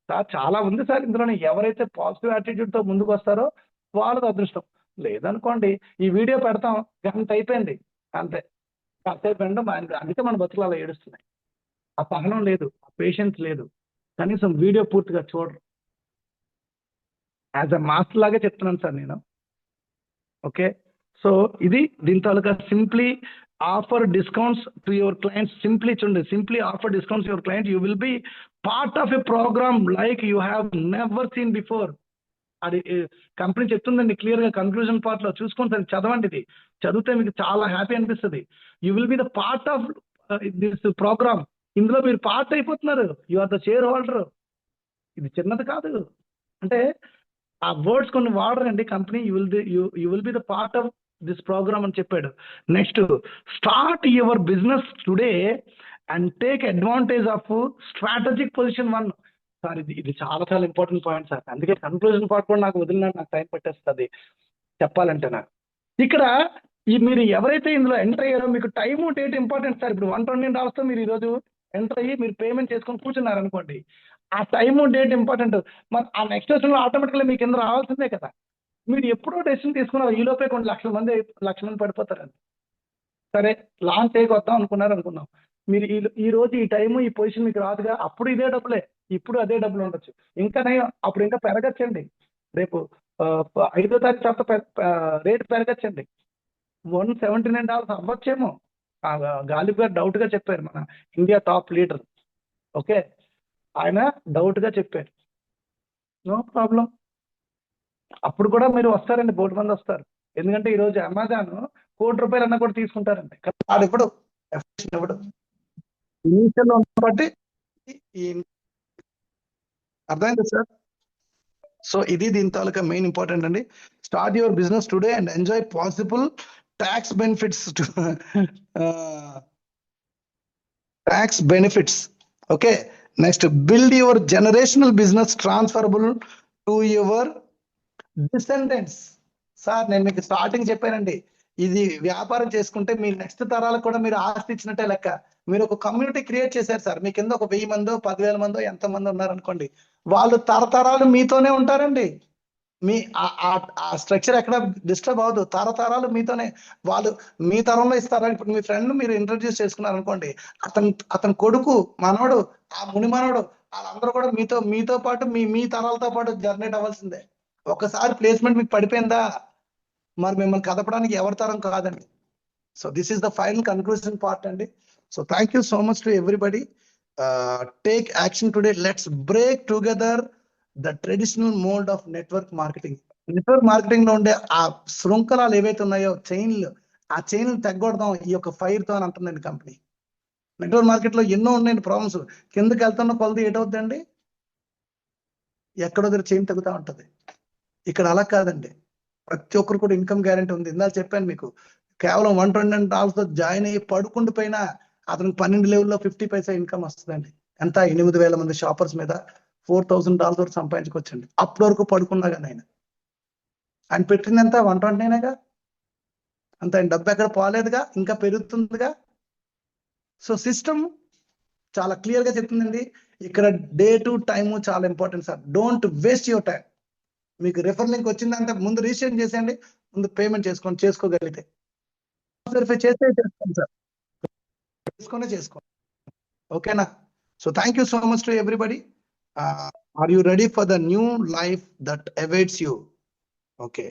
సార్ చాలా ఉంది సార్ ఇందులోనే. ఎవరైతే పాజిటివ్ యాటిట్యూడ్ తో ముందుకు వస్తారో వాళ్ళది అదృష్టం. లేదనుకోండి, ఈ వీడియో పెడతాం, గంట అయిపోయింది అంతే. కాసేపు అందుకే మన బతుకులు అలా ఏడుస్తున్నాయి. ఆ సహనం లేదు, ఆ పేషెన్స్ లేదు, కనీసం వీడియో పూర్తిగా చూడరు. యాజ్ అ మాస్టర్ లాగా చెప్తున్నాను సార్ నేను. ఓకే, సో ఇది దీని తాలూకా simply offer discounts to your clients. Simply offer discounts your client. You will be part of a programme like you have never seen before. అది కంపెనీ చెప్తుందండి క్లియర్ గా కన్క్లూజన్ పార్ట్ లో. చూసుకోండి సార్, చదవండి. ఇది చదివితే మీకు చాలా హ్యాపీ అనిపిస్తుంది. You will be the part of this programme. ఇందులో మీరు పార్ట్ అయిపోతున్నారు. You are the shareholder. ఇది చిన్నది కాదు. అంటే ఆ వర్డ్స్ కొన్ని వాడరండి company. You will be the part of this programme అని చెప్పాడు. Next, start your business today and take advantage of strategic position 1. Sir ఇది చాలా చాలా ఇంపార్టెంట్ పాయింట్ సార్. అందుకే కన్క్లూజన్ పార్ట్ కూడా నాకు వదిలినా నాకు టైం పట్టేస్తుంది చెప్పాలంటే. నాకు ఇక్కడ మీరు ఎవరైతే ఇందులో ఎంటర్ అయ్యారో మీకు టైము డేట్ ఇంపార్టెంట్ సార్. ఇప్పుడు 120 అవర్స్తో మీరు ఈరోజు ఎంటర్ అయ్యి మీరు పేమెంట్ చేసుకొని కూర్చున్నారు అనుకోండి, ఆ టైము డేట్ ఇంపార్టెంట్. మరి ఆ నెక్స్ట్ డెసిషన్ ఆటోమేటిక్గా మీకు కింద రావాల్సిందే కదా. మీరు ఎప్పుడో డెసిషన్ తీసుకున్నారు, ఈ లోపే కొన్ని లక్షల మంది పడిపోతారండి. సరే లాంచ్ చేయకొద్దాం అనుకున్నాం, మీరు ఈ రోజు ఈ టైము ఈ పొజిషన్ మీకు రాదుగా, అప్పుడు ఇదే డబ్బులే, ఇప్పుడు అదే డబ్బులు ఉండొచ్చు. ఇంకా అప్పుడు ఇంకా పెరగచ్చండి. రేపు 5వ తారీఖు తర్వాత రేట్ పెరగచ్చండి. $179 అవ్వచ్చేమో. గాలిబ్ గారు డౌట్ గా చెప్పారు, మన ఇండియా టాప్ లీడర్. ఓకే, ఆయన డౌట్ గా చెప్పారు. నో ప్రాబ్లం, అప్పుడు కూడా మీరు వస్తారండి, బోర్డు మంది వస్తారు. ఎందుకంటే ఈరోజు అమెజాన్ ₹1,00,00,000 అన్నా కూడా తీసుకుంటారండి. ఇప్పుడు ఇనిషియల్ బట్టి అర్థమైంది సార్. సో ఇది దీని తాలూకా మెయిన్ ఇంపార్టెంట్ అండి. Start your business today and enjoy possible tax benefits. Okay, next, build your generational business transferable to your descendants. Sir నేను మీకు స్టార్టింగ్ చెప్పానండి, ఇది వ్యాపారం చేసుకుంటే మీ నెక్స్ట్ తరాలకు కూడా మీరు ఆస్తి ఇచ్చినట్టే లెక్క. మీరు ఒక కమ్యూనిటీ క్రియేట్ చేశారు సార్. మీ కింద ఒక 1000 మందో 10,000 మందో ఎంతమంది ఉన్నారనుకోండి, వాళ్ళు తరతరాలు మీతోనే ఉంటారండి. మీ ఆ స్ట్రక్చర్ ఎక్కడ డిస్టర్బ్ అవ్వదు. తరతరాలు మీతోనే, వాళ్ళు మీ తరంలో ఇస్తారా. ఇప్పుడు మీ ఫ్రెండ్ మీరు ఇంట్రడ్యూస్ చేసుకున్నారు అనుకోండి, అతని కొడుకు, మనవడు, ఆ ముని మనవడు, వాళ్ళందరూ కూడా మీతో పాటు మీ తరాలతో పాటు జనరేట్ అవ్వాల్సిందే. ఒకసారి ప్లేస్మెంట్ మీకు పడిపోయిందా, మరి మిమ్మల్ని కదపడానికి ఎవరి తరం కాదండి. So this is the final conclusion part అండి. So thank you so much to everybody. Take action today. Let's break together the traditional mould of network marketing. Network marketing లో ఉండే ఆ శృంఖలాలు ఏవైతే ఉన్నాయో, చైన్లు, ఆ చైన్లు తగ్గొడదాం ఈ యొక్క ఫైర్ తో అని అంటుందండి కంపెనీ. నెట్వర్క్ మార్కెట్ లో ఎన్నో ఉన్నాయండి ప్రాబ్లమ్స్. కిందకి వెళ్తున్న కొలది ఏటవుద్దండి, ఎక్కడో దగ్గర చైన్ తగ్గుతూ ఉంటది. ఇక్కడ అలా కాదండి, ప్రతి ఒక్కరు కూడా ఇన్కమ్ గ్యారెంటీ ఉంది. ఇందాక చెప్పాను మీకు, కేవలం $129 జాయిన్ అయ్యి పడుకుండిపోయినా అతనికి 12 లెవెల్లో 50 పైసా ఇన్కమ్ వస్తుందండి. ఎంత, 8,000 మంది షాపర్స్ మీద $4,000 వరకు సంపాదించుకోవచ్చండి. అప్పటి వరకు పడుకున్నా కానీ ఆయన పెట్టిందంతా 129గా, అంత ఆయన డబ్బు ఎక్కడ పోలేదుగా, ఇంకా పెరుగుతుందిగా. సో సిస్టమ్ చాలా క్లియర్ గా చెప్తుందండి. ఇక్కడ డే టు టైము చాలా important sir. Don't waste your time. మీకు రిఫర్ లింక్ వచ్చిందంటే ముందు రిజిస్ట్రేషన్ చేసేయండి, ముందు పేమెంట్ చేసుకోగలిగితే వెరిఫై చేసుకోండి సార్, చేసుకోండి. ఓకేనా? So thank you so much to everybody. Are you ready for the new life that awaits you? Okay.